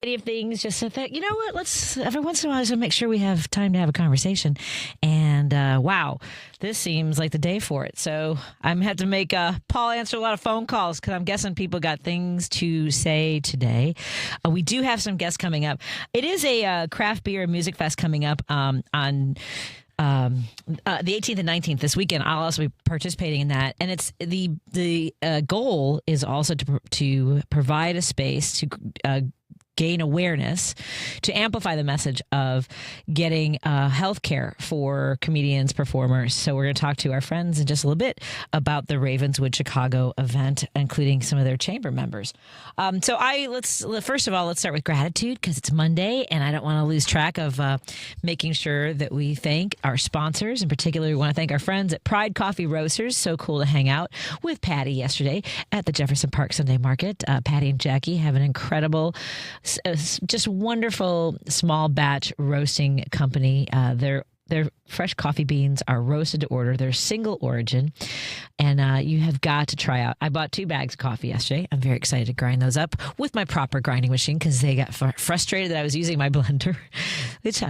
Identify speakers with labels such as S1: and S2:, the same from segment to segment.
S1: Of things just so that you know what, let's every once in a while just make sure we have time to have a conversation. And wow, this seems like the day for it. So I'm had to make Paul answer a lot of phone calls because I'm guessing people got things to say today. We do have some guests coming up. It is a craft beer and music fest coming up on the 18th and 19th this weekend. I'll also be participating in that, and it's the goal is also to provide a space to gain awareness, to amplify the message of getting health care for comedians, performers. So we're going to talk to our friends in just a little bit about the Ravenswood Chicago event, including some of their chamber members. First of all, let's start with gratitude because it's Monday and I don't want to lose track of making sure that we thank our sponsors. In particular, we want to thank our friends at Pride Coffee Roasters. So cool to hang out with Patti yesterday at the Jefferson Park Sunday Market. Patti and Jackie have an incredible, just wonderful small batch roasting company. Their fresh coffee beans are roasted to order. They're single origin, and you have got to try out. I bought 2 bags of coffee yesterday. I'm very excited to grind those up with my proper grinding machine because they got frustrated that I was using my blender, which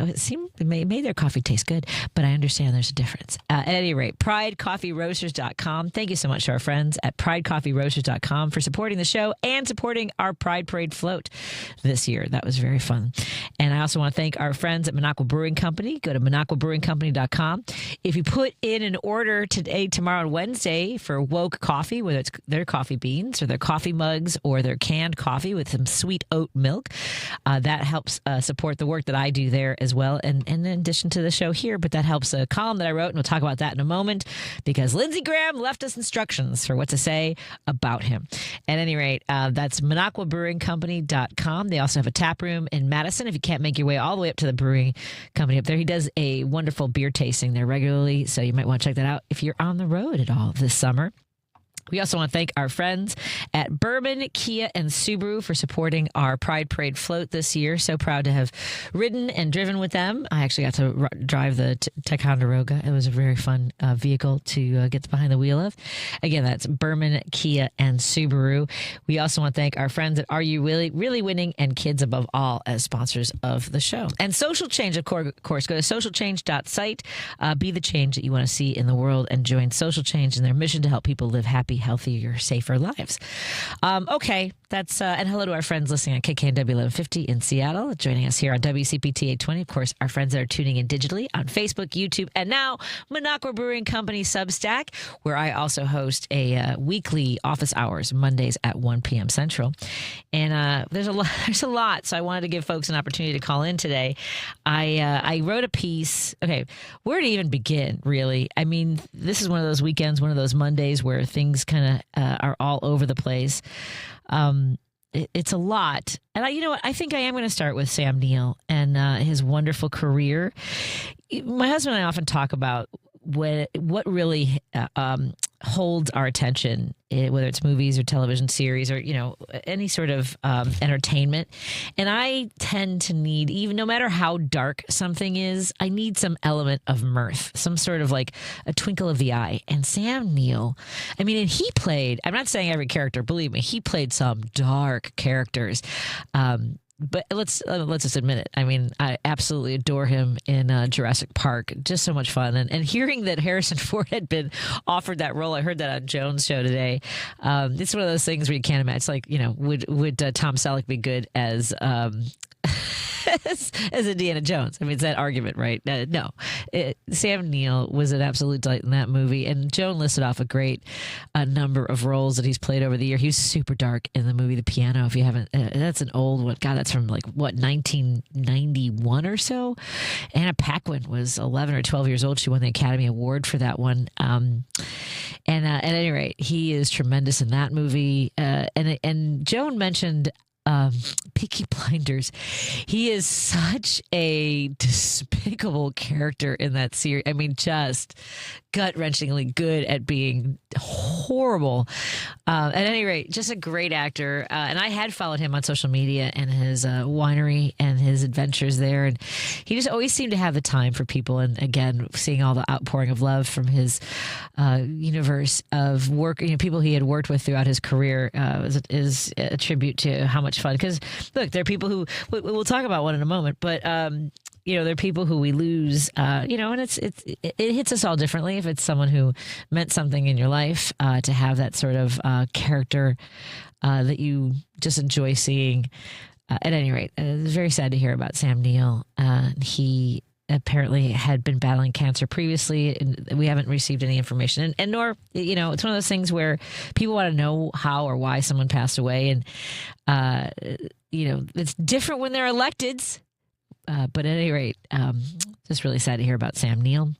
S1: made their coffee taste good, but I understand there's a difference. At any rate, PrideCoffeeRoasters.com. Thank you so much to our friends at PrideCoffeeRoasters.com for supporting the show and supporting our Pride Parade float this year. That was very fun. And I also want to thank our friends at Minocqua Brewing Company. Go to MinocquaBrewingCompany.com. If you put in an order today, tomorrow, and Wednesday for Woke Coffee, whether it's their coffee beans or their coffee mugs or their canned coffee with some sweet oat milk, that helps support the work that I do there as well. And in addition to the show here, but that helps a column that I wrote, and we'll talk about that in a moment because Lindsey Graham left us instructions for what to say about him. At any rate, that's MinocquaBrewingCompany.com. They also have a tap room in Madison if you can't make your way all the way up to the brewing company up there. He does a wonderful beer tasting there regularly, so you might want to check that out if you're on the road at all this summer. We also want to thank our friends at Bourbon, Kia, and Subaru for supporting our Pride Parade float this year. So proud to have ridden and driven with them. I actually got to drive the Ticonderoga. It was a very fun vehicle to get behind the wheel of. Again, that's Bourbon, Kia, and Subaru. We also want to thank our friends at Are You Really, Really Winning and Kids Above All as sponsors of the show. And Social Change, of course. Go to socialchange.site. Be the change that you want to see in the world and join Social Change in their mission to help people live happy, healthier, safer lives. Okay, that's and hello to our friends listening on KKNW 1150 in Seattle, joining us here on WCPT 820. Of course, our friends that are tuning in digitally on Facebook, YouTube, and now Minocqua Brewing Company Substack, where I also host a weekly office hours Mondays at 1 p.m. Central. And there's a lot, so I wanted to give folks an opportunity to call in today. I wrote a piece. Okay, where to even begin? Really, I mean, this is one of those weekends, one of those Mondays where things kind of are all over the place. It's a lot. And you know what? I think I am going to start with Sam Neill and his wonderful career. My husband and I often talk about what really holds our attention, whether it's movies or television series or, any sort of entertainment. And I tend to need, even no matter how dark something is, I need some element of mirth, some sort of like a twinkle of the eye. And Sam Neill, I mean, and he played, I'm not saying every character, believe me, he played some dark characters. But let's just admit it. I mean, I absolutely adore him in Jurassic Park. Just so much fun. And hearing that Harrison Ford had been offered that role, I heard that on Jones' show today. It's one of those things where you can't imagine. It's like, would Tom Selleck be good as as Indiana Jones? I mean, it's that argument, right? No. Sam Neill was an absolute delight in that movie. And Joan listed off a great number of roles that he's played over the year. He was super dark in the movie The Piano. If you haven't, that's an old one. God, that's from 1991 or so. Anna Paquin was 11 or 12 years old. She won the Academy Award for that one. And at any rate, he is tremendous in that movie. And Joan mentioned Peaky Blinders. He is such a despicable character in that series. I mean, just gut-wrenchingly good at being horrible. At any rate, just a great actor. And I had followed him on social media and his winery and his adventures there. And he just always seemed to have the time for people. And again, seeing all the outpouring of love from his universe of work, people he had worked with throughout his career is a tribute to how much much fun because, look, there are people who we'll talk about one in a moment, but there are people who we lose, and it hits us all differently. If it's someone who meant something in your life, to have that sort of character that you just enjoy seeing. At any rate, it's very sad to hear about Sam Neill. He apparently had been battling cancer previously, and we haven't received any information. And nor, it's one of those things where people want to know how or why someone passed away. And, it's different when they're electeds. But at any rate, just really sad to hear about Sam Neill.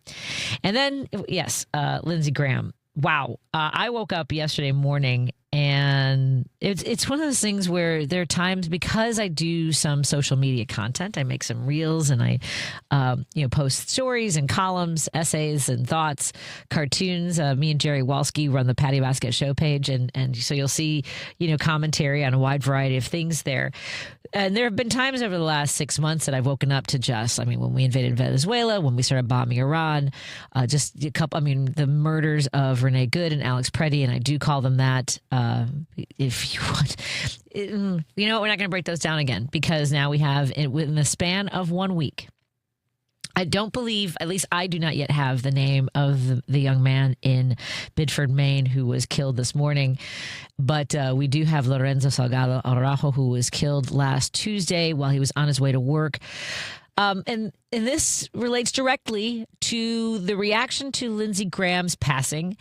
S1: And then, yes, Lindsey Graham. Wow. I woke up yesterday morning, and it's one of those things where there are times, because I do some social media content, I make some reels, and I post stories and columns, essays and thoughts, cartoons. Me and Jerry Walsky run the Patti Vasquez show page, and so you'll see commentary on a wide variety of things there. And there have been times over the last 6 months that I've woken up to when we invaded Venezuela, when we started bombing Iran, just a couple, the murders of Renee Good and Alex Preddy, and I do call them that. If you want, we're not going to break those down again, because now we have, within the span of 1 week, I don't believe, at least I do not yet have the name of the young man in Bidford, Maine, who was killed this morning. But we do have Lorenzo Salgado Araujo, who was killed last Tuesday while he was on his way to work. And this relates directly to the reaction to Lindsey Graham's passing.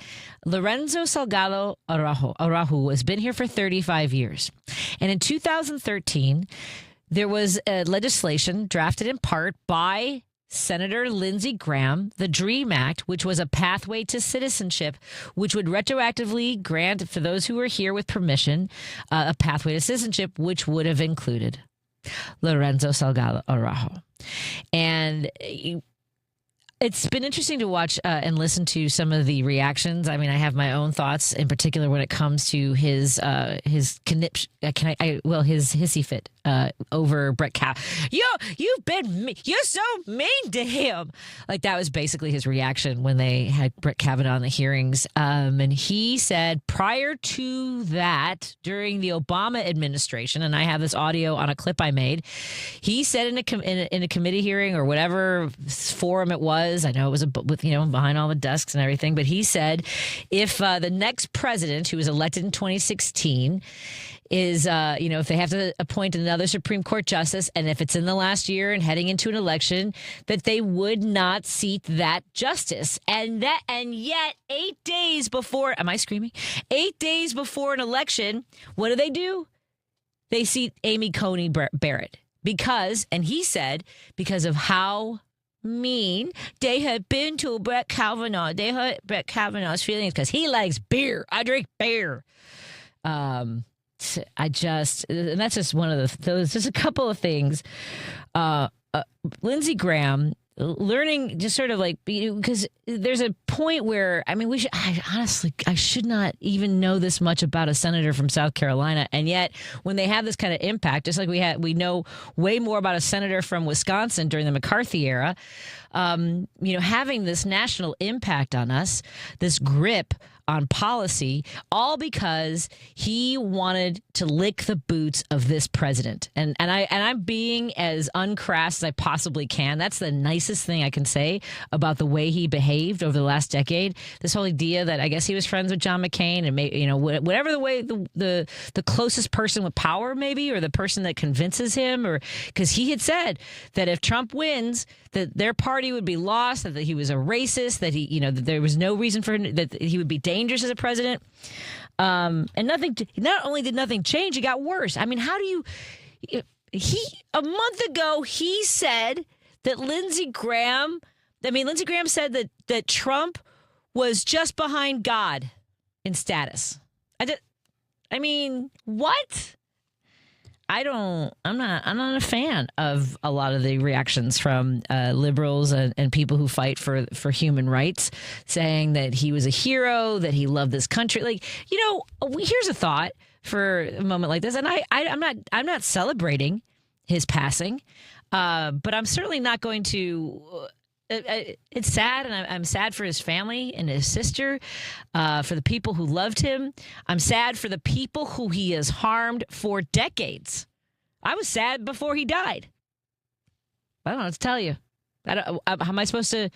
S1: Lorenzo Salgado Araujo has been here for 35 years. And in 2013, there was legislation drafted in part by Senator Lindsey Graham, the DREAM Act, which was a pathway to citizenship, which would retroactively grant, for those who were here with permission, a pathway to citizenship, which would have included Lorenzo Salgado Araujo. And it's been interesting to watch and listen to some of the reactions. I have my own thoughts, in particular when it comes to his hissy fit over Brett Kavanaugh. You're so mean to him. Like, that was basically his reaction when they had Brett Kavanaugh in the hearings. And he said prior to that, during the Obama administration, and I have this audio on a clip I made, he said in a committee hearing or whatever forum it was, I know it was behind all the desks and everything, but he said if the next president, who was elected in 2016, is, if they have to appoint another Supreme Court justice, and if it's in the last year and heading into an election, that they would not seat that justice. And yet 8 days before, am I screaming? 8 days before an election, what do? They seat Amy Coney Barrett because of how mean they had been to Brett Kavanaugh. They hurt Brett Kavanaugh's feelings because he likes beer. I drink beer. And that's just one of those, just a couple of things. Lindsey Graham learning, just sort of like, because there's a point where, I should not even know this much about a senator from South Carolina. And yet when they have this kind of impact, just like we know way more about a senator from Wisconsin during the McCarthy era, having this national impact on us, this grip on policy, all because he wanted to lick the boots of this president. And I'm being as uncrass as I possibly can. That's the nicest thing I can say about the way he behaved over the last decade. This whole idea that I guess he was friends with John McCain, and whatever the way the closest person with power, maybe, or the person that convinces him, or because he had said that if Trump wins, that their party would be lost, that he was a racist, that that there was no reason for him, that he would be dangerous as a president. And not only did nothing change, it got worse. A month ago, he said that Lindsey Graham said that Trump was just behind God in status. What? I'm not a fan of a lot of the reactions from liberals and people who fight for human rights, saying that he was a hero, that he loved this country. Here's a thought for a moment like this, and I'm not celebrating his passing, but I'm certainly not going to. It's sad, and I'm sad for his family and his sister, for the people who loved him. I'm sad for the people who he has harmed for decades. I was sad before he died. I don't know what to tell you. How am I supposed to?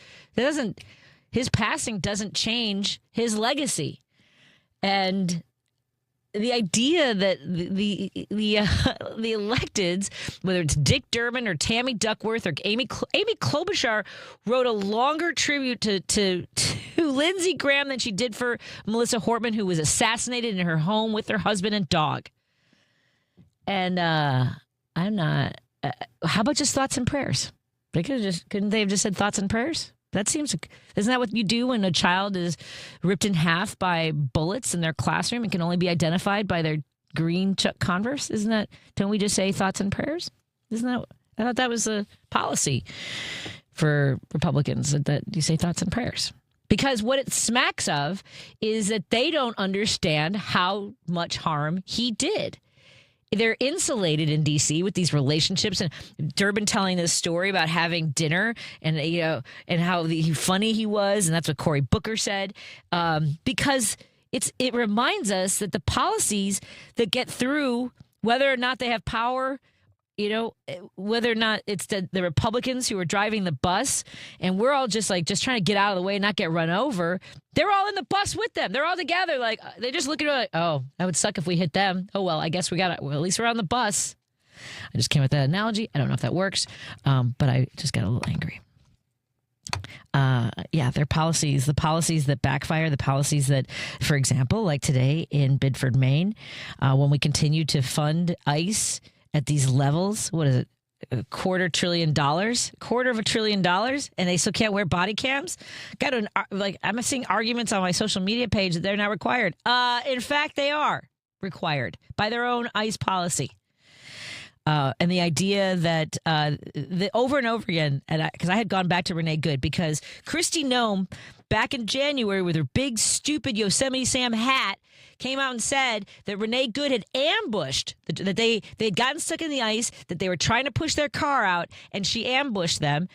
S1: His passing doesn't change his legacy. And the idea that the electeds, whether it's Dick Durbin or Tammy Duckworth or Amy Klobuchar, wrote a longer tribute to Lindsey Graham than she did for Melissa Hortman, who was assassinated in her home with her husband and dog. And I'm not. How about just thoughts and prayers? Couldn't they have just said thoughts and prayers? That seems, isn't that what you do when a child is ripped in half by bullets in their classroom and can only be identified by their green Chuck Converse? Isn't that, don't we just say thoughts and prayers? Isn't that, I thought that was a policy for Republicans, that you say thoughts and prayers. Because what it smacks of is that they don't understand how much harm he did. They're insulated in D.C. with these relationships, and Durbin telling this story about having dinner and how funny he was, and that's what Cory Booker said, because it reminds us that the policies that get through, whether or not they have power, whether or not it's the Republicans who are driving the bus, and we're all just trying to get out of the way and not get run over. They're all in the bus with them. They're all together. They just look at it like, oh, that would suck if we hit them. Oh, well, I guess at least we're on the bus. I just came with that analogy. I don't know if that works, but I just got a little angry. Their policies, the policies that backfire, the policies that, for example, like today in Bedford, Maine, when we continue to fund ICE at these levels, what is it? $250 billion, $250 billion, and they still can't wear body cams. I'm seeing arguments on my social media page that they're not required. In fact, they are required by their own ICE policy. And the idea that over and over again, and because I had gone back to Renee Good, because Kristi Noem back in January with her big stupid Yosemite Sam hat came out and said that Renee Good had ambushed, that they'd gotten stuck in the ice, that they were trying to push their car out, and she ambushed them.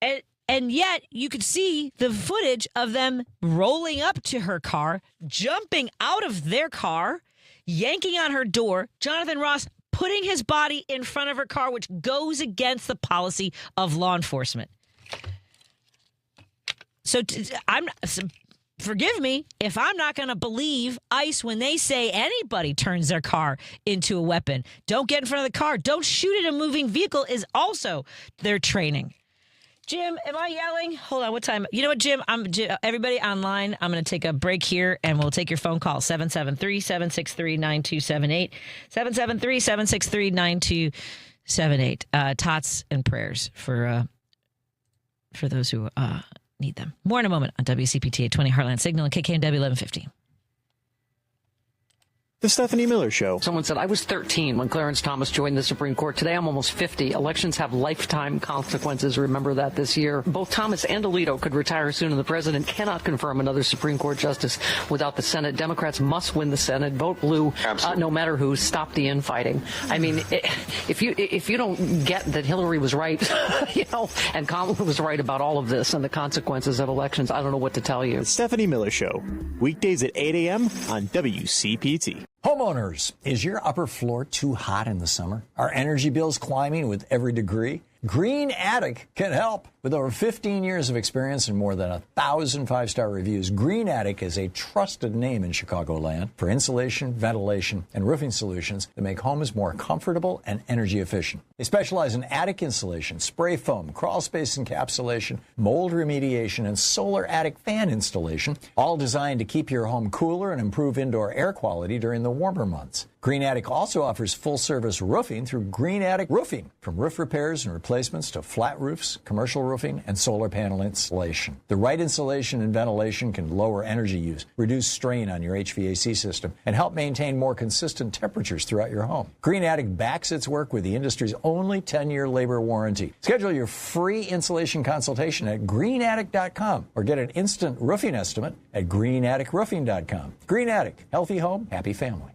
S1: And yet you could see the footage of them rolling up to her car, jumping out of their car, yanking on her door, Jonathan Ross putting his body in front of her car, which goes against the policy of law enforcement. So forgive me if I'm not going to believe ICE when they say anybody turns their car into a weapon. Don't get in front of the car. Don't shoot at a moving vehicle is also their training. Jim, am I yelling? Hold on. What time? You know what, Jim? Everybody online, I'm going to take a break here, and we'll take your phone call. 773-763-9278. 773-763-9278. Tots and prayers for those who need them. More in a moment on WCPT 820 Heartland Signal and KKNW 1150.
S2: The Stephanie Miller Show.
S3: Someone said, I was 13 when Clarence Thomas joined the Supreme Court. Today, I'm almost 50. Elections have lifetime consequences. Remember that this year. Both Thomas and Alito could retire soon, and the president cannot confirm another Supreme Court justice without the Senate. Democrats must win the Senate. Vote blue, no matter who. Stop the infighting. I mean, if you don't get that Hillary was right, and Kamala was right about all of this and the consequences of elections, I don't know what to tell you.
S2: The Stephanie Miller Show. Weekdays at 8 a.m. on WCPT.
S4: Homeowners, is your upper floor too hot in the summer? Are energy bills climbing with every degree? Green Attic can help. With over 15 years of experience and more than 1,000 five-star reviews, Green Attic is a trusted name in Chicagoland for insulation, ventilation, and roofing solutions that make homes more comfortable and energy efficient. They specialize in attic insulation, spray foam, crawl space encapsulation, mold remediation, and solar attic fan installation, all designed to keep your home cooler and improve indoor air quality during the warmer months. Green Attic also offers full-service roofing through Green Attic Roofing, from roof repairs and replacements to flat roofs, commercial roofing, and solar panel installation. The right insulation and ventilation can lower energy use, reduce strain on your HVAC system, and help maintain more consistent temperatures throughout your home. Green Attic backs its work with the industry's only 10-year labor warranty. Schedule your free insulation consultation at greenattic.com or get an instant roofing estimate at greenatticroofing.com. Green Attic, healthy home, happy family.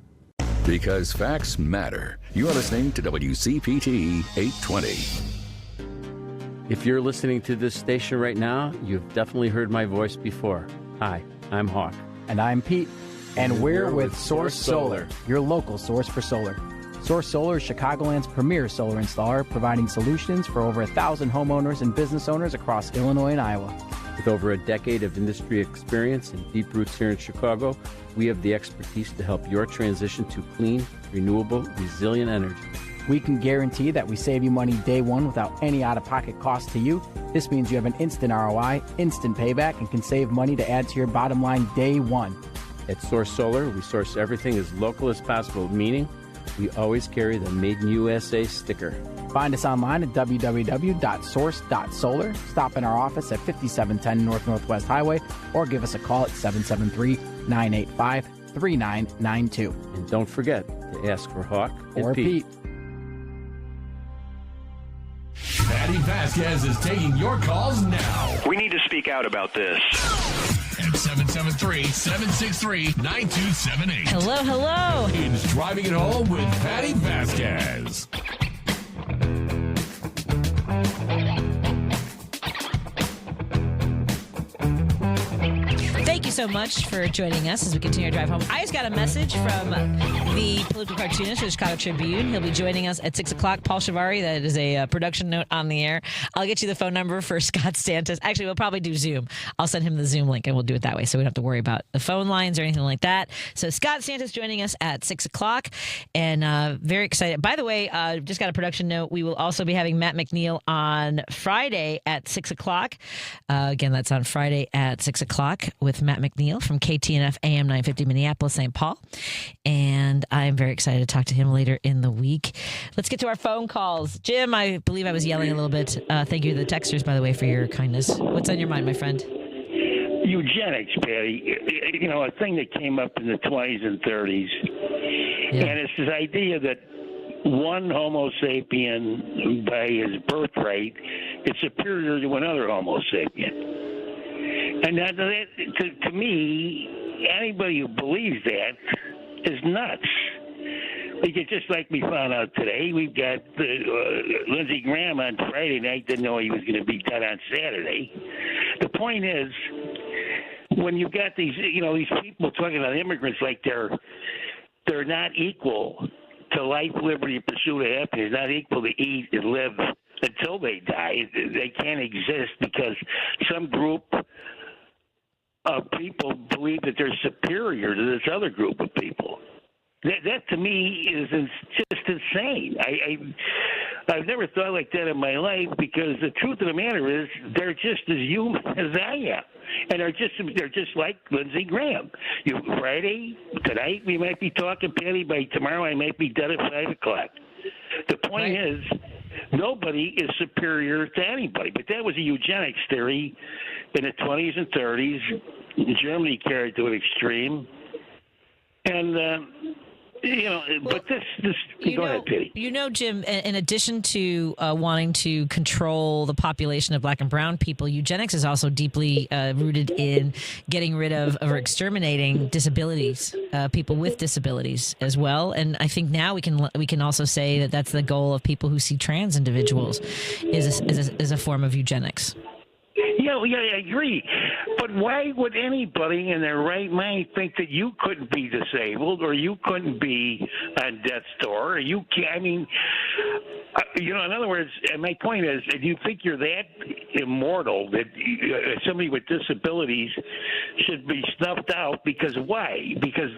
S5: Because facts matter. You are listening to WCPT 820.
S6: If you're listening to this station right now, you've definitely heard my voice before. Hi, I'm Hawk.
S7: And I'm Pete. And we're with Source Solar, your local source for solar. Source Solar is Chicagoland's premier solar installer, providing solutions for over 1,000 homeowners and business owners across Illinois and Iowa.
S6: With over a decade of industry experience and deep roots here in Chicago, we have the expertise to help your transition to clean, renewable, resilient energy.
S7: We can guarantee that we save you money day one without any out-of-pocket cost to you. This means you have an instant ROI, instant payback, and can save money to add to your bottom line day one.
S6: At Source Solar, we source everything as local as possible, meaning we always carry the Made in USA sticker.
S7: Find us online at www.source.solar. Stop in our office at 5710 North Northwest Highway or give us a call at 773-985-3992.
S6: And don't forget to ask for Hawk and
S7: Or Pete.
S8: Patti Vasquez is taking your calls now.
S9: We need to speak out about this.
S8: At 773-763-9278.
S1: Hello.
S8: It's Driving It Home with Patti Vasquez.
S1: Thank you so much for joining us as we continue our drive home. I just got a message from the political cartoonist for the Chicago Tribune. He'll be joining us at 6 o'clock. Paul Shivari, that is a production note on the air. I'll get you the phone number for Scott Stantis. Actually, we'll probably do Zoom. I'll send him the Zoom link and we'll do it that way so we don't have to worry about the phone lines or anything like that. So Scott Stantis joining us at 6 o'clock and very excited. By the way, just got a production note. We will also be having Matt McNeil on Friday at 6 o'clock. Again, that's on Friday at 6 o'clock with Matt McNeil from KTNF AM 950 Minneapolis, St. Paul. And I'm very excited to talk to him later in the week. Let's get to our phone calls. Jim, I believe I was yelling a little bit. Thank you to the texters, by the way, for your kindness. What's on your mind, my friend?
S10: Eugenics, Patty. You know, a thing that came up in the 20s and 30s. Yeah. And it's this idea that one Homo sapien, by his birthright, is superior to another Homo sapien. And that, to me, anybody who believes that is nuts. Because just like we found out today, we've got Lindsey Graham on Friday night, didn't know he was going to be done on Saturday. The point is, when you've got these people talking about immigrants like they're not equal to life, liberty, pursuit of happiness, not equal to eat and live until they die. They can't exist because some group of people believe that they're superior to this other group of people. That to me is just insane. I've never thought like that in my life because the truth of the matter is they're just as human as I am, and they're just like Lindsey Graham. Friday tonight we might be talking, Patty. By tomorrow I might be dead at 5 o'clock. The point is, nobody is superior to anybody. But that was a eugenics theory in the 20s and 30s. Germany carried to an extreme, and. But this go ahead, Patti.
S1: You know, Jim, in addition to wanting to control the population of black and brown people, eugenics is also deeply rooted in getting rid of or exterminating disabilities, people with disabilities as well. And I think now we can also say that that's the goal of people who see trans individuals is a form of eugenics.
S10: Yeah, I agree. But why would anybody in their right mind think that you couldn't be disabled or you couldn't be on death's door? Or you can't, I mean, in other words, and my point is, if you think you're that immortal that somebody with disabilities should be snuffed out, because why? Because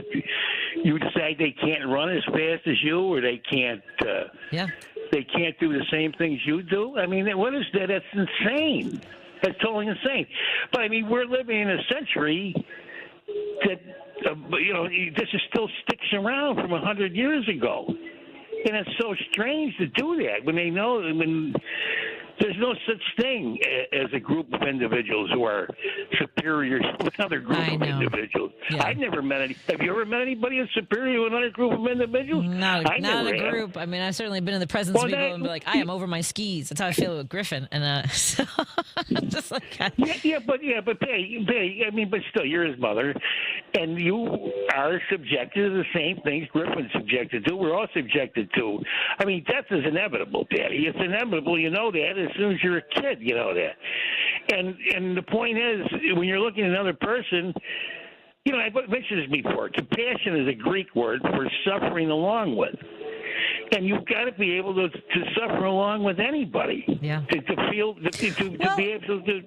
S10: you decide they can't run as fast as you, or they can't. They can't do the same things you do. I mean, what is that? That's insane. That's totally insane. But, I mean, we're living in a century that, this is still sticks around from 100 years ago. And it's so strange to do that when they know, when there's no such thing as a group of individuals who are superior to another group of individuals. Yeah. I've never met any. Have you ever met anybody who's superior to another group of individuals?
S1: Not a group. I mean, I've certainly been in the presence of people and be like, I am over my skis. That's how I feel with Griffin. And so just like that.
S10: But Patti, I mean, but still, you're his mother, and you are subjected to the same things Griffin's subjected to. We're all subjected to. I mean, death is inevitable, Patti. It's inevitable. You know that. As soon as you're a kid, you know that. And the point is, when you're looking at another person, I've mentioned this before. Compassion is a Greek word for suffering along with. And you've got to be able to suffer along with anybody.
S1: Yeah.
S10: To feel to be able to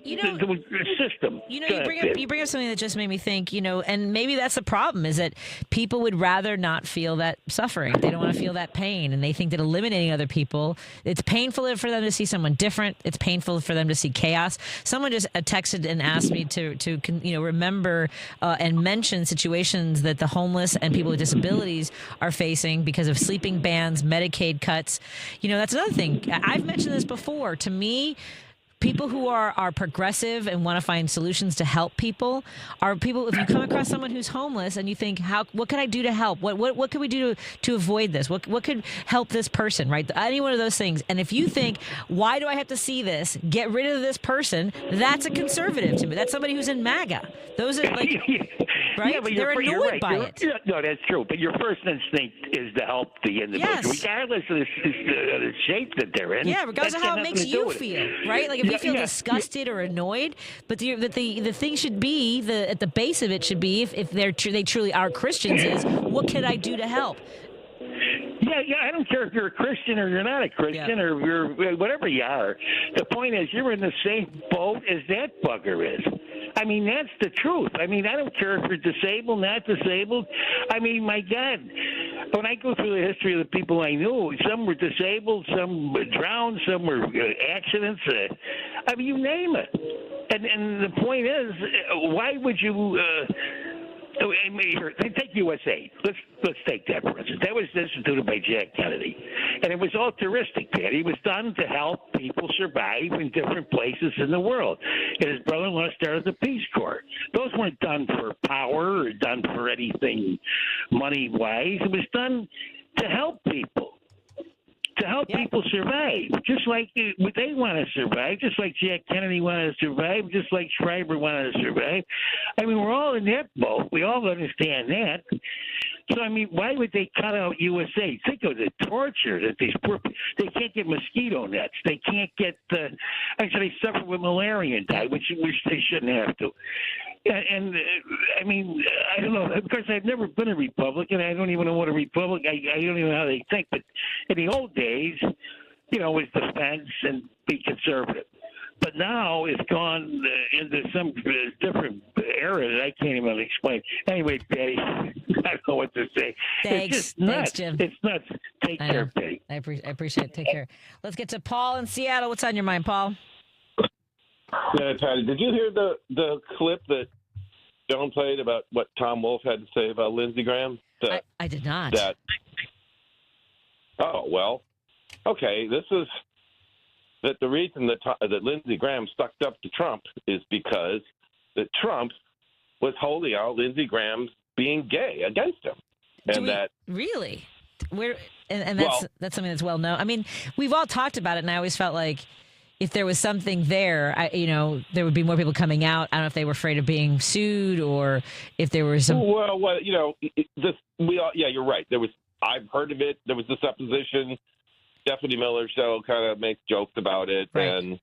S10: assist them.
S1: You bring up something that just made me think. And maybe that's the problem is that people would rather not feel that suffering. They don't want to feel that pain, and they think that eliminating other people. It's painful for them to see someone different. It's painful for them to see chaos. Someone just texted and asked me to remember and mention situations that the homeless and people with disabilities are facing because of sleeping bans, Medicaid cuts. That's another thing. I've mentioned this before. To me, people who are progressive and want to find solutions to help people are people. If you come across someone who's homeless and you think, what can I do to help? What can we do to avoid this? What could help this person? Right? Any one of those things. And if you think, why do I have to see this? Get rid of this person. That's a conservative to me. That's somebody who's in MAGA. Those are like. Right?
S10: Yeah, but
S1: they're annoyed by it.
S10: No, that's true. But your first instinct is to help the individual, regardless of the shape that they're in.
S1: Yeah, regardless of how it makes you feel, right? Like if you feel disgusted or annoyed, but the thing should be at the base of it should be if they truly are Christians is what can I do to help?
S10: Yeah, I don't care if you're a Christian or you're not a Christian or you're whatever you are. The point is you're in the same boat as that bugger is. I mean, that's the truth. I mean, I don't care if you're disabled, not disabled. I mean, my God, when I go through the history of the people I knew, some were disabled, some were drowned, some were accidents. I mean, you name it. And the point is, why would you... take USA. Let's take that for instance. That was instituted by Jack Kennedy, and it was altruistic. Patty, it was done to help people survive in different places in the world. And his brother-in-law started the Peace Corps. Those weren't done for power or done for anything money-wise. It was done to help people. To help people survive, just like they want to survive, just like Jack Kennedy wanted to survive, just like Schreiber wanted to survive. I mean, we're all in that boat. We all understand that. So, I mean, why would they cut out USA? Think of the torture that these poor people, they can't get mosquito nets. They can't get, actually they suffer with malaria and die, which they shouldn't have to. And I mean, I don't know. Of course, I've never been a Republican. I don't even know what a Republican. I don't even know how they think. But in the old days, it was defense and be conservative. But now it's gone into some different era that I can't even explain. Anyway, Patty, I don't know what to say.
S1: Thanks.
S10: It's just nuts.
S1: Thanks, Jim.
S10: It's nuts. Take care, Patty.
S1: I appreciate it. Take care. Let's get to Paul in Seattle. What's on your mind, Paul?
S9: Yeah, Patty, did you hear the clip that Joan played about what Tom Wolfe had to say about Lindsey Graham?
S1: I did not.
S9: Well, okay. This is that the reason that Lindsey Graham stuck up to Trump is because that Trump was holding out Lindsey Graham's being gay against him,
S1: really, that's something that's well known. I mean, we've all talked about it, and I always felt like if there was something there, there would be more people coming out. I don't know if they were afraid of being sued or if there was some.
S9: Well, you're right. I've heard of it. There was the supposition. Stephanie Miller's show kind of makes jokes about it, right. And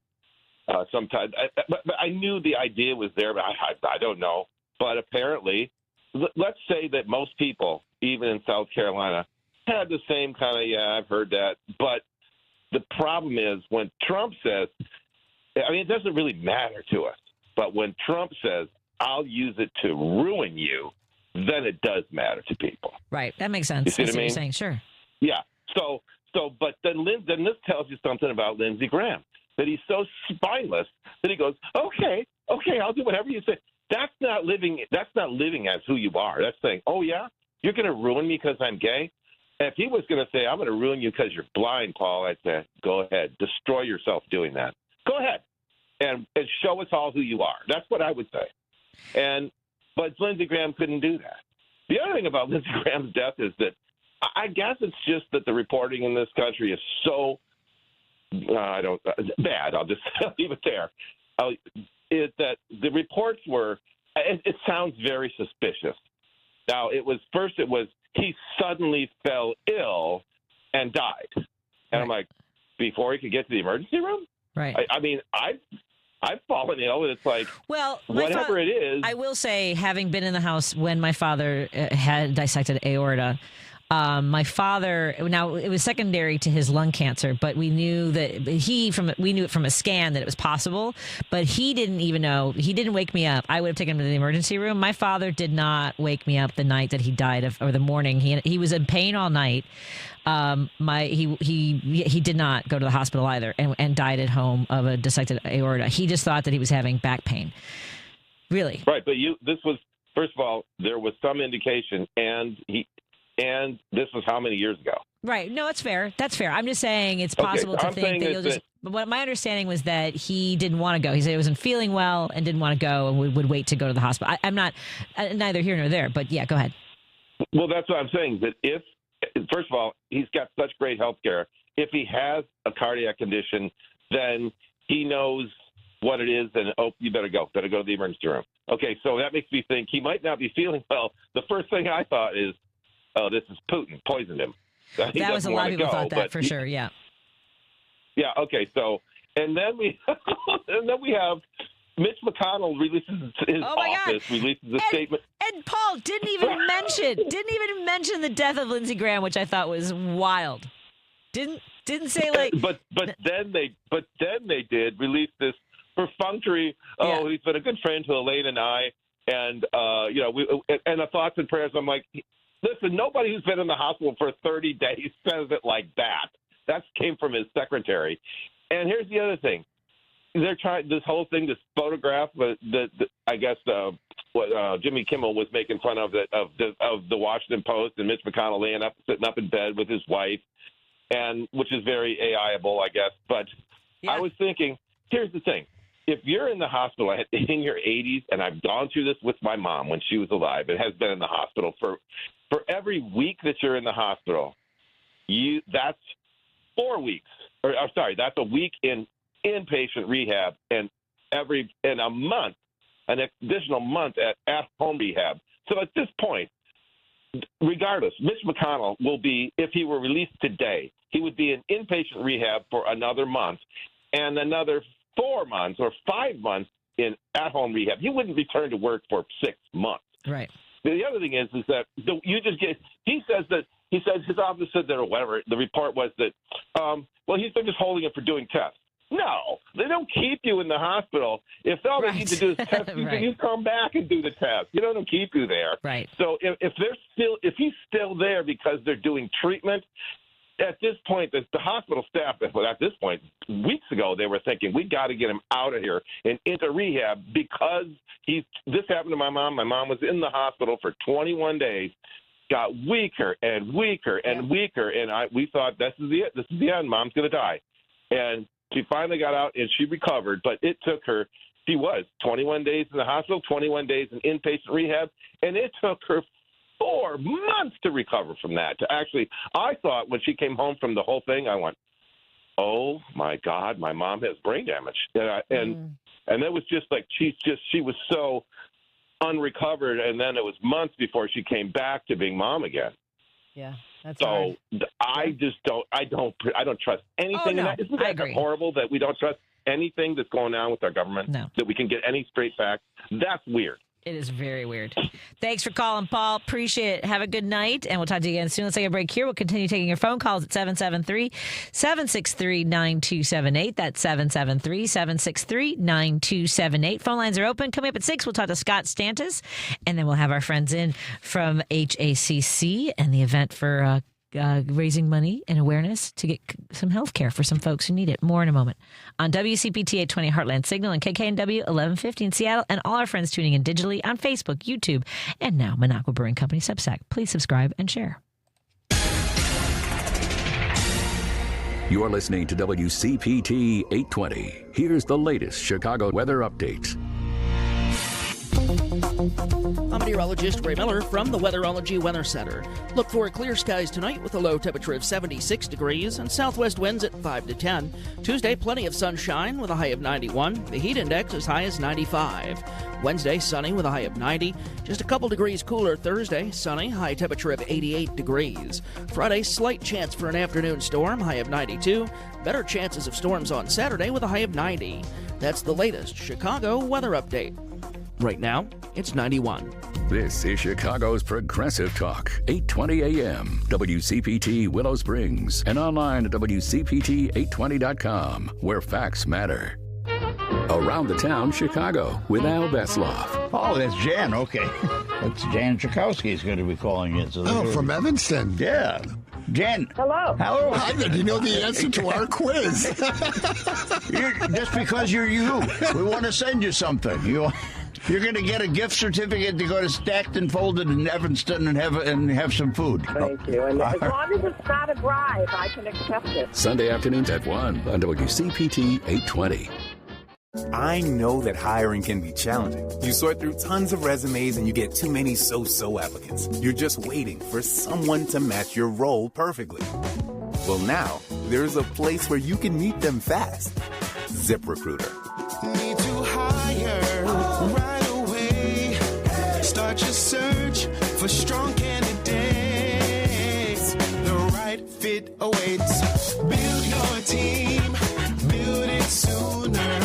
S9: sometimes. But I knew the idea was there, but I don't know. But apparently, let's say that most people, even in South Carolina, had the same kind of I've heard that, but. The problem is when Trump says, it doesn't really matter to us, but when Trump says, I'll use it to ruin you, then it does matter to people.
S1: Right. That makes sense.
S9: You see
S1: That's
S9: what I mean?
S1: You're saying. Sure.
S9: Yeah. But then this tells you something about Lindsey Graham, that he's so spineless that he goes, okay, I'll do whatever you say. That's not living as who you are. That's saying, oh, yeah, you're going to ruin me because I'm gay? If he was going to say, I'm going to ruin you because you're blind, Paul, I'd say, go ahead. Destroy yourself doing that. Go ahead. And show us all who you are. That's what I would say. But Lindsey Graham couldn't do that. The other thing about Lindsey Graham's death is that I guess it's just that the reporting in this country is so bad. I'll just leave it there. Is that the reports were, it sounds very suspicious. Now, it was he suddenly fell ill and died. And right. I'm like, before he could get to the emergency room?
S1: Right.
S9: I've fallen ill, and it's like, well, whatever it is.
S1: I will say, having been in the house when my father had dissected aorta, My father, now it was secondary to his lung cancer, but we knew that we knew it from a scan that it was possible, but he didn't even know. He didn't wake me up. I would have taken him to the emergency room. My father did not wake me up the night that he died or the morning. He was in pain all night. He did not go to the hospital either and died at home of a dissected aorta. He just thought that he was having back pain. Really?
S9: Right, but this was, first of all, there was some indication, and this was how many years ago?
S1: Right. No, it's fair. That's fair. I'm just saying it's possible to think that you'll just. But what my understanding was that he didn't want to go. He said he wasn't feeling well and didn't want to go and would wait to go to the hospital. I'm not neither here nor there, but yeah, go ahead.
S9: Well, that's what I'm saying. That first of all, he's got such great health care. If he has a cardiac condition, then he knows what it is, and you better go to the emergency room. Okay, so that makes me think he might not be feeling well. The first thing I thought is, oh, this is Putin poisoned him.
S1: That was a lot of people thought that for sure. Yeah.
S9: Yeah. Okay. So, and then we have Mitch McConnell releases his office releases a statement.
S1: And Paul didn't even mention the death of Lindsey Graham, which I thought was wild. Didn't say like.
S9: But then they did release this perfunctory. Oh, he's been a good friend to Elaine and I, and and the thoughts and prayers. I'm like, listen, nobody who's been in the hospital for 30 days says it like that. That came from his secretary. And here's the other thing. They're trying this whole thing, this photograph what Jimmy Kimmel was making fun of the Washington Post and Mitch McConnell sitting up in bed with his wife, and which is very AI-able, I guess. But I was thinking, here's the thing. If you're in the hospital in your 80s, and I've gone through this with my mom when she was alive, and has been in the hospital for every week that you're in the hospital, that's 4 weeks. That's a week in inpatient rehab, and a month, an additional month at home rehab. So at this point, regardless, Mitch McConnell will be, if he were released today, he would be in inpatient rehab for another month and another 4 months or 5 months in at-home rehab. He wouldn't return to work for 6 months.
S1: Right.
S9: The other thing is that you just get. He says his office said that, or whatever. The report was that. They're just holding it for doing tests. No, they don't keep you in the hospital. If all they need to do is test you, you come back and do the test. You don't keep you there.
S1: Right.
S9: So if he's still there because they're doing treatment. At this point, the hospital staff, at this point, weeks ago, they were thinking, we got to get him out of here and into rehab because this happened to my mom. My mom was in the hospital for 21 days, got weaker and weaker and weaker, and we thought, this is the end. Mom's going to die. And she finally got out, and she recovered, but it took her, she was 21 days in the hospital, 21 days in inpatient rehab, and it took her 4 months to recover from that. I thought when she came home from the whole thing, I went, oh my God, my mom has brain damage. And it was just like, she was so unrecovered. And then it was months before she came back to being mom again.
S1: Yeah. That's
S9: so hard. I don't trust anything in that. Isn't that horrible that we don't trust anything that's going on with our government?
S1: No.
S9: That we can get any straight facts? That's weird.
S1: It is very weird. Thanks for calling, Paul. Appreciate it. Have a good night, and we'll talk to you again soon. Let's take a break here. We'll continue taking your phone calls at 773-763-9278. That's 773-763-9278. Phone lines are open. Coming up at 6, we'll talk to Scott Stantis, and then we'll have our friends in from HACC and the event for raising money and awareness to get some health care for some folks who need it. More in a moment on WCPT 820 Heartland Signal and KKNW 1150 in Seattle, and all our friends tuning in digitally on Facebook, YouTube, and now Minocqua Brewing Company Substack. Please subscribe and share.
S5: You're listening to WCPT 820. Here's the latest Chicago weather update.
S11: I'm meteorologist Ray Miller from the Weatherology Weather Center. Look for clear skies tonight with a low temperature of 76 degrees and southwest winds at 5 to 10. Tuesday, plenty of sunshine with a high of 91. The heat index as high as 95. Wednesday, sunny with a high of 90. Just a couple degrees cooler Thursday, sunny, high temperature of 88 degrees. Friday, slight chance for an afternoon storm, high of 92. Better chances of storms on Saturday with a high of 90. That's the latest Chicago weather update. Right now, it's 91.
S5: This is Chicago's Progressive Talk, 820 AM, WCPT Willow Springs, and online at WCPT820.com, where facts matter. Around the Town, Chicago, with Al Besloff.
S12: Oh, that's Jan. Okay. That's Jan Chakowski is going to be calling it. So
S13: from Evanston.
S12: Yeah. Jan.
S14: Hello.
S12: Hello.
S13: Hi there. Do you know the answer to our quiz?
S12: Just because you're you, we want to send you something. You're going to get a gift certificate to go to Stacked and Folded in Evanston and have some food.
S14: Thank you. And as long as it's not a drive, I can accept it.
S5: Sunday afternoons at 1 on WCPT 820.
S15: I know that hiring can be challenging. You sort through tons of resumes and you get too many so-so applicants. You're just waiting for someone to match your role perfectly. Well, now, there's a place where you can meet them fast. ZipRecruiter.
S16: Need to hire right away. Start your search for strong candidates. The right fit awaits. Build your team. Build it sooner.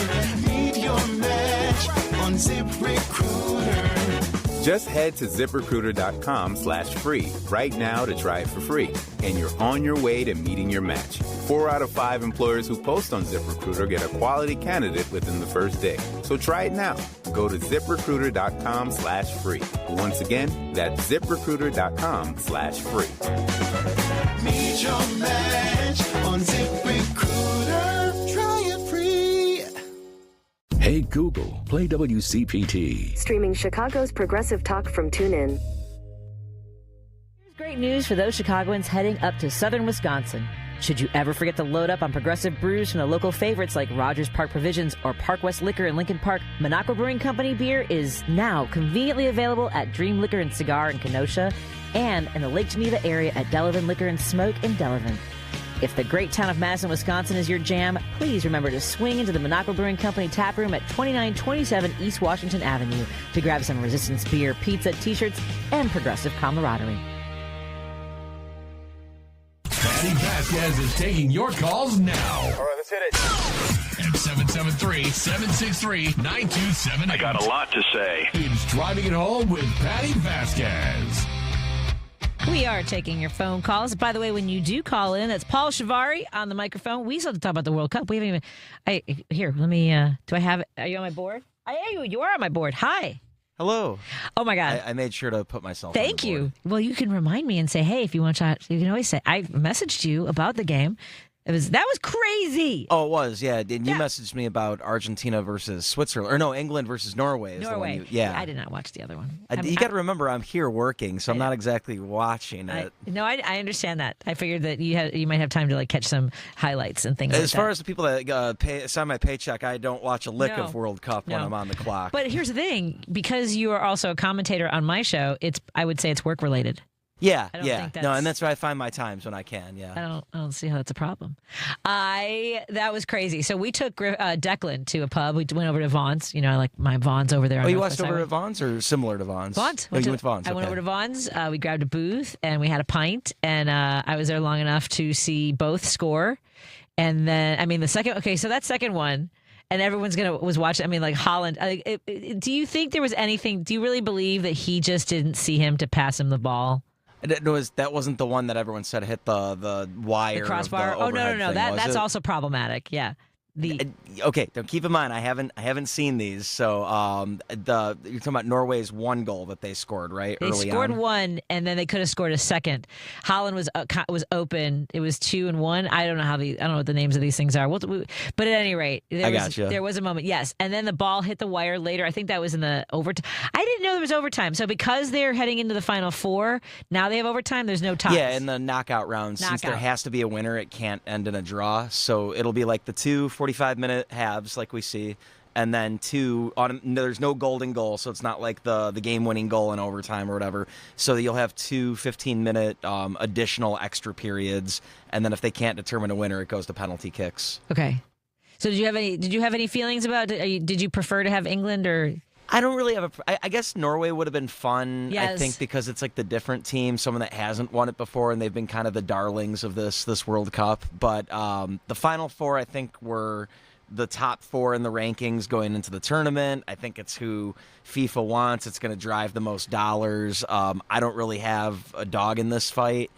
S16: Meet your match on ZipRecruiter.
S15: Just head to ZipRecruiter.com/free right now to try it for free. And you're on your way to meeting your match. 4 out of 5 employers who post on ZipRecruiter get a quality candidate within the first day. So try it now. Go to ZipRecruiter.com/free. Once again, that's ZipRecruiter.com/free.
S16: Meet your match on ZipRecruiter. Try it free.
S5: Hey Google, play WCPT.
S17: Streaming Chicago's Progressive Talk from TuneIn.
S1: Here's great news for those Chicagoans heading up to southern Wisconsin. Should you ever forget to load up on Progressive brews from the local favorites like Rogers Park Provisions or Park West Liquor in Lincoln Park, Minocqua Brewing Company beer is now conveniently available at Dream Liquor and Cigar in Kenosha and in the Lake Geneva area at Delavan Liquor and Smoke in Delavan. If the great town of Madison, Wisconsin is your jam, please remember to swing into the Minocqua Brewing Company tap room at 2927 East Washington Avenue to grab some Resistance beer, pizza, t-shirts, and Progressive camaraderie.
S8: Patti Vasquez is taking your calls now.
S18: All right, let's hit it.
S8: At 773-763-9278.
S18: I got a lot to say.
S8: It's Driving It Home with Patti Vasquez.
S1: We are taking your phone calls. By the way, when you do call in, that's Paul Shivari on the microphone. We still have to talk about the World Cup. We haven't even... Here, let me... do I have it? Are you on my board? You are on my board. Hi.
S19: Hello.
S1: Oh, my God.
S19: I made sure to put myself
S1: Thank
S19: on the board.
S1: you. Well, you can remind me and say, hey, if you want to chat, you can always say, I messaged you about the game. That was crazy.
S19: Oh, it was, yeah. And you messaged me about Argentina versus Switzerland. Or no, England versus Norway.
S1: Norway.
S19: Yeah.
S1: I did not watch the other one.
S19: You got to remember, I'm here working, so I'm not exactly watching it.
S1: I understand that. I figured that you might have time to catch some highlights and things like that.
S19: As far as the people that sign my paycheck, I don't watch a lick of World Cup when I'm on the clock.
S1: But here's the thing. Because you are also a commentator on my show, I would say it's work-related.
S19: Yeah, no, and that's where I find my times when I can. Yeah,
S1: I don't see how that's a problem. That was crazy. So we took Declan to a pub. We went over to Vaughn's. You know, I like my Vaughn's over there.
S19: Oh, you watched over at Vaughn's or similar to Vaughn's?
S1: Vaughn's.
S19: Oh, you went to Vaughn's.
S1: I went over to Vaughn's. We grabbed a booth and we had a pint. And I was there long enough to see both score. And then, the second. Okay, so that second one. And everyone's was watching. Like Holland. Do you think there was anything? Do you really believe that he just didn't see him to pass him the ball?
S19: That wasn't the one that everyone said hit the wire.
S1: The crossbar.
S19: Of the
S1: no. That's also problematic. Yeah.
S19: Okay, now keep in mind I haven't seen these. So you're talking about Norway's one goal that they scored, right?
S1: They scored one, and then they could have scored a second. Holland was open. It was 2-1. I don't know what the names of these things are. But at any rate, there was a moment. Yes, and then the ball hit the wire later. I think that was in the overtime. I didn't know there was overtime. So because they're heading into the Final Four, now they have overtime. There's no ties.
S19: Yeah, in the knockout rounds, since there has to be a winner, it can't end in a draw. So it'll be like the 2 45-minute halves like we see, and then there's no golden goal, so it's not like the game-winning goal in overtime or whatever. So you'll have 2 15-minute additional extra periods, and then if they can't determine a winner, it goes to penalty kicks.
S1: Okay. So did you have any feelings about it? Did you prefer to have England or...
S19: I don't really have I guess Norway would have been fun,
S1: yes.
S19: I think, because it's like the different team, someone that hasn't won it before, and they've been kind of the darlings of this World Cup. But the Final Four, I think, were the top 4 in the rankings going into the tournament. I think it's who FIFA wants. It's going to drive the most dollars. I don't really have a dog in this fight.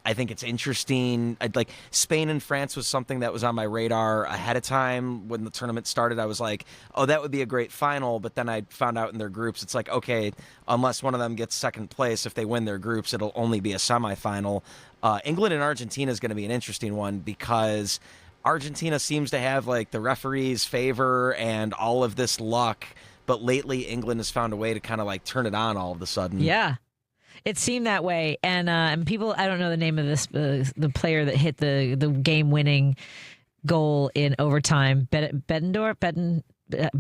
S19: I think it's interesting. Like Spain and France was something that was on my radar ahead of time when the tournament started. I was like, oh, that would be a great final. But then I found out in their groups, it's like, okay, unless one of them gets second place, if they win their groups, it'll only be a semifinal. England and Argentina is going to be an interesting one because Argentina seems to have like the referee's favor and all of this luck. But lately, England has found a way to kind of like turn it on all of a sudden.
S1: Yeah. It seemed that way, and people. I don't know the name of this. The player that hit the game-winning goal in overtime.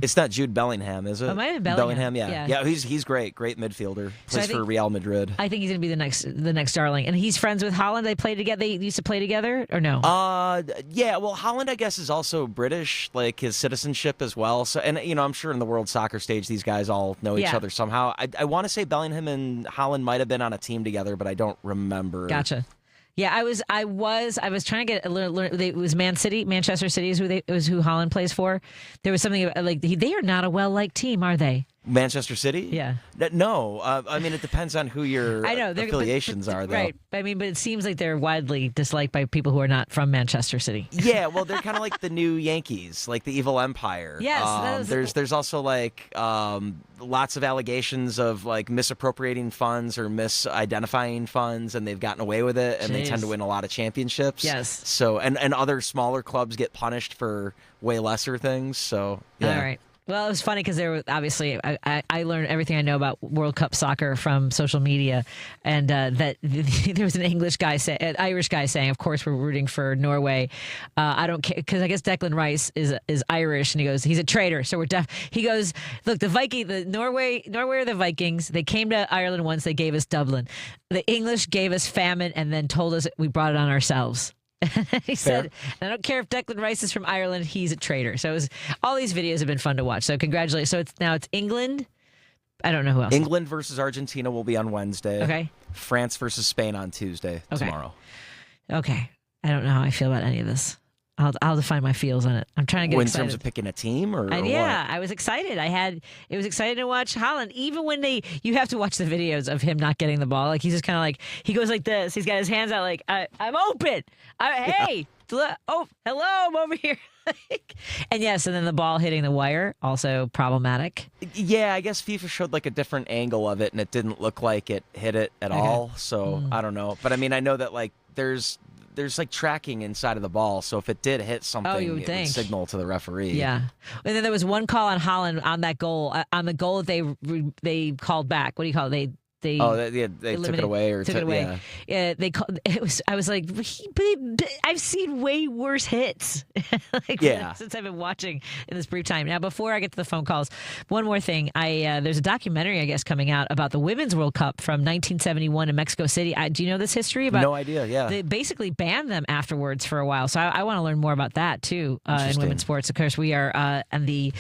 S19: It's not Jude Bellingham, is it?
S1: Oh, it might have been Bellingham.
S19: Yeah. He's great midfielder. Plays for Real Madrid.
S1: I think he's going to be the next darling. And he's friends with Holland. They play together. They used to play together, or no?
S19: Yeah. Well, Holland, I guess, is also British, like his citizenship as well. So, and I'm sure in the world soccer stage, these guys all know each other somehow. I want to say Bellingham and Holland might have been on a team together, but I don't remember.
S1: Gotcha. Yeah, I was trying to get a little. It was Manchester City is who Holland plays for. There was something about, like they are not a well-liked team, are they?
S19: Manchester City?
S1: Yeah.
S19: No, I mean it depends on who your affiliations are, though.
S1: Right. I mean, but it seems like they're widely disliked by people who are not from Manchester City.
S19: Yeah, well, they're kind of like the new Yankees, like the evil empire.
S1: Yes.
S19: There's also like lots of allegations of like misappropriating funds or misidentifying funds, and they've gotten away with it, and they tend to win a lot of championships.
S1: Yes.
S19: So and other smaller clubs get punished for way lesser things. So yeah.
S1: All right. Well, it was funny because there was obviously I learned everything I know about World Cup soccer from social media, and that there was an an Irish guy saying, "Of course, we're rooting for Norway." I don't care because I guess Declan Rice is Irish, and he goes, "He's a traitor." So we're deaf. He goes, "Look, Norway are the Vikings. They came to Ireland once. They gave us Dublin. The English gave us famine, and then told us we brought it on ourselves." He said, I don't care if Declan Rice is from Ireland, he's a traitor. So all these videos have been fun to watch. So congratulations. So it's England. I don't know who else.
S19: England versus Argentina will be on Wednesday.
S1: Okay.
S19: France versus Spain on Tuesday, tomorrow.
S1: Okay. I don't know how I feel about any of this. I'll define my feels on it. I'm trying to get excited.
S19: In terms of picking a team or what?
S1: I was excited. It was exciting to watch Holland. Even when you have to watch the videos of him not getting the ball. Like he's just kind of like, he goes like this. He's got his hands out like, I'm open. Hey, oh, hello, I'm over here. And then the ball hitting the wire, also problematic.
S19: Yeah, I guess FIFA showed like a different angle of it, and it didn't look like it hit it at all. So I don't know. But I mean, I know that like there's like tracking inside of the ball, so if it did hit something, it would signal to the referee.
S1: Yeah, and then there was one call on Holland on that goal, on the goal that they called back. What do you call it? They
S19: took it away or
S1: took it away. Yeah, they called. It was. I was like, I've seen way worse hits. Since I've been watching in this brief time. Now, before I get to the phone calls, one more thing. There's a documentary I guess coming out about the Women's World Cup from 1971 in Mexico City. Do you know this history?
S19: No idea. Yeah,
S1: they basically banned them afterwards for a while. So I want to learn more about that too in women's sports. Of course, we are in the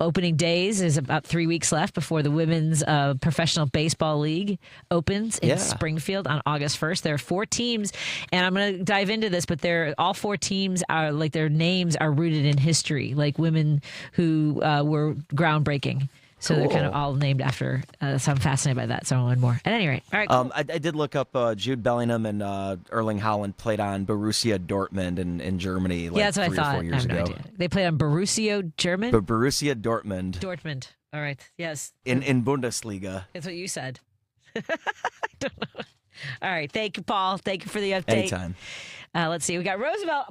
S1: opening days. Is about 3 weeks left before the women's professional baseball league opens in Springfield on August 1st. There are 4 teams, and I'm going to dive into this, but all 4 teams are like their names are rooted in history, like women who were groundbreaking. So They're kind of all named after. So I'm fascinated by that. So I'll learn more. At any rate, all right. Cool.
S19: I did look up Jude Bellingham and Erling Haaland played on Borussia Dortmund in Germany. Like
S1: that's what
S19: 3
S1: I thought.
S19: or 4 years ago.
S1: No idea. They played on Borussia German.
S19: Borussia Dortmund.
S1: Dortmund. All right. Yes.
S19: In Bundesliga.
S1: That's what you said. I don't know. All right. Thank you, Paul. Thank you for the update.
S19: Anytime.
S1: Let's see. We got Roosevelt.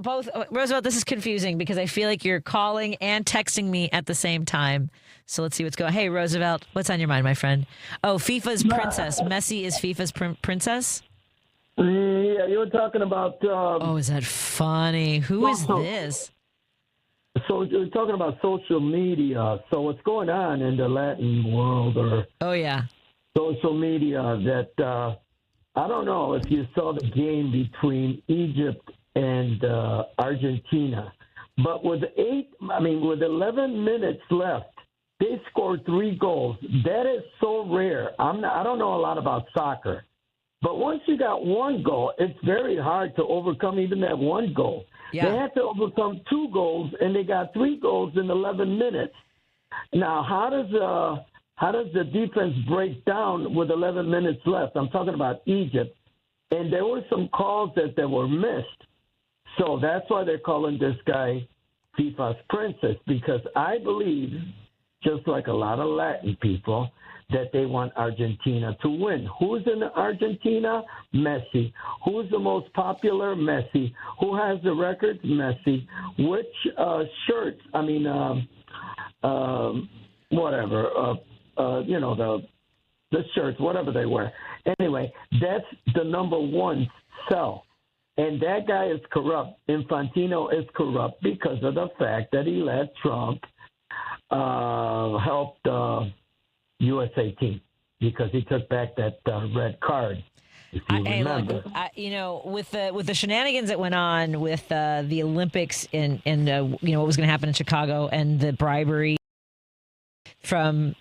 S1: Roosevelt, this is confusing because I feel like you're calling and texting me at the same time. So let's see what's going on. Hey, Roosevelt, what's on your mind, my friend? Oh, FIFA's princess. Messi is FIFA's princess?
S20: Yeah, you were talking about...
S1: is that funny? Who is this?
S20: So you're talking about social media. So what's going on in the Latin world or social media that I don't know if you saw the game between Egypt and Argentina, but with 11 minutes left, they scored 3 goals. That is so rare. I don't know a lot about soccer, but once you got 1 goal, it's very hard to overcome even that 1 goal.
S1: Yeah.
S20: They had to overcome 2 goals, and they got 3 goals in 11 minutes. Now, how does the defense break down with 11 minutes left? I'm talking about Egypt. And there were some calls that were missed. So that's why they're calling this guy FIFA's princess, because I believe, just like a lot of Latin people, that they want Argentina to win. Who's in Argentina? Messi. Who's the most popular? Messi. Who has the records? Messi. Which shirts? I mean, whatever. The shirts, whatever they wear. Anyway, that's the number one sell. And that guy is corrupt. Infantino is corrupt because of the fact that he let Trump help the USA team, because he took back that red card. If you remember.
S1: Look, with the shenanigans that went on with the Olympics and what was going to happen in Chicago and the bribery from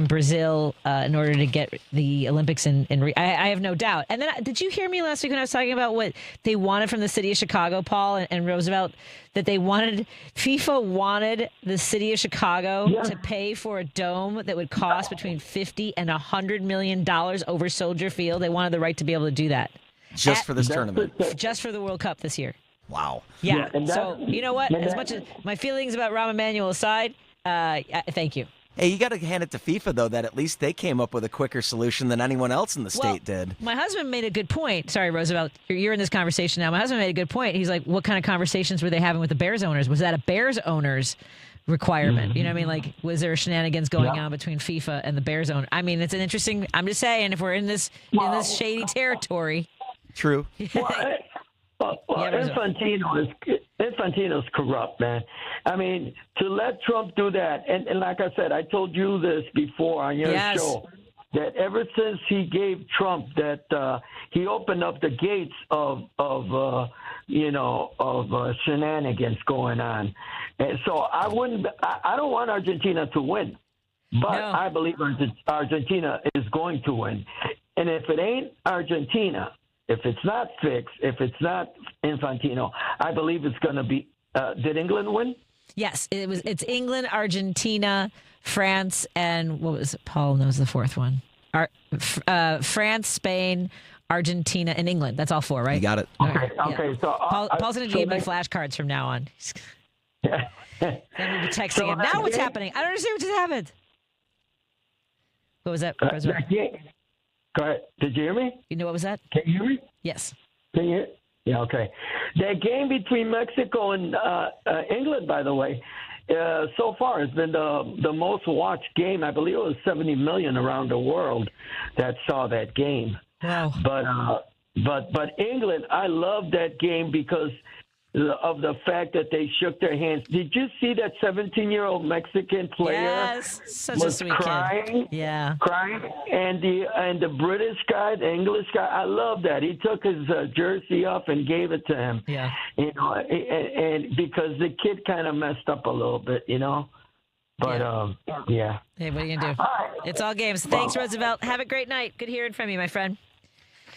S1: Brazil in order to get the Olympics I have no doubt. And then did you hear me last week when I was talking about what they wanted from the city of Chicago, Paul and Roosevelt, that FIFA wanted the city of Chicago to pay for a dome that would cost between $50 and $100 million over Soldier Field. They wanted the right to be able to do that.
S19: Just for this tournament.
S1: Just for the World Cup this year.
S19: Wow.
S1: Yeah. So, you know what? As much as my feelings about Rahm Emanuel aside, thank you.
S19: Hey, you got to hand it to FIFA, though, that at least they came up with a quicker solution than anyone else in the state did.
S1: My husband made a good point. Sorry, Roosevelt, you're in this conversation now. My husband made a good point. He's like, what kind of conversations were they having with the Bears owners? Was that a Bears owners requirement? You know what I mean? Like, was there shenanigans going on between FIFA and the Bears owner? I mean, it's an interesting, I'm just saying, if we're in this shady territory.
S19: True.
S20: Infantino's corrupt, man. I mean, to let Trump do that, and like I said, I told you this before on your show, that ever since he gave Trump that he opened up the gates of shenanigans going on. And so I don't want Argentina to win, but I believe Argentina is going to win. And if it ain't Argentina, if it's not Fix, if it's not Infantino, I believe it's going to be. Did England win?
S1: Yes, it's England, Argentina, France, and what was it? Paul knows the fourth one. France, Spain, Argentina, and England. That's all 4, right?
S19: You got it.
S20: Okay. So
S1: Paul's going to give me flashcards from now on. Then we'll be texting him. Now what's happening? I don't understand what just happened. What was that?
S20: Go ahead. Did you hear me?
S1: You know what was that?
S20: Can you hear me?
S1: Yes.
S20: Can you hear? Yeah, okay. That game between Mexico and England, by the way, so far has been the most watched game. I believe it was 70 million around the world that saw that game.
S1: Wow.
S20: But England, I love that game because of the fact that they shook their hands. Did you see that 17-year-old Mexican player
S1: such
S20: was
S1: a sweet
S20: crying?
S1: Kid. Yeah.
S20: Crying. And the British guy, the English guy, I love that. He took his jersey off and gave it to him.
S1: Yeah.
S20: And because the kid kind of messed up a little bit, But, yeah.
S1: Hey, what are you going to do? It's all games. Thanks, Roosevelt. Have a great night. Good hearing from you, my friend.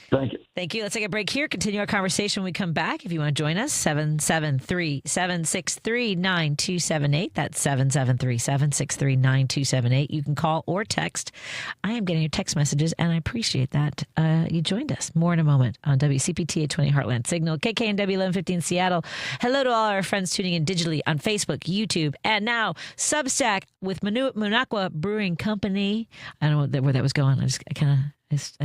S20: Thank you.
S1: Thank you. Let's take a break here. Continue our conversation when we come back. If you want to join us, 773-763-9278. That's 773-763-9278. You can call or text. I am getting your text messages, and I appreciate that. You joined us. More in a moment on WCPT 820 Heartland Signal, KKNW 1150 in Seattle. Hello to all our friends tuning in digitally on Facebook, YouTube, and now Substack with Minocqua Brewing Company. I don't know where that was going. I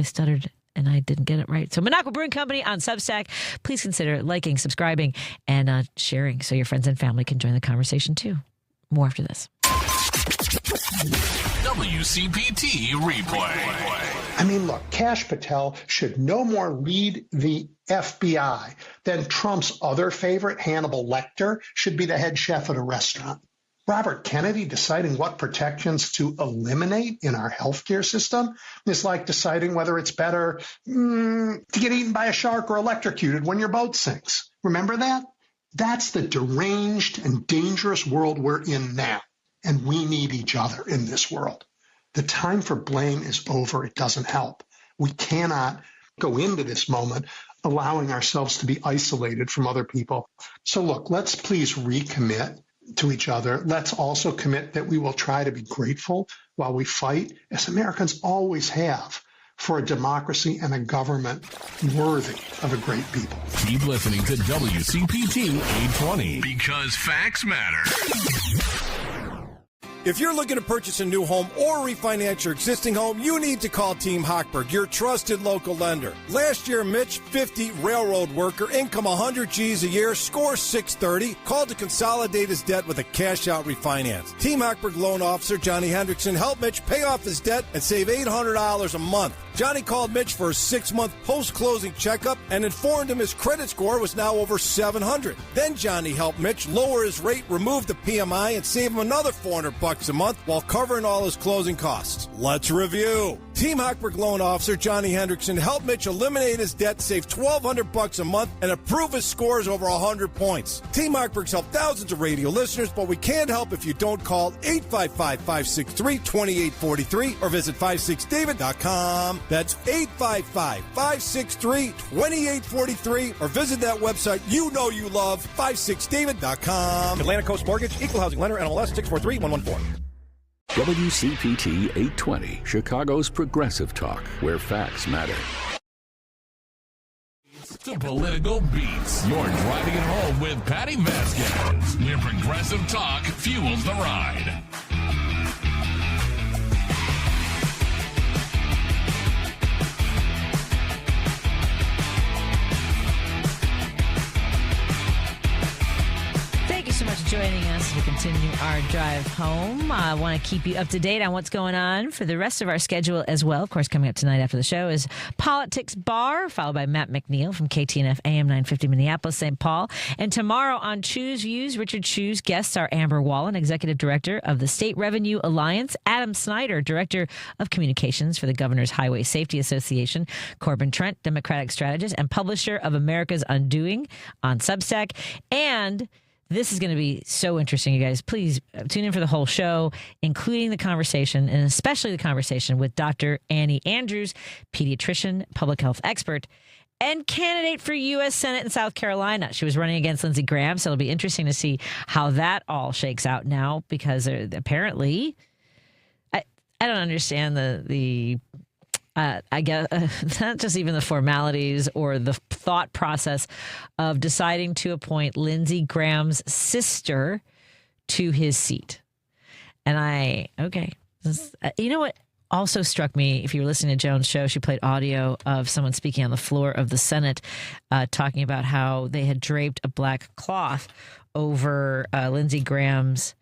S1: stuttered and I didn't get it right. So Minocqua Brewing Company on Substack. Please consider liking, subscribing, and sharing so your friends and family can join the conversation too. More after this.
S8: WCPT replay.
S13: I mean, look, Kash Patel should no more lead the FBI than Trump's other favorite, Hannibal Lecter, should be the head chef at a restaurant. Robert Kennedy deciding what protections to eliminate in our healthcare system is like deciding whether it's better to get eaten by a shark or electrocuted when your boat sinks. Remember that? That's the deranged and dangerous world we're in now, and we need each other in this world. The time for blame is over. It doesn't help. We cannot go into this moment allowing ourselves to be isolated from other people. So look, let's please recommit to each other. Let's also commit that we will try to be grateful while we fight, as Americans always have, for a democracy and a government worthy of a great people.
S8: Keep listening to WCPT 820 because facts matter.
S21: If you're looking to purchase a new home or refinance your existing home, you need to call Team Hochberg, your trusted local lender. Last year, Mitch, 50, railroad worker, income 100 G's a year, score 630, called to consolidate his debt with a cash-out refinance. Team Hochberg loan officer Johnny Hendrickson helped Mitch pay off his debt and save $800 a month. Johnny called Mitch for a 6-month post-closing checkup and informed him his credit score was now over 700. Then Johnny helped Mitch lower his rate, remove the PMI, and save him another $400 a month while covering all his closing costs. Let's review. Team Hochberg loan officer Johnny Hendrickson helped Mitch eliminate his debt, save $1,200 a month, and improve his scores over 100 points. Team Hochberg's helped thousands of radio listeners, but we can't help if you don't call 855-563-2843 or visit 56david.com. That's 855-563-2843 or visit that website you know you love, 56david.com. Atlantic Coast Mortgage, Equal Housing Lender, NMLS 643114.
S5: WCPT 820, Chicago's progressive talk, where facts matter.
S8: To political beats. You're driving it home with Patti Vasquez, where progressive talk fuels the ride.
S1: Thank you so much for joining us as we continue our drive home. I want to keep you up to date on what's going on for the rest of our schedule as well. Of course, coming up tonight after the show is Politics Bar, followed by Matt McNeil from KTNF AM 950 Minneapolis, St. Paul. And tomorrow on Choose Views, Richard Choose guests are Amber Wallen, Executive Director of the State Revenue Alliance, Adam Snyder, Director of Communications for the Governor's Highway Safety Association, Corbin Trent, Democratic Strategist and publisher of America's Undoing on Substack, and this is going to be so interesting, you guys. Please tune in for the whole show, including the conversation, and especially the conversation with Dr. Annie Andrews, pediatrician, public health expert, and candidate for U.S. Senate in South Carolina. She was running against Lindsey Graham, so it'll be interesting to see how that all shakes out now, because apparently, I don't understand I guess not just even the formalities or the thought process of deciding to appoint Lindsey Graham's sister to his seat. And you know what also struck me, if you were listening to Joan's show, she played audio of someone speaking on the floor of the Senate, talking about how they had draped a black cloth over Lindsey Graham's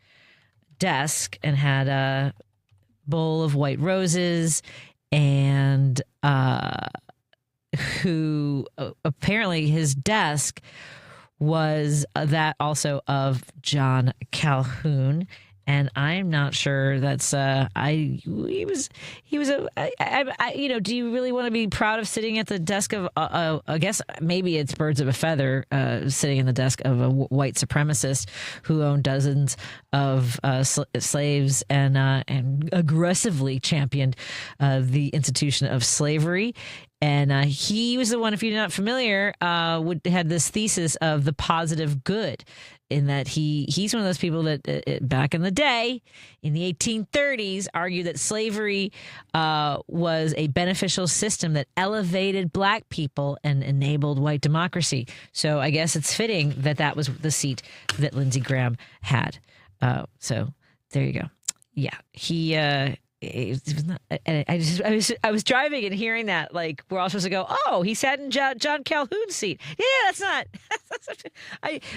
S1: desk and had a bowl of white roses, and who apparently his desk was that also of John Calhoun. And I'm not sure that's do you really want to be proud of sitting at the desk of I guess maybe it's birds of a feather, sitting in the desk of a white supremacist who owned dozens of slaves and aggressively championed the institution of slavery. And he was the one, if you're not familiar, had this thesis of the positive good, in that he's one of those people that back in the day, in the 1830s, argued that slavery was a beneficial system that elevated black people and enabled white democracy. So I guess it's fitting that that was the seat that Lindsey Graham had. So there you go. Yeah, it was not, I was driving and hearing that, like, we're all supposed to go, oh, he sat in John Calhoun's seat. Yeah, that's not.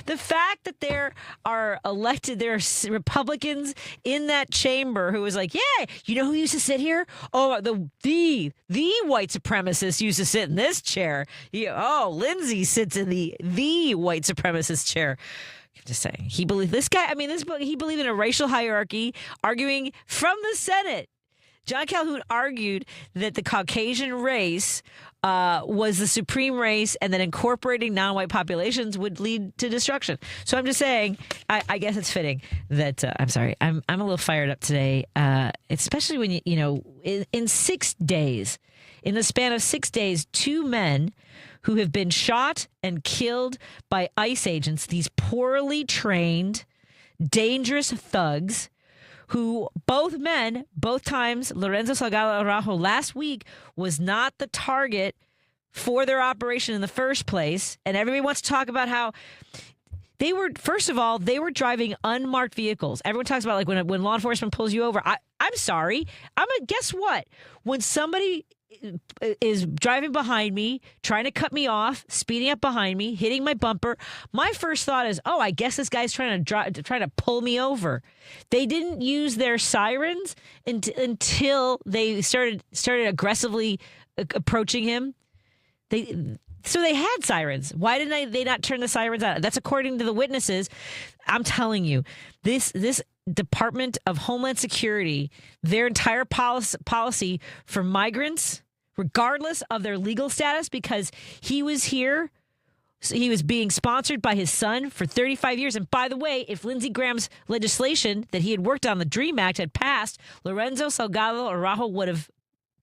S1: The fact that there are Republicans in that chamber who was like, yeah, you know who used to sit here? Oh, the white supremacist used to sit in this chair. Lindsey sits in the white supremacist chair. Just saying, he believed he believed in a racial hierarchy, arguing from the Senate. John Calhoun argued that the Caucasian race was the supreme race, and that incorporating non-white populations would lead to destruction. So I'm just saying, I guess it's fitting that I'm sorry, I'm a little fired up today, especially when in 6 days, in the span of 6 days, 2 men who have been shot and killed by ICE agents, these poorly trained, dangerous thugs. Who both times, Lorenzo Salgado Araujo last week was not the target for their operation in the first place. And everybody wants to talk about how they were, first of all, they were driving unmarked vehicles. Everyone talks about like when law enforcement pulls you over. I'm sorry. Guess what? When somebody is driving behind me, trying to cut me off, speeding up behind me, hitting my bumper, my first thought is, I guess this guy's trying to pull me over. They didn't use their sirens until they started aggressively approaching him. So they had sirens. Why didn't they not turn the sirens on? That's according to the witnesses. I'm telling you, this Department of Homeland Security, their entire policy for migrants, regardless of their legal status, because he was here, he was being sponsored by his son for 35 years. And by the way, if Lindsey Graham's legislation that he had worked on, the DREAM Act, had passed, Lorenzo Salgado Araujo would have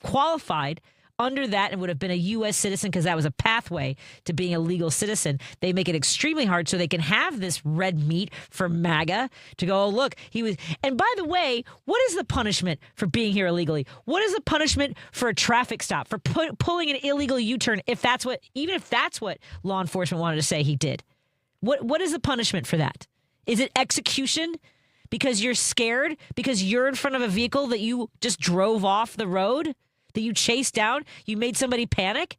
S1: qualified under that and would have been a U.S. citizen, because that was a pathway to being a legal citizen. They make it extremely hard so they can have this red meat for MAGA to go, look, he was. And by the way, what is the punishment for being here illegally? What is the punishment for a traffic stop, for pulling an illegal U-turn, even if that's what law enforcement wanted to say he did? What is the punishment for that? Is it execution? Because you're scared? Because you're in front of a vehicle that you just drove off the road? That you chased down, you made somebody panic.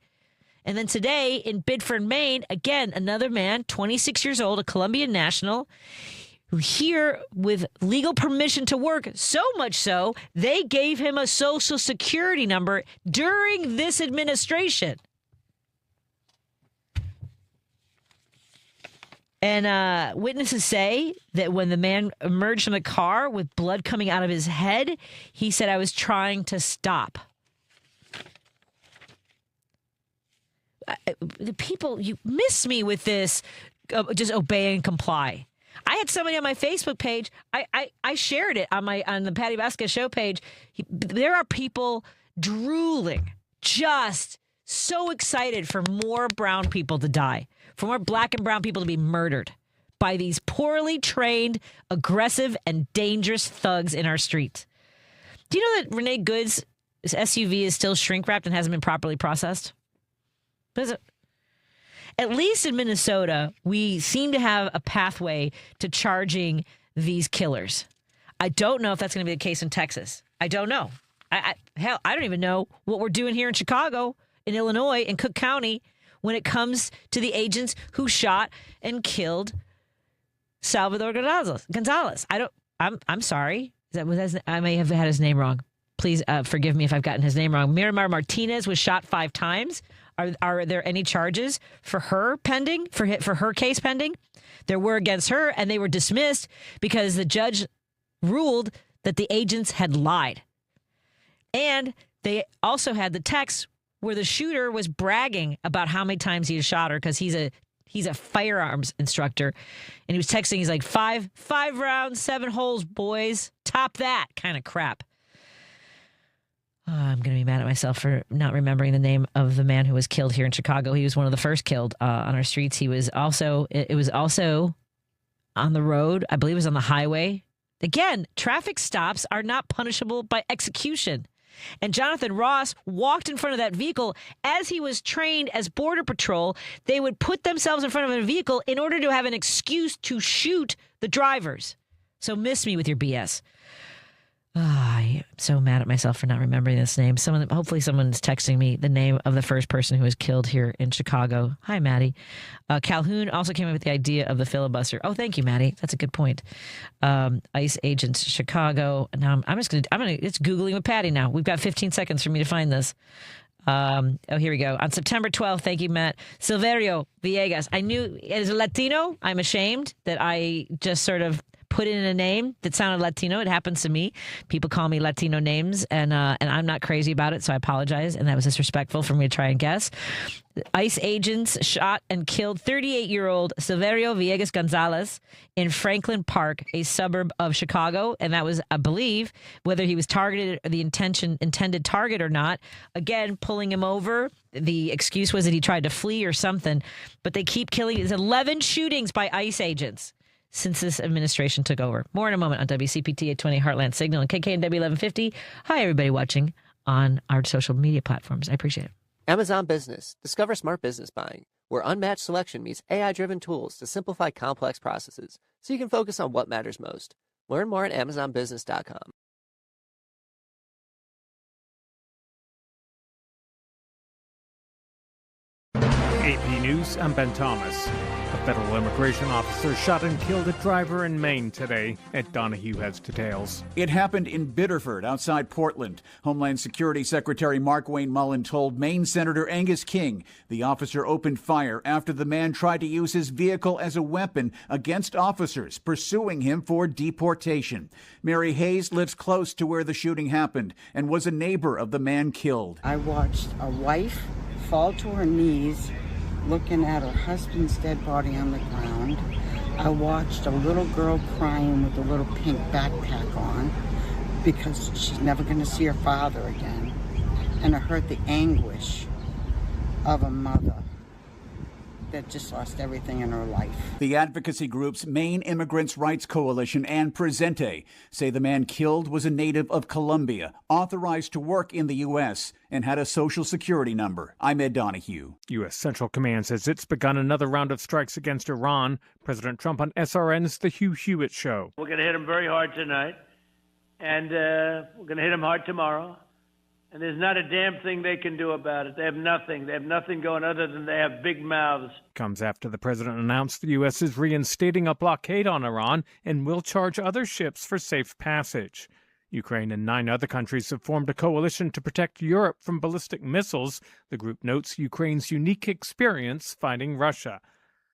S1: And then today in Biddeford, Maine, again, another man, 26 years old, a Colombian national, here with legal permission to work, so much so, they gave him a social security number during this administration. And witnesses say that when the man emerged from the car with blood coming out of his head, he said, "I was trying to stop." The people, you miss me with this, just obey and comply. I had somebody on my Facebook page. I shared it on the Patti Vasquez show page. There are people drooling, just so excited for more brown people to die, for more black and brown people to be murdered by these poorly trained, aggressive, and dangerous thugs in our streets. Do you know that Renee Good's SUV is still shrink wrapped and hasn't been properly processed? At least in Minnesota, we seem to have a pathway to charging these killers. I don't know if that's going to be the case in Texas. I don't know. Hell, I don't even know what we're doing here in Chicago, in Illinois, in Cook County, when it comes to the agents who shot and killed Salvador Gonzalez. I'm sorry. I may have had his name wrong. Please forgive me if I've gotten his name wrong. Miramar Martinez was shot 5 times. Are there any charges for her pending, for her case pending? There were against her, and they were dismissed because the judge ruled that the agents had lied. And they also had the text where the shooter was bragging about how many times he had shot her, because he's a firearms instructor, and he was texting. He's like, five rounds, 7 holes, boys. Top that kind of crap. I'm going to be mad at myself for not remembering the name of the man who was killed here in Chicago. He was one of the first killed on our streets. It was also on the road. I believe it was on the highway. Again, traffic stops are not punishable by execution. And Jonathan Ross walked in front of that vehicle as he was trained as Border Patrol. They would put themselves in front of a vehicle in order to have an excuse to shoot the drivers. So miss me with your BS. I am so mad at myself for not remembering this name. Hopefully someone's texting me the name of the first person who was killed here in Chicago. Hi, Maddie. Calhoun also came up with the idea of the filibuster. Oh, thank you, Maddie. That's a good point. ICE agents, Chicago. Now it's Googling with Patti now. We've got 15 seconds for me to find this. Here we go. On September 12th, thank you, Matt. Silverio Villegas. I knew as a Latino, I'm ashamed that I just sort of put in a name that sounded Latino. It happens to me. People call me Latino names, and I'm not crazy about it, so I apologize. And that was disrespectful for me to try and guess. ICE agents shot and killed 38-year-old Silverio Villegas Gonzalez in Franklin Park, a suburb of Chicago. And that was, I believe, whether he was targeted or the intended target or not. Again, pulling him over. The excuse was that he tried to flee or something. But they keep killing. There's 11 shootings by ICE agents since this administration took over. More in a moment on WCPT 820 Heartland Signal and KKNW 1150. Hi, everybody watching on our social media platforms. I appreciate it.
S3: Amazon Business. Discover smart business buying, where unmatched selection meets AI-driven tools to simplify complex processes so you can focus on what matters most. Learn more at amazonbusiness.com.
S22: AP News, I'm Ben Thomas. A federal immigration officer shot and killed a driver in Maine today. Ed Donahue has details.
S23: It happened in Biddeford, outside Portland. Homeland Security Secretary Mark Wayne Mullen told Maine Senator Angus King the officer opened fire after the man tried to use his vehicle as a weapon against officers pursuing him for deportation. Mary Hayes lives close to where the shooting happened and was a neighbor of the man killed.
S24: I watched a wife fall to her knees looking at her husband's dead body on the ground. I watched a little girl crying with a little pink backpack on because she's never going to see her father again. And I heard the anguish of a mother that just lost everything in her life.
S23: The advocacy groups Maine Immigrants' Rights Coalition and Presente say the man killed was a native of Colombia, authorized to work in the U.S., and had a Social Security number. I'm Ed Donahue.
S22: U.S. Central Command says it's begun another round of strikes against Iran. President Trump on SRN's The Hugh Hewitt Show.
S25: We're going to hit them very hard tonight, and we're going to hit them hard tomorrow. And there's not a damn thing they can do about it. They have nothing. They have nothing going other than they have big mouths.
S22: Comes after the president announced the U.S. is reinstating a blockade on Iran and will charge other ships for safe passage. Ukraine and 9 other countries have formed a coalition to protect Europe from ballistic missiles. The group notes Ukraine's unique experience fighting Russia.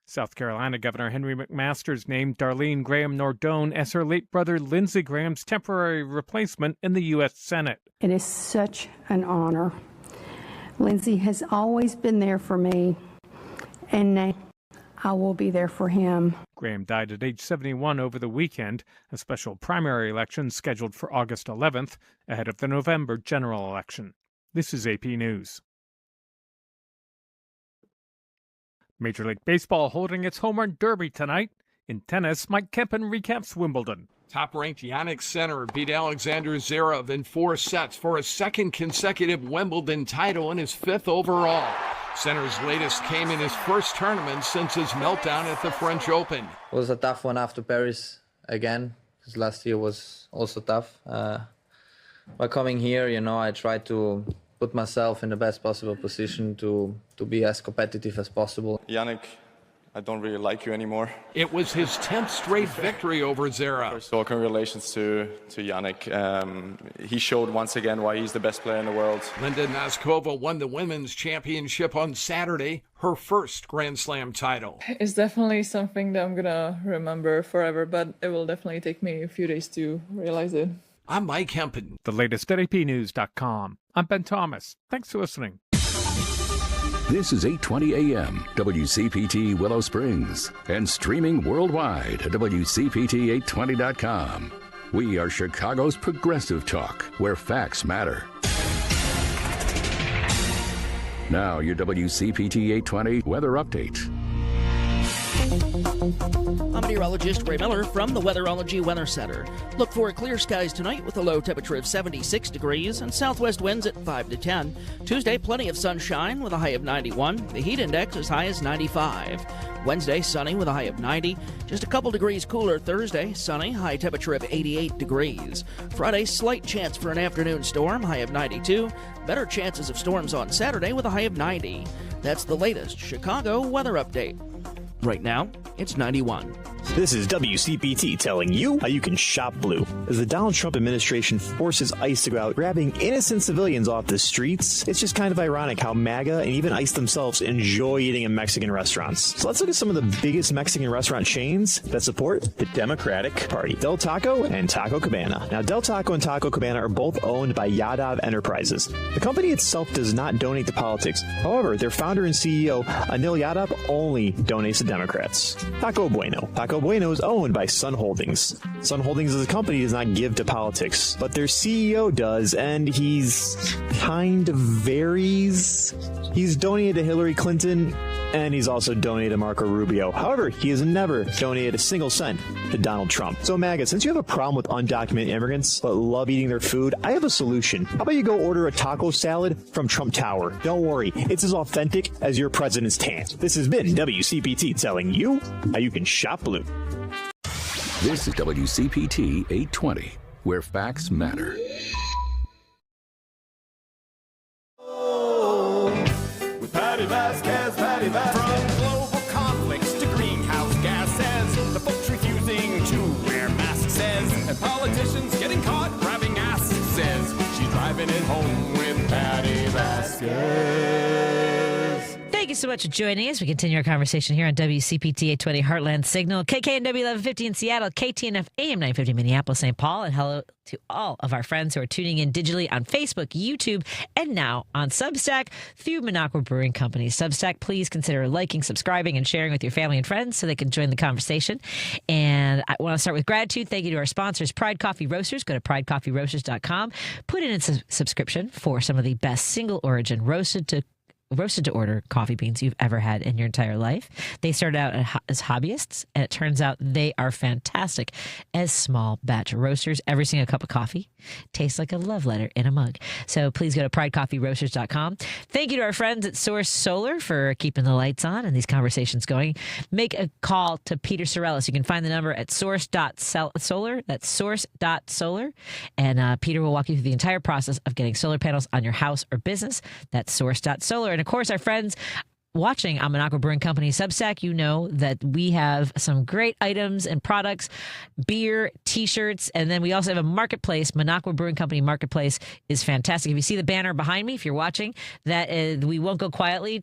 S22: South Carolina Governor Henry McMaster's named Darlene Graham Nordone as her late brother Lindsey Graham's temporary replacement in the U.S. Senate.
S26: It is such an honor. Lindsey has always been there for me, and now I will be there for him.
S22: Graham died at age 71 over the weekend, a special primary election scheduled for August 11th, ahead of the November general election. This is AP News. Major League Baseball holding its home run derby tonight. In tennis, Mike Kempen recaps Wimbledon.
S27: Top-ranked Yannick Sinner beat Alexander Zverev in 4 sets for a second consecutive Wimbledon title and his 5th overall. Sinner's latest came in his first tournament since his meltdown at the French Open.
S28: It was a tough one after Paris again, because last year was also tough. By coming here, I tried to put myself in the best possible position to be as competitive as possible.
S29: Yannick, I don't really like you anymore.
S27: It was his 10th straight victory over Zverev.
S29: So congratulations to Yannick. He showed once again why he's the best player in the world.
S27: Linda Noskova won the women's championship on Saturday, her first Grand Slam title.
S30: It's definitely something that I'm going to remember forever, but it will definitely take me a few days to realize it.
S27: I'm Mike Kempen.
S22: The latest at apnews.com. I'm Ben Thomas. Thanks for listening.
S5: This is 820 AM, WCPT Willow Springs, and streaming worldwide at WCPT820.com. We are Chicago's progressive talk, where facts matter. Now, your WCPT 820 weather update.
S11: I'm meteorologist Ray Miller from the Weatherology Weather Center. Look for clear skies tonight with a low temperature of 76 degrees and southwest winds at 5 to 10. Tuesday, plenty of sunshine with a high of 91. The heat index as high as 95. Wednesday, sunny with a high of 90. Just a couple degrees cooler Thursday, sunny, high temperature of 88 degrees. Friday, slight chance for an afternoon storm, high of 92. Better chances of storms on Saturday with a high of 90. That's the latest Chicago weather update. Right now, it's 91.
S2: This is WCPT telling you how you can shop blue. As the Donald Trump administration forces ICE to go out grabbing innocent civilians off the streets, it's just kind of ironic how MAGA and even ICE themselves enjoy eating in Mexican restaurants. So let's look at some of the biggest Mexican restaurant chains that support the Democratic Party. Del Taco and Taco Cabana. Now, Del Taco and Taco Cabana are both owned by Yadav Enterprises. The company itself does not donate to politics. However, their founder and CEO, Anil Yadav, only donates to Democrats. Taco Bueno. Taco Bueno is owned by Sun Holdings. Sun Holdings as a company does not give to politics, but their CEO does, and he's kind of varies. He's donated to Hillary Clinton, and he's also donated to Marco Rubio. However, he has never donated a single cent to Donald Trump. So, MAGA, since you have a problem with undocumented immigrants but love eating their food, I have a solution. How about you go order a taco salad from Trump Tower? Don't worry, it's as authentic as your president's tan. This has been WCPT telling you how you can shop blue.
S5: This is WCPT 820, where facts matter.
S4: With Patti Vasquez, Patti Vasquez. From global conflicts to greenhouse gases, the folks refusing to wear masks says, and politicians getting caught grabbing ass says, she's driving it home with Patti Vasquez.
S1: Thank you so much for joining us. We continue our conversation here on WCPT 820 Heartland Signal, KKNW 1150 in Seattle, KTNF AM 950 Minneapolis, St. Paul, and hello to all of our friends who are tuning in digitally on Facebook, YouTube, and now on Substack through Minocqua Brewing Company. Substack, please consider liking, subscribing, and sharing with your family and friends so they can join the conversation. And I want to start with gratitude. Thank you to our sponsors, Pride Coffee Roasters. Go to pridecoffeeroasters.com. Put in a subscription for some of the best single origin roasted to order coffee beans you've ever had in your entire life. They started out as hobbyists, and it turns out they are fantastic as small batch roasters. Every single cup of coffee tastes like a love letter in a mug. So please go to pridecoffeeroasters.com. Thank you to our friends at Source Solar for keeping the lights on and these conversations going. Make a call to Peter Sorellis. You can find the number at source.solar. That's source.solar. And Peter will walk you through the entire process of getting solar panels on your house or business. That's source.solar. And of course, our friends watching on Minocqua Brewing Company Substack, you know that we have some great items and products, beer, T-shirts, and then we also have a marketplace. Minocqua Brewing Company Marketplace is fantastic. If you see the banner behind me, if you're watching, that We Won't Go Quietly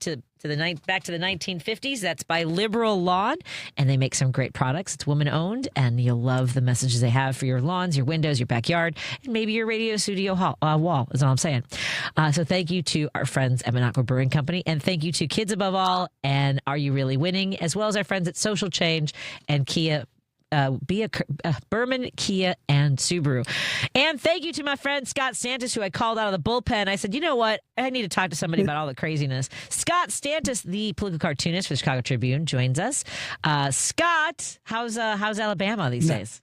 S1: back to the 1950s. That's by Liberal Lawn, and they make some great products. It's woman-owned, and you'll love the messages they have for your lawns, your windows, your backyard, and maybe your radio studio wall, is all I'm saying. So thank you to our friends at Minocqua Brewing Company, and thank you to Kids Above All and Are You Really Winning, as well as our friends at Social Change and Kia. Berman, Kia, and Subaru. And thank you to my friend Scott Stantis, who I called out of the bullpen. I said, you know what? I need to talk to somebody about all the craziness. Scott Stantis, the political cartoonist for the Chicago Tribune, joins us. Scott, how's Alabama these days?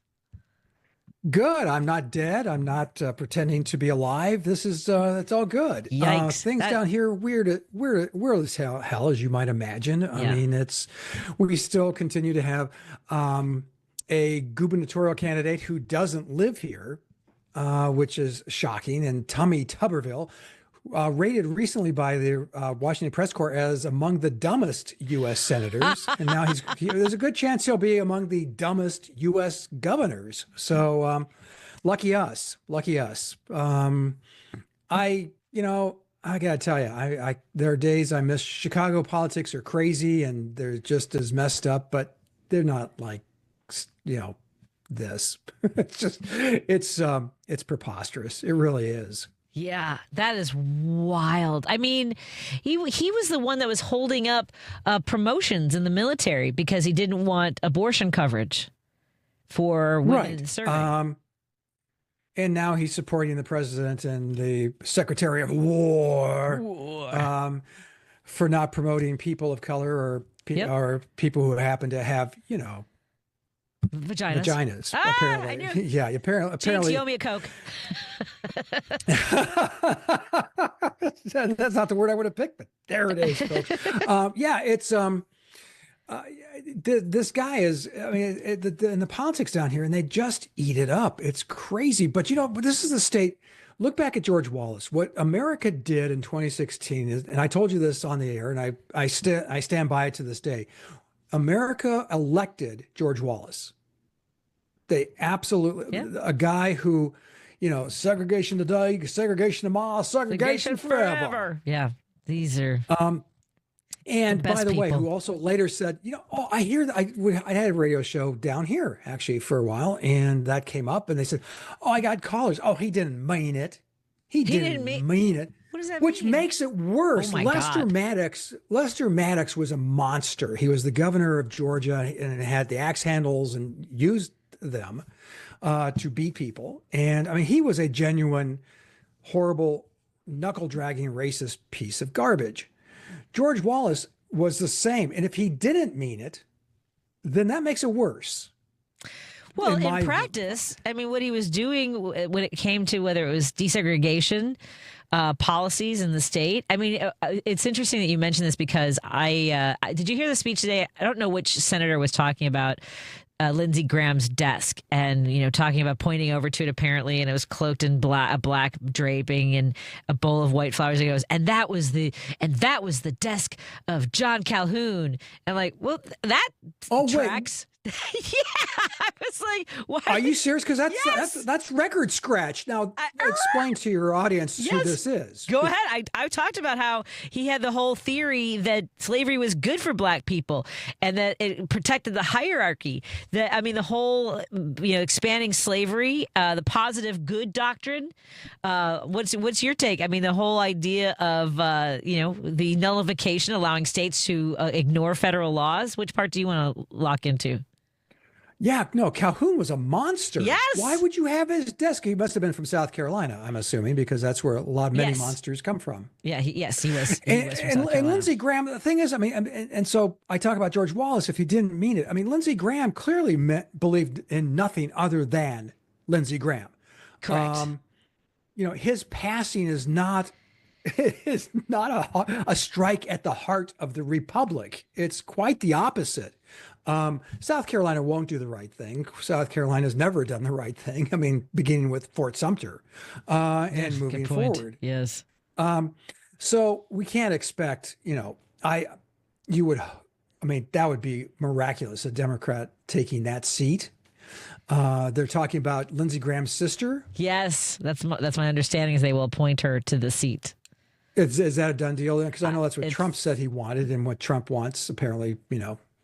S6: Good. I'm not dead. I'm not pretending to be alive. This is it's all good.
S1: Yikes.
S6: Things down here weird as hell, as you might imagine. Yeah. I mean, we still continue to have a gubernatorial candidate who doesn't live here, which is shocking. And Tommy Tuberville, rated recently by the Washington Press Corps as among the dumbest U.S. senators. And now there's a good chance he'll be among the dumbest U.S. governors. So lucky us. I got to tell you, there are days I miss. Chicago politics are crazy and they're just as messed up, but they're not like, this. It's preposterous. It really is.
S1: Yeah, that is wild. I mean, he was the one that was holding up promotions in the military because he didn't want abortion coverage for women serving.
S6: And now he's supporting the president and the Secretary of War. For not promoting people of color or people who happen to have, vaginas. Apparently. Yeah, apparently.
S1: Jinx, you owe me a Coke.
S6: That's not the word I would have picked, but there it is, folks. It's this guy is, I mean, in the politics down here, and they just eat it up. It's crazy. But this is the state. Look back at George Wallace. What America did in 2016 is, and I told you this on the air, and I stand by it to this day. America elected George Wallace. They absolutely, a guy who, segregation today, segregation tomorrow, segregation forever.
S1: Yeah, these are.
S6: And by the way,
S1: people.
S6: who also later said, I hear that I had a radio show down here actually for a while, and that came up, and they said, I got callers. Oh, he didn't mean it. He didn't mean it.
S1: What does that
S6: Which
S1: mean?
S6: makes it worse.
S1: Oh my
S6: Lester
S1: God.
S6: Maddox was a monster. He was the governor of Georgia and had the axe handles and used them to beat people. And I mean, he was a genuine, horrible, knuckle-dragging, racist piece of garbage. George Wallace was the same. And if he didn't mean it, then that makes it worse.
S1: Well, in practice, I mean, what he was doing when it came to whether it was desegregation policies in the state. I mean, it's interesting that you mentioned this because did you hear the speech today? I don't know which senator was talking about Lindsey Graham's desk and, talking about pointing over to it apparently, and it was cloaked in a black draping and a bowl of white flowers. He goes, and that was the desk of John Calhoun. And like, well, that tracks.
S6: Wait.
S1: Yeah, I was like, "Why?"
S6: Are you serious? Because that's record scratch. Now, explain to your audience who this is.
S1: Go ahead. I talked about how he had the whole theory that slavery was good for black people and that it protected the hierarchy. The whole expanding slavery, the positive good doctrine. What's your take? I mean, the whole idea of the nullification, allowing states to ignore federal laws. Which part do you want to lock into?
S6: Yeah, no, Calhoun was a monster.
S1: Yes.
S6: Why would you have his desk? He must have been from South Carolina, I'm assuming, because that's where many monsters come from.
S1: Yeah, he was.
S6: And Lindsey Graham, the thing is, I mean, and so I talk about George Wallace, if he didn't mean it. I mean, Lindsey Graham clearly believed in nothing other than Lindsey Graham.
S1: Correct.
S6: His passing is not a strike at the heart of the Republic. It's quite the opposite. South Carolina won't do the right thing. South Carolina's never done the right thing. I mean, beginning with Fort Sumter and moving forward.
S1: Yes.
S6: So we can't expect, that would be miraculous, a Democrat taking that seat. They're talking about Lindsey Graham's sister.
S1: Yes, that's my understanding is they will appoint her to the seat.
S6: Is that a done deal? Because I know that's what Trump said he wanted, and what Trump wants, apparently,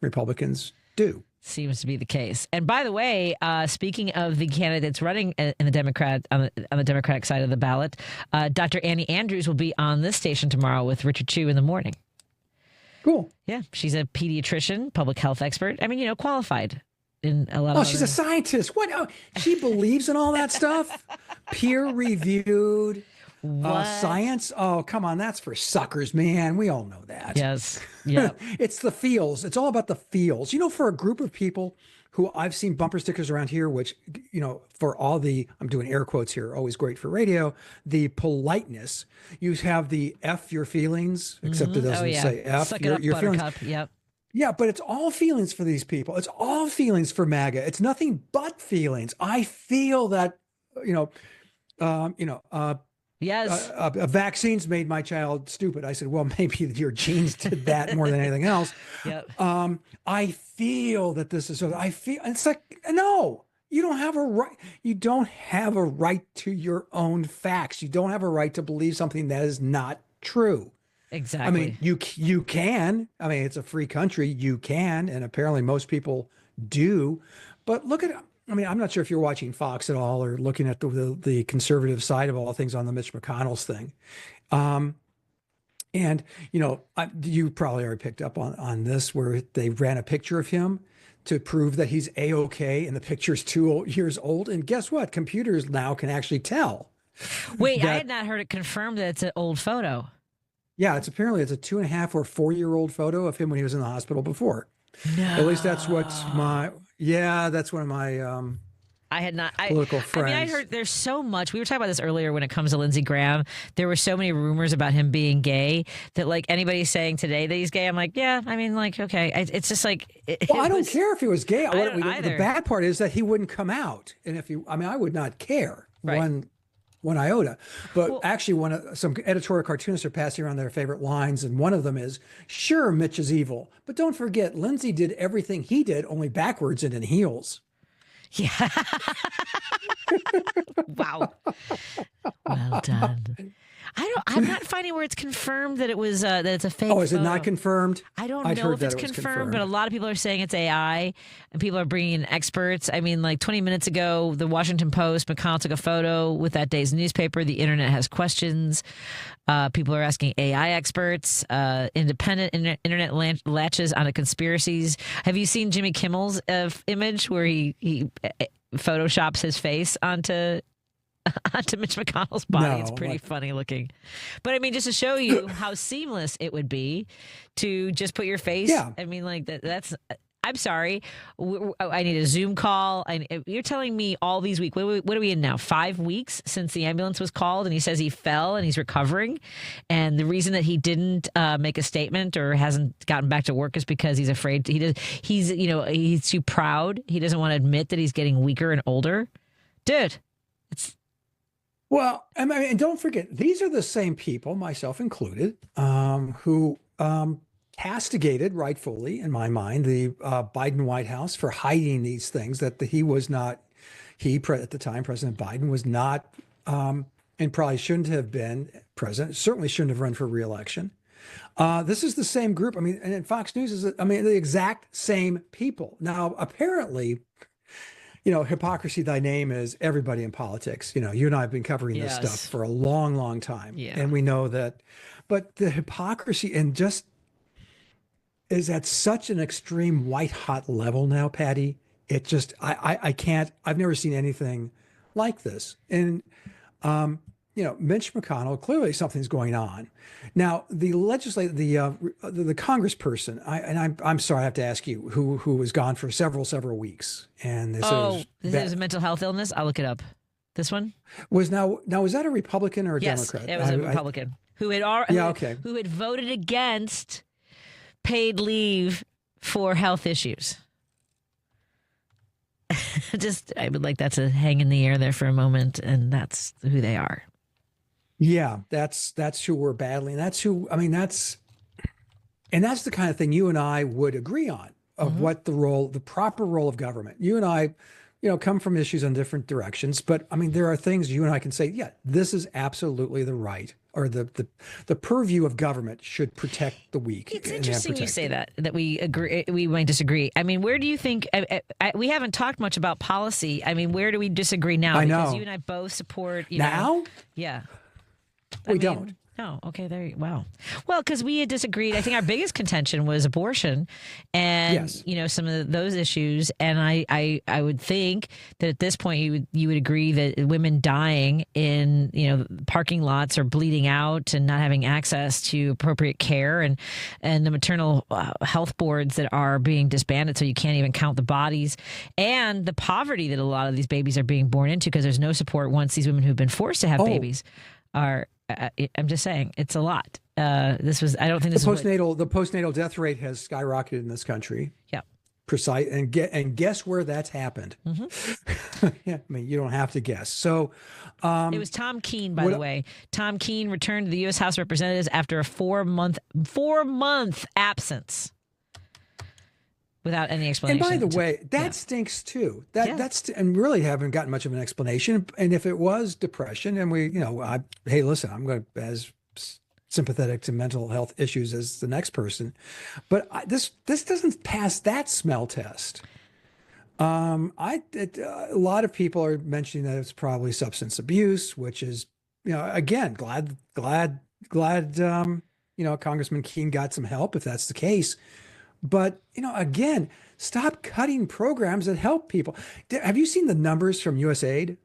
S6: Republicans do.
S1: Seems to be the case. And by the way, speaking of the candidates running in the on the Democratic side of the ballot, Dr. Annie Andrews will be on this station tomorrow with Richard Chu in the morning.
S6: Cool.
S1: Yeah, she's a pediatrician, public health expert. I mean, qualified in a lot of.
S6: Oh, she's a scientist. What? Oh, she believes in all that stuff. Peer-reviewed. Science? Oh, come on. That's for suckers, man. We all know that.
S1: Yes. Yeah.
S6: It's the feels. It's all about the feels. For a group of people who I've seen bumper stickers around here, which, for all the, I'm doing air quotes here, always great for radio, the politeness, you have the F your feelings, except it doesn't say F.
S1: Suck it up,
S6: your feelings.
S1: Buttercup. Yep.
S6: Yeah, but it's all feelings for these people. It's all feelings for MAGA. It's nothing but feelings. I feel that,
S1: yes.
S6: Vaccines made my child stupid. I said, well, maybe your genes did that more than anything else.
S1: Yep.
S6: I feel that this is so. It's like, no, you don't have a right. You don't have a right to your own facts. You don't have a right to believe something that is not true.
S1: Exactly.
S6: I mean, you can. I mean, it's a free country. You can, and apparently most people do. But look at. I mean, I'm not sure if you're watching Fox at all or looking at the conservative side of all things on the Mitch McConnell's thing. And, you probably already picked up on this, where they ran a picture of him to prove that he's A-OK, and the picture's 2 years old. And guess what? Computers now can actually tell.
S1: Wait, I had not heard it confirmed that it's an old photo.
S6: Yeah, it's a 2.5 or 4-year-old photo of him when he was in the hospital before.
S1: No.
S6: At least that's what's that's one of my
S1: I had not
S6: political friends.
S1: I mean, I heard there's so much. We were talking about this earlier when it comes to Lindsey Graham. There were so many rumors about him being gay that, like, anybody saying today that he's gay, I'm like, yeah, I mean, like, okay. It's just like.
S6: I don't care if he was gay.
S1: I don't either.
S6: The bad part is that he wouldn't come out. And I would not care.
S1: Right.
S6: one iota. But actually, some editorial cartoonists are passing around their favorite lines, and one of them is, "Sure, Mitch is evil, but don't forget, Lindsey did everything he did, only backwards and in heels."
S1: Yeah. Wow. Well done. I'm not finding where it's confirmed that it was that it's a fake.
S6: Oh, is it
S1: photo.
S6: not confirmed?
S1: I don't know if it's confirmed, but a lot of people are saying it's AI, and people are bringing in experts. I mean, like 20 minutes ago, the Washington Post, McConnell took a photo with that day's newspaper. The internet has questions. People are asking AI experts. Independent internet latches onto conspiracies. Have you seen Jimmy Kimmel's image where he photoshops his face onto Mitch McConnell's body? No, it's pretty funny looking. But I mean, just to show you how seamless it would be to just put your face. Yeah. I mean, like that's. I'm sorry. I need a Zoom call. You're telling me all these weeks. What are we in now? 5 weeks since the ambulance was called, and he says he fell and he's recovering. And the reason that he didn't make a statement or hasn't gotten back to work is because he's afraid. He's too proud. He doesn't want to admit that he's getting weaker and older. Dude, it's.
S6: Well, I mean, and don't forget, these are the same people, myself included, who castigated, rightfully, in my mind, the Biden White House for hiding these things that at the time, President Biden was not, and probably shouldn't have been president, certainly shouldn't have run for re-election. This is the same group. I mean, and Fox News is, the exact same people. Now, apparently, hypocrisy, thy name is everybody in politics. You and I have been covering this stuff for a long, long time. Yeah. And we know that, but the hypocrisy and just is at such an extreme white hot level now, Patti. It just, I can't, I've never seen anything like this. And, Mitch McConnell, clearly something's going on. Now, the congressperson, I'm sorry, I have to ask you, who was gone for several weeks, and this
S1: is a mental health illness. I'll look it up. This one
S6: was now was that a Republican or a Democrat?
S1: It was a Republican who had voted against paid leave for health issues. I would like that to hang in the air there for a moment, and that's who they are.
S6: Yeah, that's who we're battling. That's the kind of thing you and I would agree on of what the proper role of government. You and I, come from issues in different directions, but there are things you and I can say, yeah, this is absolutely the right, or the purview of government should protect the weak.
S1: It's interesting you say that we agree. We might disagree. Where do you think we haven't talked much about policy? Where do we disagree now?
S6: I know.
S1: Because you and I both support
S6: now.
S1: Yeah.
S6: We don't.
S1: No. Okay. Wow. Well, because we had disagreed. I think our biggest contention was abortion, and some of those issues. And I would think that at this point you would agree that women dying in parking lots or bleeding out and not having access to appropriate care, and the maternal health boards that are being disbanded, so you can't even count the bodies, and the poverty that a lot of these babies are being born into because there's no support once these women who've been forced to have babies are. I'm just saying it's a lot. I don't think this
S6: the postnatal death rate has skyrocketed in this country.
S1: Yeah.
S6: Precise. And guess where that's happened. Mm-hmm. Yeah. You don't have to guess. So,
S1: it was Tom Keene, by the way. Tom Keene returned to the U.S. House of Representatives after a 4-month absence. Without any explanation.
S6: And by the way, that stinks too. And really haven't gotten much of an explanation. And if it was depression, and hey, listen, I'm going to as sympathetic to mental health issues as the next person, but this doesn't pass that smell test. A lot of people are mentioning that it's probably substance abuse, which is, again, glad Congressman Keene got some help if that's the case. But, again, stop cutting programs that help people. Have you seen the numbers from USAID?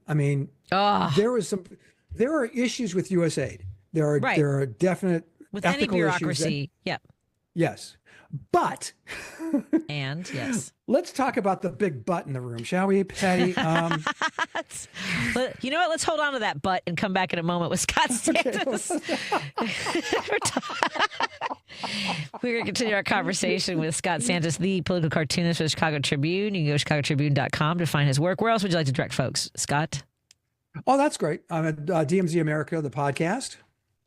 S6: There are issues with USAID. There are definite
S1: with ethical any bureaucracy.
S6: Yep. Yes. But let's talk about the big butt in the room, shall we, Patti?
S1: You know what? Let's hold on to that butt and come back in a moment with Scott Santos. We're going to continue our conversation with Scott Santos, the political cartoonist for the Chicago Tribune. You can go to chicagotribune.com to find his work. Where else would you like to direct folks, Scott?
S6: Oh, that's great. I'm at DMZ America, the podcast.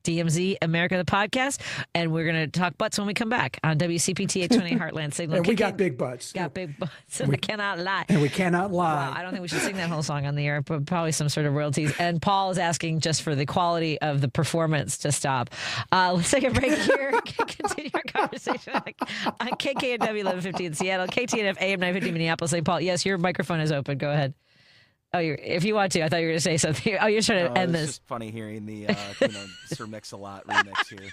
S1: DMZ America, the podcast. And we're going to talk butts when we come back on WCPT 820 Heartland Signal.
S6: And we got big butts.
S1: Got big butts. And we cannot lie.
S6: And we cannot lie.
S1: Wow, I don't think we should sing that whole song on the air, but probably some sort of royalties. And Paul is asking just for the quality of the performance to stop. Let's take a break here. Continue our conversation on KKNW 1150 in Seattle, KTNF AM 950 Minneapolis, St. Paul. Yes, your microphone is open. Go ahead. Oh, if you want to, I thought you were going to say something. Oh, you're trying to end this.
S7: It's just funny hearing the Sir Mix-a-Lot remix here.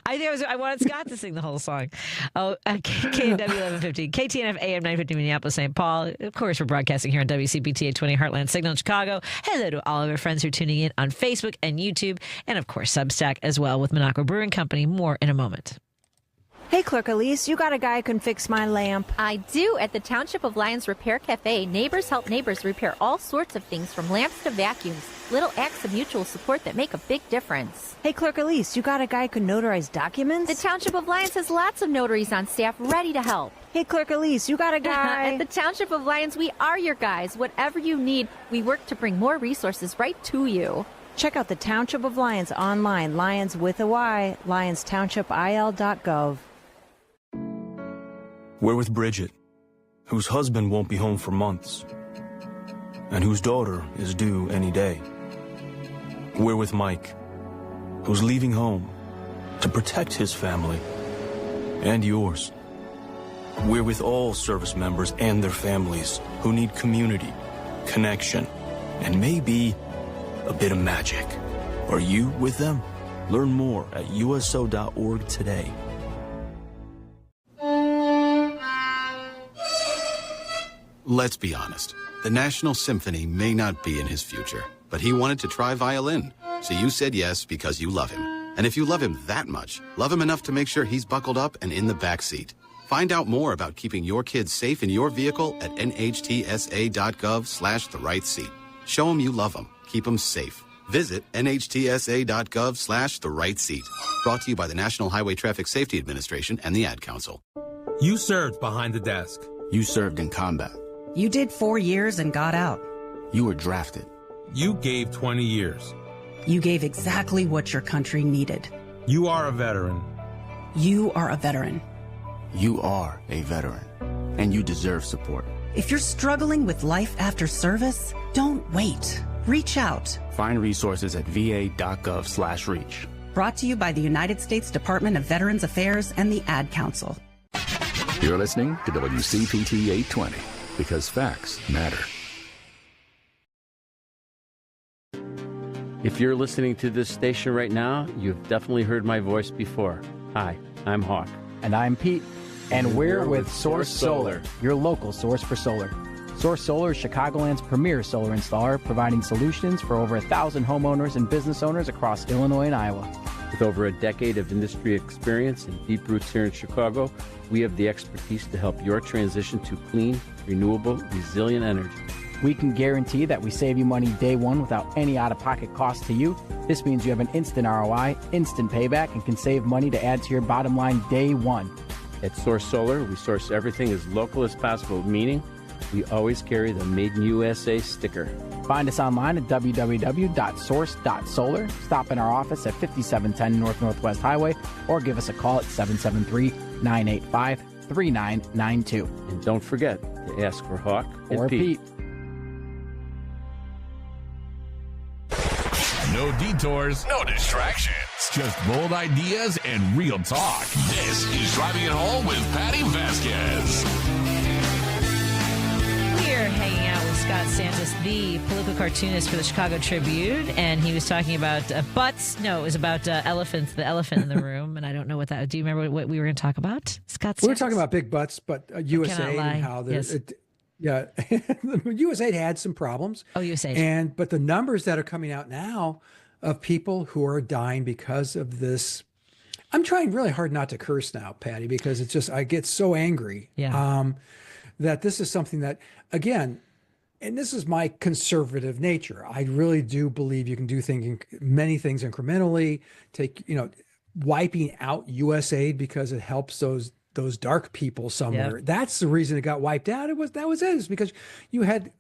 S1: I wanted Scott to sing the whole song. Oh, KW 1150, KTNF AM 950 Minneapolis, St. Paul. Of course, we're broadcasting here on WCPT 820 Heartland Signal in Chicago. Hello to all of our friends who are tuning in on Facebook and YouTube, and of course, Substack as well with Minocqua Brewing Company. More in a moment.
S9: Hey, Clerk Elise, you got a guy who can fix my lamp.
S10: I do. At the Township of Lyons Repair Cafe, neighbors help neighbors repair all sorts of things from lamps to vacuums. Little acts of mutual support that make a big difference.
S9: Hey, Clerk Elise, you got a guy who can notarize documents?
S10: The Township of Lyons has lots of notaries on staff ready to help.
S9: Hey, Clerk Elise, you got a guy?
S10: At the Township of Lyons, we are your guys. Whatever you need, we work to bring more resources right to you.
S9: Check out the Township of Lyons online, Lyons with a Y, lyonstownshipil.gov.
S12: We're with Bridget, whose husband won't be home for months, and whose daughter is due any day. We're with Mike, who's leaving home to protect his family and yours. We're with all service members and their families who need community, connection, and maybe a bit of magic. Are you with them? Learn more at uso.org today.
S14: Let's be honest. The National Symphony may not be in his future, but he wanted to try violin. So you said yes because you love him. And if you love him that much, love him enough to make sure he's buckled up and in the back seat. Find out more about keeping your kids safe in your vehicle at nhtsa.gov/the-right-seat. Show him you love him. Keep him safe. Visit nhtsa.gov/the-right-seat. Brought to you by the National Highway Traffic Safety Administration and the Ad Council.
S15: You served behind the desk.
S14: You served in combat.
S16: You did 4 years and got out.
S14: You were drafted.
S15: You gave 20 years.
S16: You gave exactly what your country needed.
S15: You are a veteran.
S16: You are a veteran.
S14: You are a veteran, and you deserve support.
S16: If you're struggling with life after service, don't wait. Reach out.
S14: Find resources at va.gov/reach.
S16: Brought to you by the United States Department of Veterans Affairs and the Ad Council.
S5: You're listening to WCPT 820 because facts matter.
S17: If you're listening to this station right now, you've definitely heard my voice before. Hi, I'm Hawk.
S18: And I'm Pete. And we're with Source Solar, your local source for solar. Source Solar is Chicagoland's premier solar installer, providing solutions for over 1,000 homeowners and business owners across Illinois and Iowa.
S17: With over a decade of industry experience and deep roots here in Chicago, we have the expertise to help your transition to clean, renewable, resilient energy.
S18: We can guarantee that we save you money day one without any out-of-pocket cost to you. This means you have an instant ROI, instant payback, and can save money to add to your bottom line day one.
S17: At Source Solar, we source everything as local as possible, meaning we always carry the Made in USA sticker.
S18: Find us online at www.source.solar. Stop in our office at 5710 North Northwest Highway or give us a call at 773-985-3992.
S17: And don't forget to ask for Hawk
S18: or Pete.
S8: No detours, no distractions. Just bold ideas and real talk. This is Driving It Home with Patti Vasquez.
S1: We're hanging out with Scott Santos, the political cartoonist for the Chicago Tribune, and he was talking about butts. No, it was about elephants, the elephant in the room, and I don't know what that. Do you remember what we were going to talk about, Scott Santos?
S6: We were talking about big butts, but USAID and how there's. Yes. USAID had some problems.
S1: Oh, USAID.
S6: But the numbers that are coming out now of people who are dying because of this, I'm trying really hard not to curse now, Patti, because it's just, I get so angry.
S1: Yeah.
S6: That this is something that, again, and this is my conservative nature. I really do believe you can do many things incrementally, wiping out USAID because it helps those dark people somewhere. Yep. That's the reason it got wiped out. That was it. It's because you had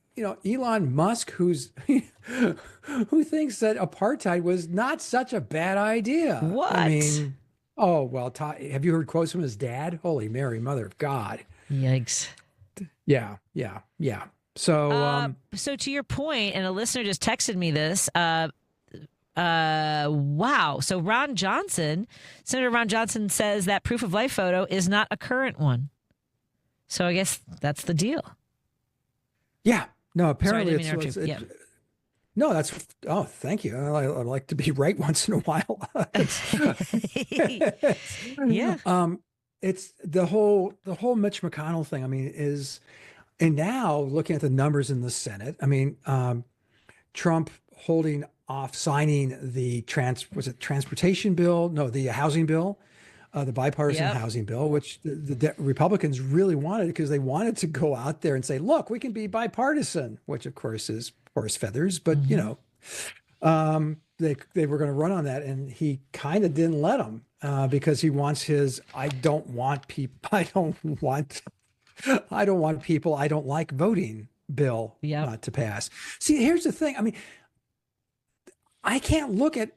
S6: Elon Musk, who thinks that apartheid was not such a bad idea.
S1: What?
S6: I mean, oh, well, have you heard quotes from his dad? Holy Mary, Mother of God.
S1: Yikes.
S6: Yeah. So,
S1: so to your point, and a listener just texted me this, wow. So Senator Ron Johnson says that proof of life photo is not a current one. So I guess that's the deal.
S6: Yeah. No, apparently no, thank you. I like to be right once in a while.
S1: Yeah.
S6: It's the whole Mitch McConnell thing. I mean, and now looking at the numbers in the Senate, I mean, Trump holding off signing the transportation bill? No, the housing bill, the bipartisan housing bill, which the Republicans really wanted because they wanted to go out there and say, look, we can be bipartisan, which of course is horse feathers, but they were going to run on that, and he kind of didn't let them because he wants his I don't want people I don't like voting bill to pass. See, here's the thing. I mean, I can't look at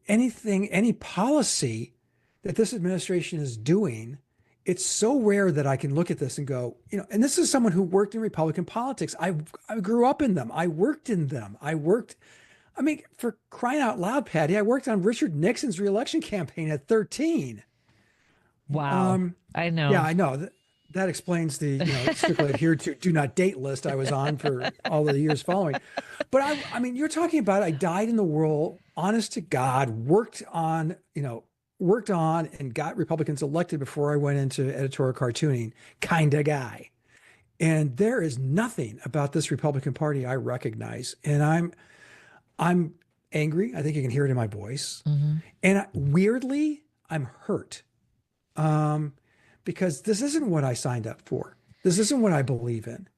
S6: any policy that this administration is doing. It's so rare that I can look at this and go, and this is someone who worked in Republican politics. I grew up in them. I worked in them. For crying out loud, Patty, I worked on Richard Nixon's reelection campaign at 13.
S1: Wow. I know.
S6: Yeah, I know. That explains the strictly adhered to do not date list I was on for all of the years following. But I mean, you're talking about I died in the world, honest to God, worked on and got Republicans elected before I went into editorial cartooning kind of guy. And there is nothing about this Republican Party I recognize. And I'm angry. I think you can hear it in my voice. Mm-hmm. And weirdly, I'm hurt. Because this isn't what I signed up for. This isn't what I believe in.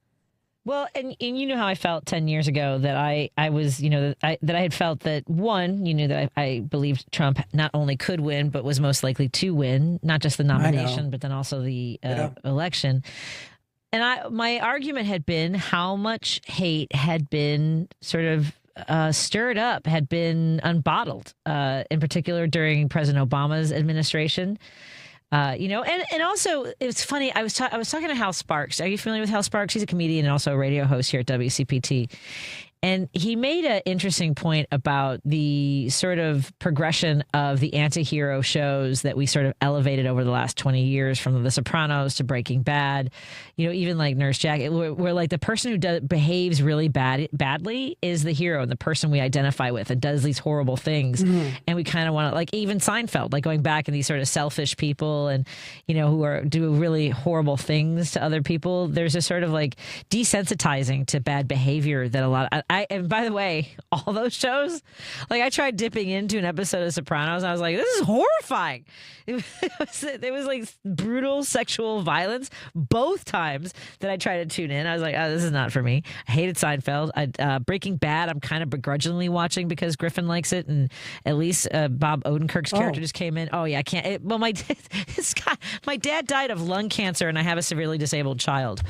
S1: Well, and you know how I felt 10 years ago that I was, that I had felt that, one, that I believed Trump not only could win, but was most likely to win, not just the nomination, but then also the election. And my argument had been how much hate had been sort of stirred up, had been unbottled, in particular during President Obama's administration. And also it's funny. I was talking to Hal Sparks. Are you familiar with Hal Sparks? He's a comedian and also a radio host here at WCPT. And he made an interesting point about the sort of progression of the anti-hero shows that we sort of elevated over the last 20 years, from The Sopranos to Breaking Bad, even like Nurse Jackie, where like the person who behaves really badly is the hero, and the person we identify with and does these horrible things. Mm-hmm. And we kind of want to, like even Seinfeld, like going back and these sort of selfish people and, who do really horrible things to other people. There's a sort of like desensitizing to bad behavior that a lot of, and by the way, all those shows, like I tried dipping into an episode of Sopranos and I was like, this is horrifying. It was like brutal sexual violence both times that I tried to tune in. I was like, oh, this is not for me. I hated Seinfeld. Breaking Bad, I'm kind of begrudgingly watching because Griffin likes it, and at least Bob Odenkirk's character just came in. Oh yeah, I can't. My dad died of lung cancer, and I have a severely disabled child.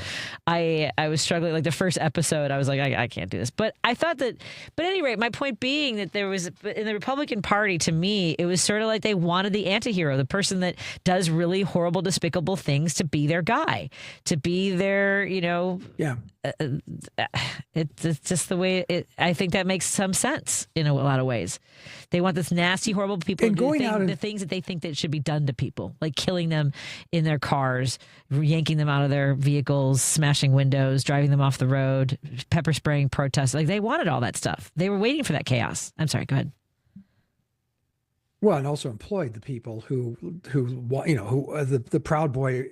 S1: I was struggling. Like the first episode, I was like, I can't do this. But I thought that, but at any rate, my point being that there was, in the Republican Party, to me, it was sort of like they wanted the antihero, the person that does really horrible, despicable things, to be their guy, to be their, it's just the way I think that makes some sense in a lot of ways. They want this nasty, horrible people to do the things that they think that should be done to people, like killing them in their cars, yanking them out of their vehicles, smashing windows, driving them off the road, pepper spraying protests. Like they wanted all that stuff. They were waiting for that chaos. I'm sorry, go ahead.
S6: Well, and also employed the people who the Proud Boy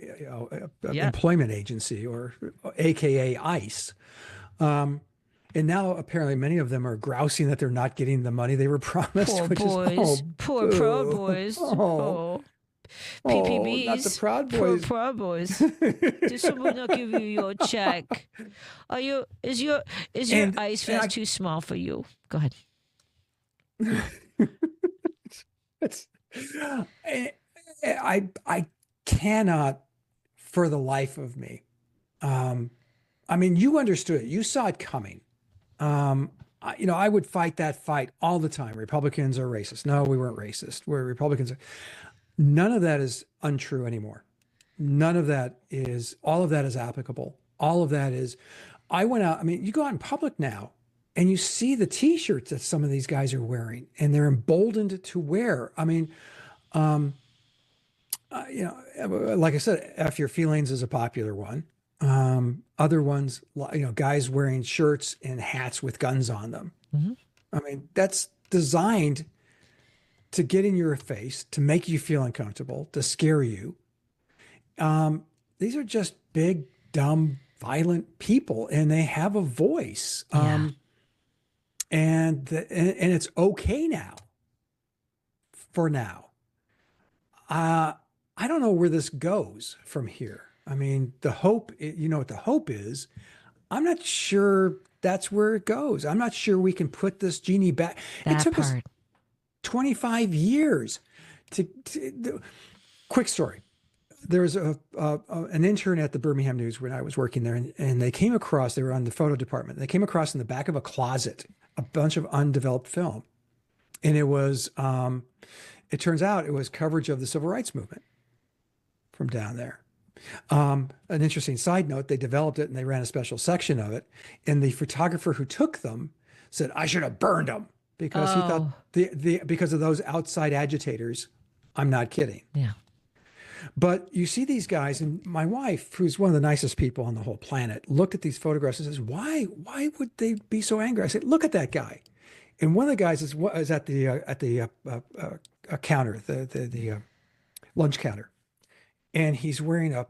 S6: employment agency, or AKA ICE. And now apparently many of them are grousing that they're not getting the money they were promised.
S1: Poor boys. Poor Proud Boys. PPBs.
S6: Not the Proud Boys.
S1: Poor Proud Boys. Did someone not give you your check? Is your ice vest too small for you? Go ahead.
S6: I cannot, for the life of me, I mean, you understood it. You saw it coming. I would fight that fight all the time. Republicans are racist. No, we weren't racist. We're Republicans. None of that is untrue anymore. None of that is, all of that is applicable. All of that is, I went out, I mean, you go out in public now and you see the t-shirts that some of these guys are wearing and they're emboldened to wear. I mean, like I said, F Your Feelings is a popular one. Other ones, guys wearing shirts and hats with guns on them.
S1: Mm-hmm.
S6: I mean, that's designed to get in your face, to make you feel uncomfortable, to scare you. These are just big, dumb, violent people, and they have a voice. And it's okay now. For now. I don't know where this goes from here. I mean, the hope, you know what the hope is. I'm not sure that's where it goes. I'm not sure we can put this genie back. It took us 25 years to quick story. There was an intern at the Birmingham News when I was working there, and they came across, they were on the photo department. They came across in the back of a closet a bunch of undeveloped film. And it was, it turns out it was coverage of the civil rights movement from down there. An interesting side note, they developed it and they ran a special section of it. And the photographer who took them said, I should have burned them because he thought because of those outside agitators. I'm not kidding.
S1: Yeah.
S6: But you see these guys, and my wife, who's one of the nicest people on the whole planet, looked at these photographs and says, why would they be so angry? I said, look at that guy. And one of the guys is at the counter, the lunch counter. And he's wearing a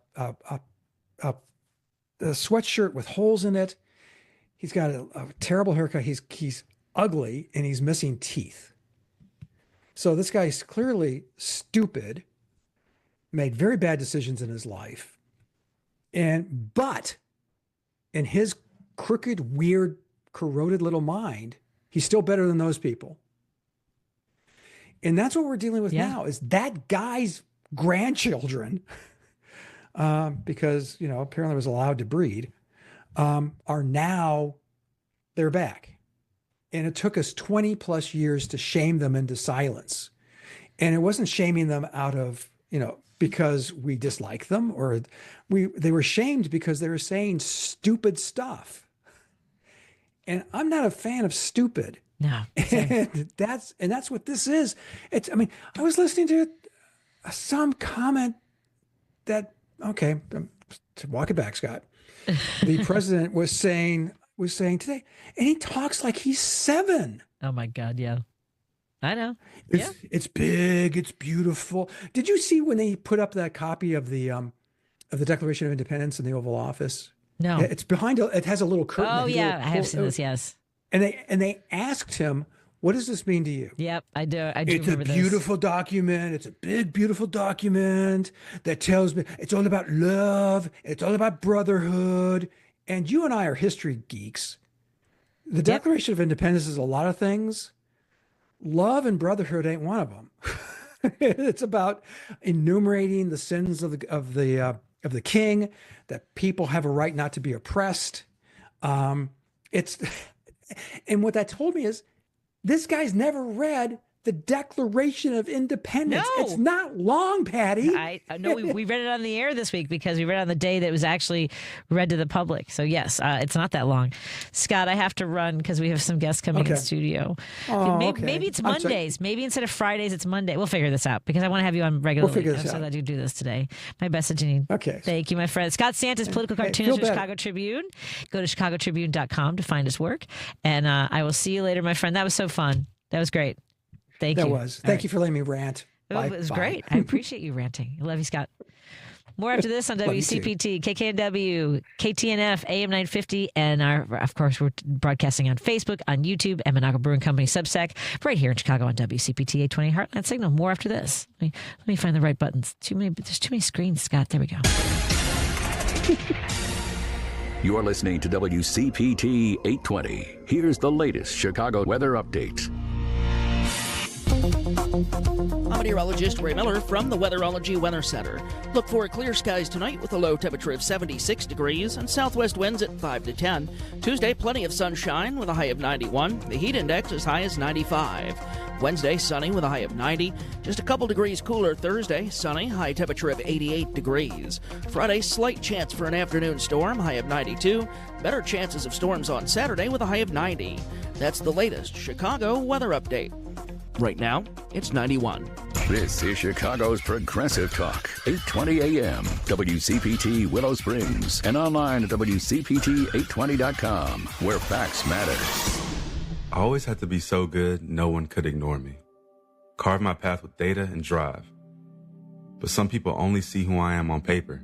S6: sweatshirt with holes in it. He's got a terrible haircut. He's ugly and he's missing teeth. So this guy's clearly stupid, made very bad decisions in his life. But in his crooked, weird, corroded little mind, he's still better than those people. And that's what we're dealing with now, is that guy's grandchildren, because, apparently was allowed to breed, are now, they're back. And it took us 20 plus years to shame them into silence. And it wasn't shaming them out of, because we dislike them, or they were shamed because they were saying stupid stuff. And I'm not a fan of stupid.
S1: No.
S6: And that's what this is. I was listening to some comment that, to walk it back, Scott, the president was saying today, and he talks like he's 7.
S1: Oh my God. Yeah. I know.
S6: It's big. It's beautiful. Did you see when they put up that copy of the Declaration of Independence in the Oval Office?
S1: No.
S6: It's behind. It has a little curtain.
S1: Oh yeah, I have seen this. Yes.
S6: And they asked him, "What does this mean to you?"
S1: Yep, I do.
S6: It's a beautiful document. It's a big, beautiful document that tells me it's all about love. It's all about brotherhood. And you and I are history geeks. The Declaration of Independence is a lot of things. Love and brotherhood ain't one of them. It's about enumerating the sins of the king, that people have a right not to be oppressed. And what that told me is this guy's never read the Declaration of Independence.
S1: No.
S6: It's not long, Patti.
S1: I know we read it on the air this week because we read it on the day that it was actually read to the public. So yes, it's not that long. Scott, I have to run because we have some guests coming in studio. Maybe it's Mondays. Maybe instead of Fridays, it's Monday. We'll figure this out because I want to have you on regularly.
S6: We'll figure this
S1: I'm so
S6: out.
S1: glad you do this today. My best to Janine.
S6: Okay.
S1: Thank you, my friend. Scott Santos, political cartoonist for Chicago Tribune. Go to chicagotribune.com to find his work. And I will see you later, my friend. That was so fun. That was great. Thank you.
S6: Thank you for letting me rant.
S1: It was great. I appreciate you ranting. I love you, Scott. More after this on WCPT, KKNW, KTNF, AM 950, and of course, we're broadcasting on Facebook, on YouTube, and Minocqua Brewing Company Substack, right here in Chicago on WCPT 820 Heartland Signal. More after this. Let me find the right buttons. There's too many screens, Scott. There we go.
S5: You're listening to WCPT 820. Here's the latest Chicago weather update.
S11: I'm meteorologist Ray Miller from the Weatherology Weather Center. Look for clear skies tonight with a low temperature of 76 degrees and southwest winds at 5 to 10. Tuesday, plenty of sunshine with a high of 91. The heat index as high as 95. Wednesday, sunny with a high of 90. Just a couple degrees cooler Thursday, sunny, high temperature of 88 degrees. Friday, slight chance for an afternoon storm, high of 92. Better chances of storms on Saturday with a high of 90. That's the latest Chicago weather update. Right now, it's 91.
S5: This is Chicago's Progressive Talk, 820 AM, WCPT Willow Springs, and online at WCPT820.com, where facts matter.
S15: I always had to be so good, no one could ignore me. Carve my path with data and drive. But some people only see who I am on paper.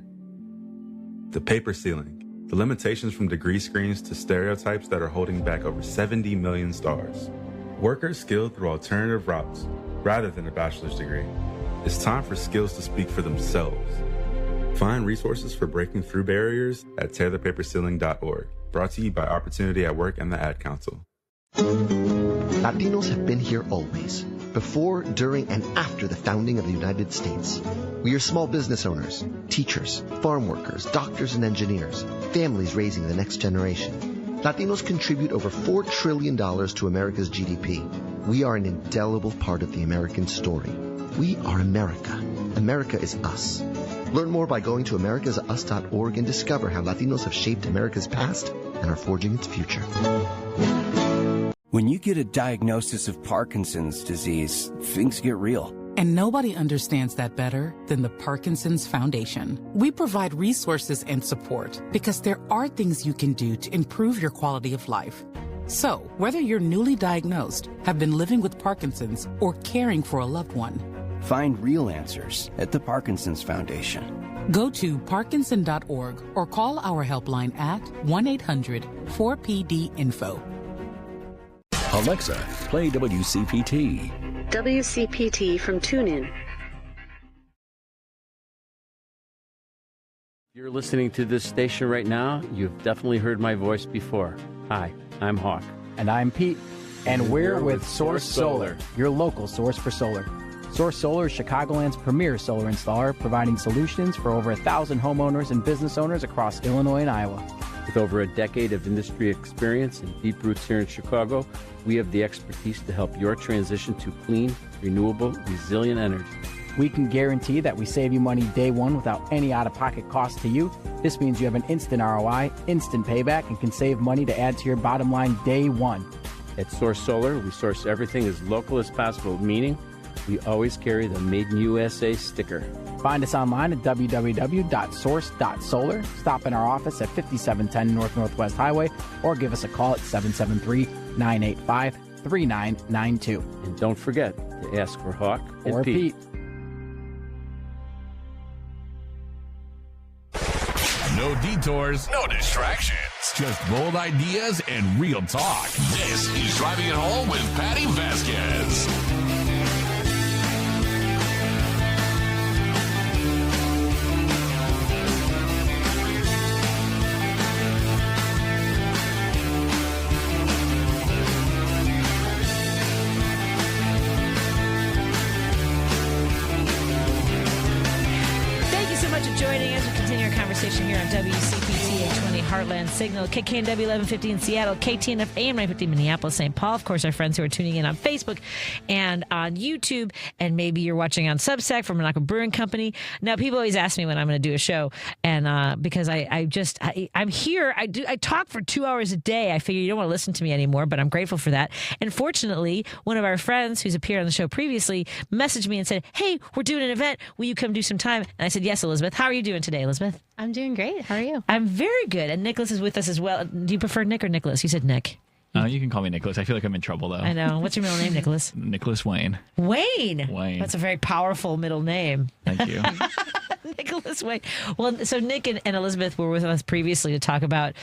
S15: The paper ceiling, the limitations from degree screens to stereotypes that are holding back over 70 million stars. Workers skilled through alternative routes rather than a bachelor's degree. It's time for skills to speak for themselves. Find resources for breaking through barriers at tearthepaperceiling.org. Brought to you by Opportunity at Work and the Ad Council.
S3: Latinos have been here always, before, during, and after the founding of the United States. We are small business owners, teachers, farm workers, doctors and engineers, families raising the next generation. Latinos contribute over $4 trillion to America's GDP. We are an indelible part of the American story. We are America. America is us. Learn more by going to americasus.org and discover how Latinos have shaped America's past and are forging its future.
S13: When you get a diagnosis of Parkinson's disease, things get real.
S19: And nobody understands that better than the Parkinson's Foundation. We provide resources and support because there are things you can do to improve your quality of life. So, whether you're newly diagnosed, have been living with Parkinson's, or caring for a loved one,
S13: find real answers at the Parkinson's Foundation.
S19: Go to parkinson.org or call our helpline at 1-800-4PD-INFO.
S5: Alexa, play WCPT.
S20: WCPT from TuneIn.
S17: You're listening to this station right now, you've definitely heard my voice before. Hi, I'm Hawk.
S18: And I'm Pete. And we're with Source Solar, your local source for solar. Source Solar is Chicagoland's premier solar installer, providing solutions for over 1,000 homeowners and business owners across Illinois and Iowa.
S17: With over a decade of industry experience and deep roots here in Chicago, we have the expertise to help your transition to clean, renewable, resilient energy.
S18: We can guarantee that we save you money day one without any out-of-pocket cost to you. This means you have an instant ROI, instant payback, and can save money to add to your bottom line day one.
S17: At Source Solar, we source everything as local as possible, meaning we always carry the Made in USA sticker.
S18: Find us online at www.source.solar. Stop in our office at 5710 North Northwest Highway or give us a call at 773-985-3992.
S17: And don't forget to ask for Hawk
S18: or Pete.
S8: No detours, no distractions. Just bold ideas and real talk. This is Driving It Home with Patti Vasquez.
S1: Joining us, we continue our conversation here on WCPT 820 Heartland Signal, KKNW 1150 in Seattle, KTNF AM 950 Minneapolis, St. Paul. Of course, our friends who are tuning in on Facebook and on YouTube, and maybe you're watching on Substack from Minocqua Brewing Company. Now, people always ask me when I'm going to do a show, and because I'm here, I talk for 2 hours a day. I figure you don't want to listen to me anymore, but I'm grateful for that. And fortunately, one of our friends who's appeared on the show previously messaged me and said, "Hey, we're doing an event. Will you come do some time?" And I said, "Yes, Elizabeth." How are you doing today, Elizabeth?
S21: I'm doing great. How are you?
S1: I'm very good. And Nicholas is with us as well. Do you prefer Nick or Nicholas? You said Nick.
S23: You can call me Nicholas. I feel like I'm in trouble, though.
S1: I know. What's your middle name, Nicholas?
S23: Nicholas Wayne.
S1: Wayne. That's a very powerful middle name.
S23: Thank you.
S1: Nicholas Wayne. Well, so Nick and Elizabeth were with us previously to talk about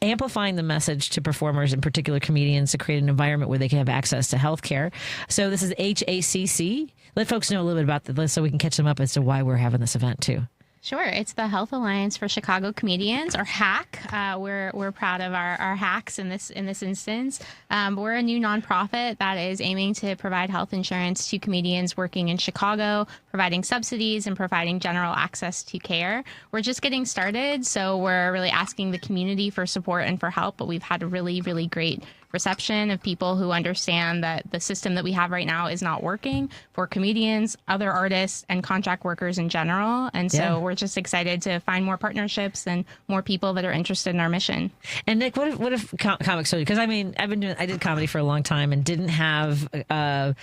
S1: amplifying the message to performers, in particular comedians, to create an environment where they can have access to health care. So this is HACC. Let folks know a little bit about this so we can catch them up as to why we're having this event, too.
S2: Sure. It's the Health Alliance for Chicago Comedians, or HAC. We're proud of our HACs in this instance. We're a new nonprofit that is aiming to provide health insurance to comedians working in Chicago, providing subsidies and providing general access to care. We're just getting started, so we're really asking the community for support and for help, but we've had a really, really great reception of people who understand that the system that we have right now is not working for comedians, other artists, and contract workers in general. And so we're just excited to find more partnerships and more people that are interested in our mission.
S1: And Nick, what if comics? Because I mean, I did comedy for a long time and didn't have. I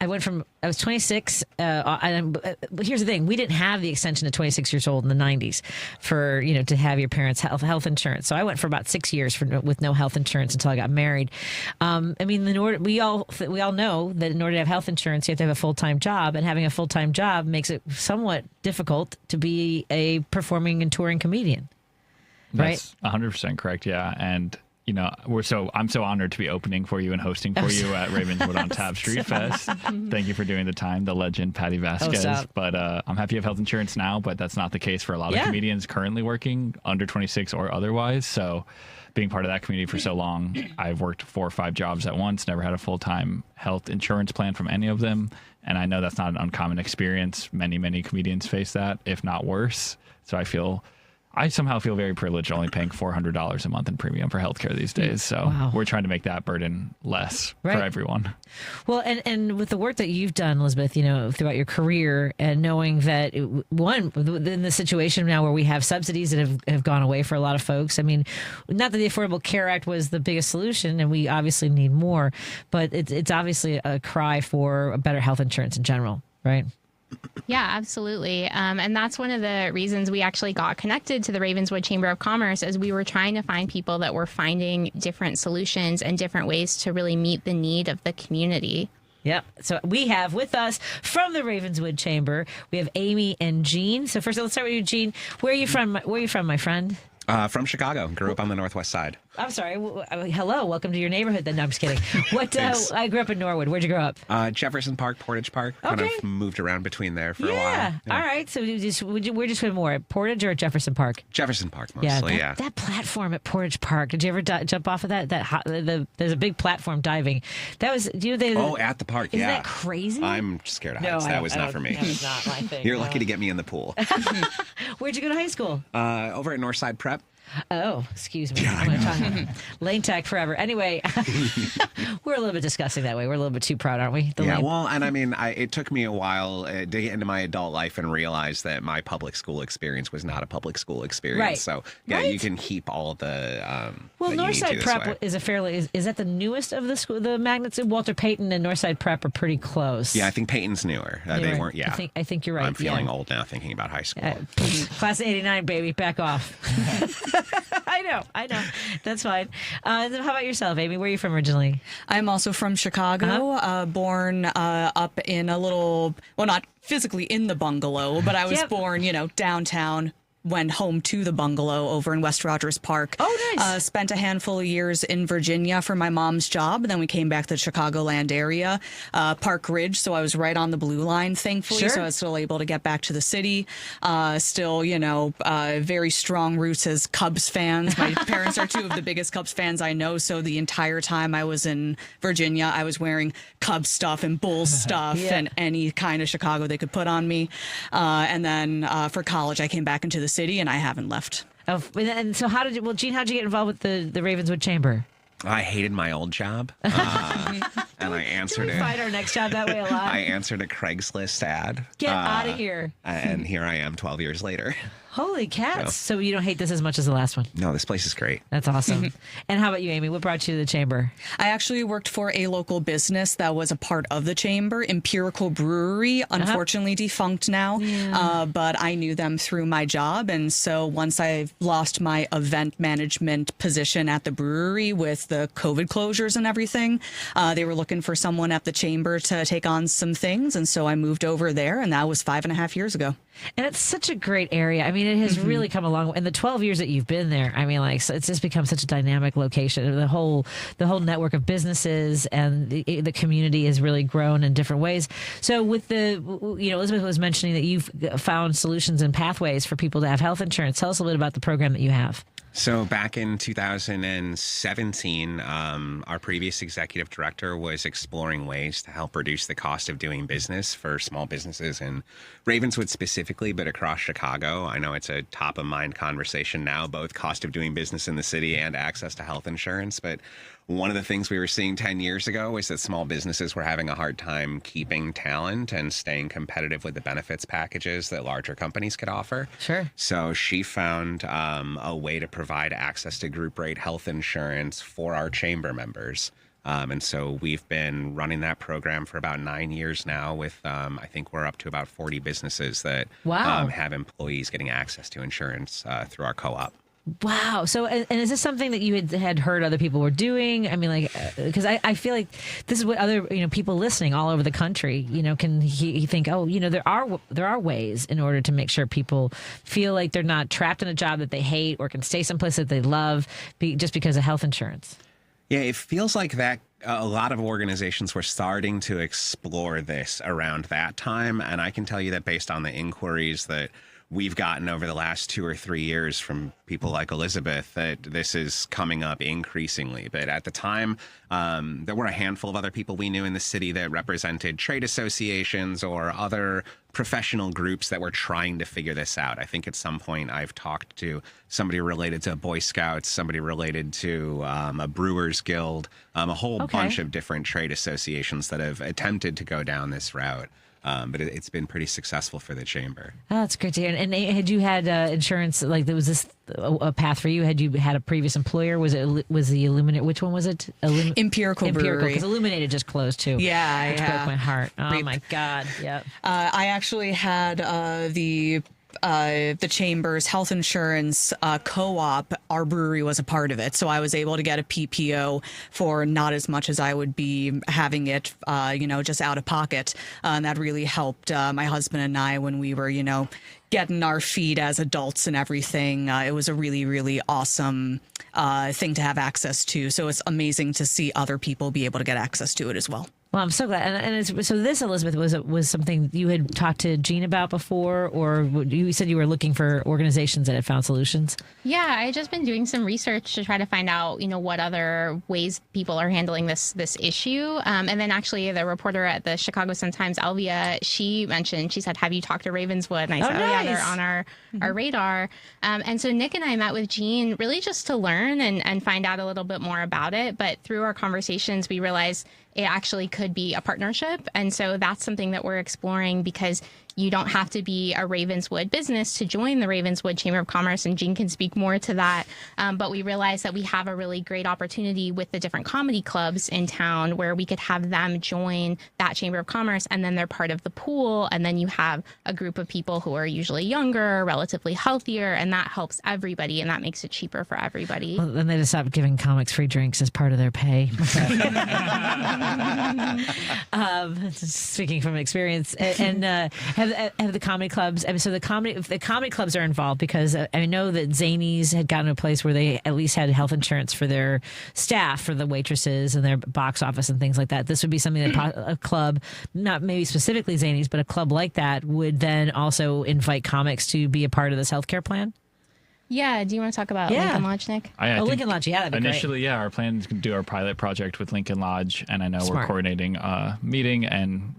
S1: was 26. Here's the thing: we didn't have the extension to 26 years old in the 90s for to have your parents' health insurance. So I went for about 6 years with no health insurance until I got married. I mean, we all know that in order to have health insurance, you have to have a full-time job, and having a full-time job makes it somewhat difficult to be a performing and touring comedian.
S23: That's 100% correct. Yeah, and I'm so honored to be opening for you and hosting for you at Ravenswood on Tap Street Fest. Thank you for doing the time, the legend Patti Vasquez. But I'm happy you have health insurance now, but that's not the case for a lot of comedians currently working under 26 or otherwise. So being part of that community for so long, I've worked 4 or 5 jobs at once, never had a full-time health insurance plan from any of them. And I know that's not an uncommon experience. Many, many comedians face that, if not worse. So I somehow feel very privileged only paying $400 a month in premium for healthcare these days. So we're trying to make that burden less for everyone.
S1: Well, and with the work that you've done, Elizabeth, throughout your career, and knowing that in the situation now where we have subsidies that have gone away for a lot of folks. I mean, not that the Affordable Care Act was the biggest solution, and we obviously need more, but it's obviously a cry for better health insurance in general, right?
S2: Yeah, absolutely. And that's one of the reasons we actually got connected to the Ravenswood Chamber of Commerce, as we were trying to find people that were finding different solutions and different ways to really meet the need of the community.
S1: Yep. So we have with us from the Ravenswood Chamber, we have Amy and Jean. So first, let's start with you, Jean. Where are you from? My friend?
S21: From Chicago. Grew up on the Northwest Side.
S1: I'm sorry. Hello. Welcome to your neighborhood then. No, I'm just kidding. I grew up in Norwood. Where'd you grow up?
S21: Jefferson Park, Portage Park. Kind of moved around between there for a while. Yeah.
S1: All right. So where'd you swim more, at Portage or at Jefferson Park?
S21: Jefferson Park mostly, yeah.
S1: That platform at Portage Park. Did you ever jump off of that? There's a big platform diving. That was, at
S21: the park,
S1: Isn't that crazy?
S21: I'm scared of heights. That was not for me.
S1: That was not my thing.
S21: You're lucky to get me in the pool.
S1: Where'd you go to high school?
S21: Over at Northside Prep.
S1: Oh, excuse me. Lane tech forever. Anyway, we're a little bit disgusting that way. We're a little bit too proud, aren't we?
S21: Well, and I mean, it took me a while to get into my adult life and realize that my public school experience was not a public school experience.
S1: Right.
S21: So, you can keep all of the.
S1: Well, Northside Prep is is that the newest of the school? The magnets of Walter Payton and Northside Prep are pretty close.
S21: Yeah, I think Payton's newer. They weren't. Yeah,
S1: I think you're right.
S21: I'm feeling old now thinking about high school.
S1: Class of '89, baby, back off. I know. That's fine. How about yourself, Amy? Where are you from originally?
S22: I'm also from Chicago, born up in a little, well, not physically in the bungalow, but I was born, downtown. Went home to the bungalow over in West Rogers Park.
S1: Oh, nice.
S22: Spent a handful of years in Virginia for my mom's job. And then we came back to the Chicagoland area, Park Ridge. So I was right on the blue line, thankfully.
S1: Sure.
S22: So I was still able to get back to the city. Still, very strong roots as Cubs fans. My parents are 2 of the biggest Cubs fans I know. So the entire time I was in Virginia, I was wearing Cubs stuff and Bulls stuff and any kind of Chicago they could put on me. And then for college, I came back into the city, and I haven't left.
S1: Oh, and so Gene, how'd you get involved with the Ravenswood Chamber?
S21: I hated my old job, and I answered it.
S1: We find our next job that way a lot.
S21: I answered a Craigslist ad.
S1: Get out of here!
S21: And here I am, 12 years later.
S1: Holy cats! So you don't hate this as much as the last one?
S21: No, this place is great.
S1: That's awesome. And how about you, Amy? What brought you to the chamber?
S22: I actually worked for a local business that was a part of the chamber, Minocqua Brewery, unfortunately defunct now. Yeah. But I knew them through my job. And so once I lost my event management position at the brewery with the COVID closures and everything, they were looking for someone at the chamber to take on some things. And so I moved over there, and that was 5.5 years ago.
S1: And it's such a great area. I mean, it has really come along in the 12 years that you've been there. I mean, like, so it's just become such a dynamic location. The whole network of businesses and the community has really grown in different ways. So with Elizabeth was mentioning that you've found solutions and pathways for people to have health insurance. Tell us a little bit about the program that you have.
S21: So back in 2017, our previous executive director was exploring ways to help reduce the cost of doing business for small businesses in Ravenswood specifically, but across Chicago. I know it's a top of mind conversation now, both cost of doing business in the city and access to health insurance. But one of the things we were seeing 10 years ago was that small businesses were having a hard time keeping talent and staying competitive with the benefits packages that larger companies could offer.
S1: Sure.
S21: So she found a way to provide access to group rate health insurance for our chamber members. And so we've been running that program for about 9 years now with, I think we're up to about 40 businesses that have employees getting access to insurance through our co-op.
S1: Wow. So, and is this something that you had heard other people were doing? I mean, like, because I feel like this is what other, people listening all over the country, can think, there are ways in order to make sure people feel like they're not trapped in a job that they hate or can stay someplace that they love just because of health insurance.
S21: Yeah, it feels like that a lot of organizations were starting to explore this around that time. And I can tell you that based on the inquiries that we've gotten over the last 2 or 3 years from people like Elizabeth, that this is coming up increasingly. But at the time, there were a handful of other people we knew in the city that represented trade associations or other professional groups that were trying to figure this out. I think at some point I've talked to somebody related to Boy Scouts, somebody related to a Brewers Guild, a whole bunch of different trade associations that have attempted to go down this route. But it's been pretty successful for the chamber.
S1: Oh, that's great to hear. And had you had insurance, like there was this a path for you? Had you had a previous employer? Was the Illuminate? Which one was it?
S22: Empirical Brewery.
S1: Because Illuminated just closed too.
S22: Yeah,
S1: which broke my heart. Oh my God. Yep.
S22: I actually had the Chamber's health insurance co-op. Our brewery was a part of it, so I was able to get a PPO for not as much as I would be having it, just out of pocket. And that really helped my husband and I when we were, getting our feet as adults and everything. It was a really, really awesome thing to have access to. So it's amazing to see other people be able to get access to it as well.
S1: Well, I'm so glad. And so this, Elizabeth, was something you had talked to Jean about before, or you said you were looking for organizations that had found solutions?
S2: Yeah, I just been doing some research to try to find out, what other ways people are handling this issue. And then actually the reporter at the Chicago Sun-Times, Alvia, she said, have you talked to Ravenswood? And I said,
S1: nice.
S2: Yeah, they're on our radar. And so Nick and I met with Jean really just to learn and find out a little bit more about it. But through our conversations, we realized it actually could be a partnership. And so that's something that we're exploring, because you don't have to be a Ravenswood business to join the Ravenswood Chamber of Commerce, and Jean can speak more to that. But we realized that we have a really great opportunity with the different comedy clubs in town where we could have them join that Chamber of Commerce, and then they're part of the pool. And then you have a group of people who are usually younger, relatively healthier, and that helps everybody, and that makes it cheaper for everybody.
S1: Well, then they just stopped giving comics free drinks as part of their pay. Speaking from experience, and have the comedy clubs? I mean, so the comedy clubs are involved because I know that Zanies had gotten to a place where they at least had health insurance for their staff, for the waitresses and their box office and things like that. This would be something that a club, not maybe specifically Zanies, but a club like that would then also invite comics to be a part of this healthcare plan.
S2: Yeah. Do you want to talk about Lincoln Lodge, Nick?
S1: Lincoln Lodge. Yeah, that'd be
S23: initially,
S1: great.
S23: Our plan is to do our pilot project with Lincoln Lodge, and I know
S1: Smart.
S23: we're coordinating a meeting and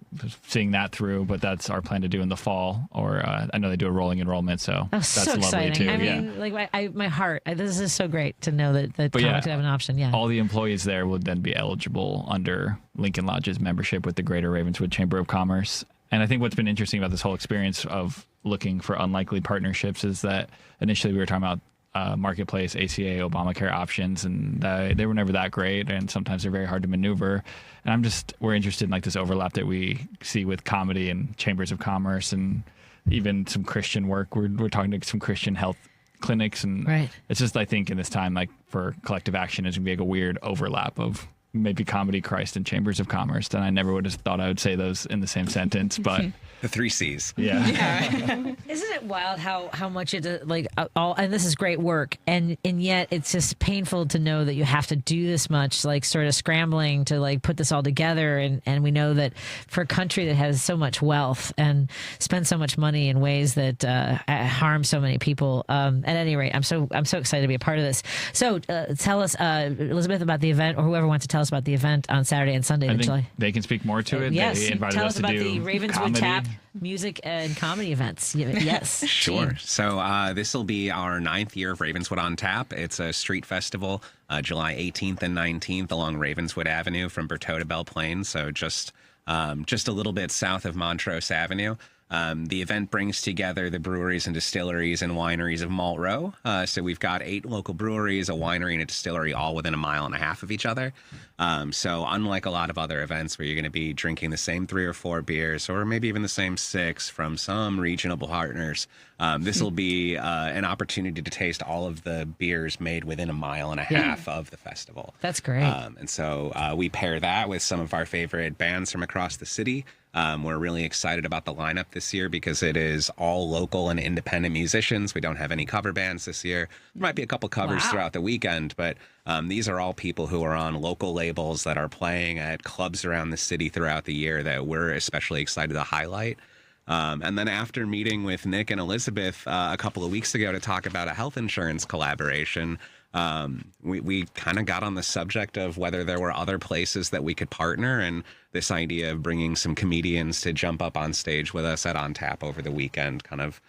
S23: seeing that through. But that's our plan to do in the fall, or I know they do a rolling enrollment, so that's
S1: so
S23: lovely
S1: exciting.
S23: too.
S1: I mean, like my heart. This is so great to know that comics could have an option. Yeah.
S23: All the employees there would then be eligible under Lincoln Lodge's membership with the Greater Ravenswood Chamber of Commerce. And I think what's been interesting about this whole experience of looking for unlikely partnerships is that initially we were talking about marketplace, ACA, Obamacare options, and they were never that great, and sometimes they're very hard to maneuver. And we're interested in like this overlap that we see with comedy and chambers of commerce, and even some Christian work. We're talking to some Christian health clinics, and
S1: right.
S23: It's just, I think in this time, like for collective action, is gonna be like a weird overlap of maybe Comedy, Christ, and Chambers of Commerce, then I never would have thought I would say those in the same sentence. But
S21: the 3 C's.
S23: Yeah.
S1: Isn't it wild how much it like all, and this is great work, and yet it's just painful to know that you have to do this much, like sort of scrambling to like put this all together, and we know that for a country that has so much wealth and spends so much money in ways that harm so many people. At any rate, I'm so excited to be a part of this. So tell us, Elizabeth, about the event, or whoever wants to tell us about the event on Saturday and Sunday in July.
S23: They can speak more to it.
S1: Yes,
S23: they invited
S1: tell
S23: us
S1: us
S23: to
S1: about
S23: do
S1: the Ravenswood
S23: comedy.
S1: Tap music and comedy events. Yes.
S21: Sure. So this will be our 9th year of Ravenswood on Tap. It's a street festival, July 18th and 19th along Ravenswood Avenue from Berthoud to Belle Plaine. So just a little bit south of Montrose Avenue. The event brings together the breweries and distilleries and wineries of Malt Row. So we've got 8 local breweries, a winery, and a distillery all within 1.5 miles of each other. So unlike a lot of other events where you're going to be drinking the same 3 or 4 beers, or maybe even the same 6 from some regional partners, this will be an opportunity to taste all of the beers made within 1.5 miles of the festival.
S1: That's great.
S21: And so we pair that with some of our favorite bands from across the city. We're really excited about the lineup this year because it is all local and independent musicians. We don't have any cover bands this year. There might be a couple covers throughout the weekend, but these are all people who are on local labels that are playing at clubs around the city throughout the year that we're especially excited to highlight. And then after meeting with Nick and Elizabeth a couple of weeks ago to talk about a health insurance collaboration, we kind of got on the subject of whether there were other places that we could partner, and this idea of bringing some comedians to jump up on stage with us at On Tap over the weekend kind of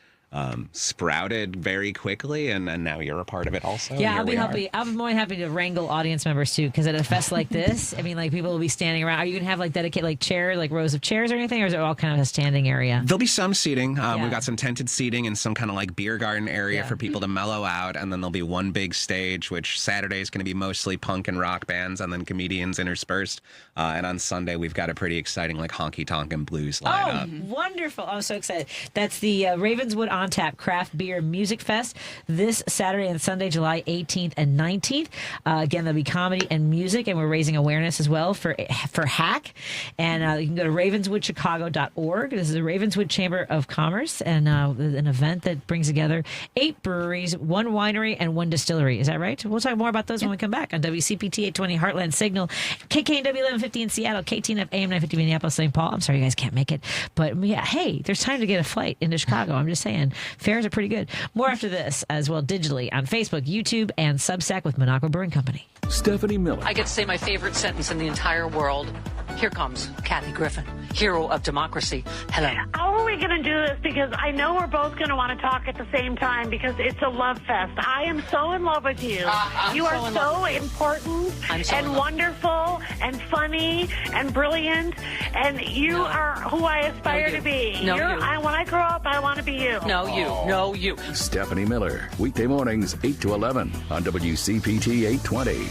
S21: sprouted very quickly, and now you're a part of it also.
S1: Yeah, I'll be happy. I'm more than happy to wrangle audience members too, because at a fest like this, I mean, like people will be standing around. Are you gonna have like dedicated like chairs, like rows of chairs or anything, or is it all kind of a standing area?
S21: There'll be some seating. We've got some tented seating and some kind of like beer garden area for people to mellow out, and then there'll be one big stage, which Saturday is going to be mostly punk and rock bands, and then comedians interspersed. And on Sunday, we've got a pretty exciting like honky tonk and blues lineup.
S1: Oh, wonderful! I'm so excited. That's the Ravenswood On Tap Craft Beer Music Fest this Saturday and Sunday, July 18th and 19th. Again, there'll be comedy and music, and we're raising awareness as well for HACK. And you can go to ravenswoodchicago.org. This is the Ravenswood Chamber of Commerce, and an event that brings together 8 breweries, 1 winery, and 1 distillery. Is that right? We'll talk more about those when we come back on WCPT 820 Heartland Signal, KKNW 1150 in Seattle, KTNF AM 950 Minneapolis, St. Paul. I'm sorry you guys can't make it, but yeah, hey, there's time to get a flight into Chicago. I'm just saying. Fares are pretty good. More after this as well digitally on Facebook, YouTube, and Substack with Minocqua Brewing Company.
S5: Stephanie Miller.
S4: I get to say my favorite sentence in the entire world. Here comes Kathy Griffin, hero of democracy. Hello.
S7: How are we going to do this? Because I know we're both going to want to talk at the same time because it's a love fest. I am so in love with you. You are so important and wonderful and funny and brilliant, and you are who I aspire to be.
S4: No, you.
S7: When I grow up, I want to be you.
S4: No, you. No, you.
S5: Stephanie Miller, weekday mornings 8 to 11 on WCPT 820.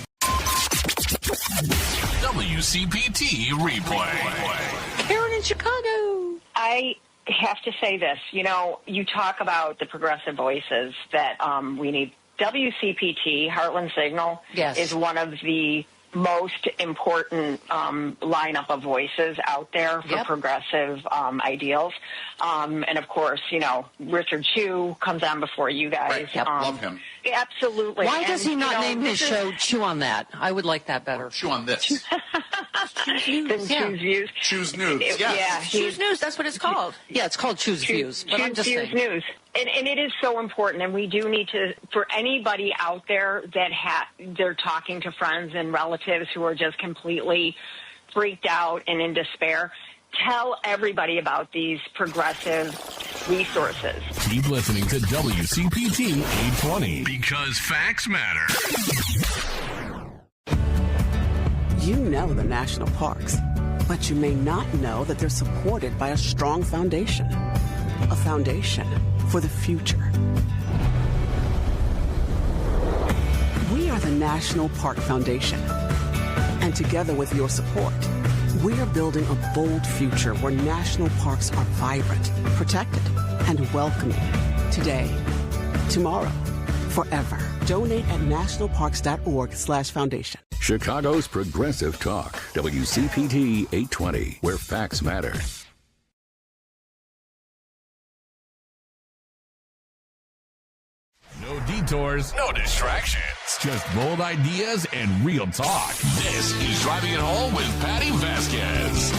S8: WCPT replay.
S4: Karen in Chicago.
S10: I have to say this. You know, you talk about the progressive voices that we need. WCPT, Heartland Signal, is one of the most important lineup of voices out there for progressive ideals. And, of course, you know, Richard Chew comes on before you guys.
S4: Right. Love him.
S10: Absolutely.
S4: Why does he not name his show Chew on That? I would like that better.
S24: Chew on this.
S10: Choose Views.
S24: Choose News.
S4: Choose News, that's what it's called. Yeah, it's called Choose Views. But I'm just saying.
S10: News. And it is so important, and we do need to, for anybody out there that they're talking to friends and relatives who are just completely freaked out and in despair, tell everybody about these progressive resources.
S8: Keep listening to WCPT 820 because facts matter.
S25: You know the national parks, but you may not know that they're supported by a strong foundation. A foundation for the future. We are the National Park Foundation. And together with your support, we are building a bold future where national parks are vibrant, protected, and welcoming. Today, tomorrow, forever. Donate at nationalparks.org/foundation.
S5: Chicago's Progressive Talk, WCPT 820, where facts matter.
S8: No detours, no distractions. Just bold ideas and real talk. This is Driving It Home with Patti Vasquez.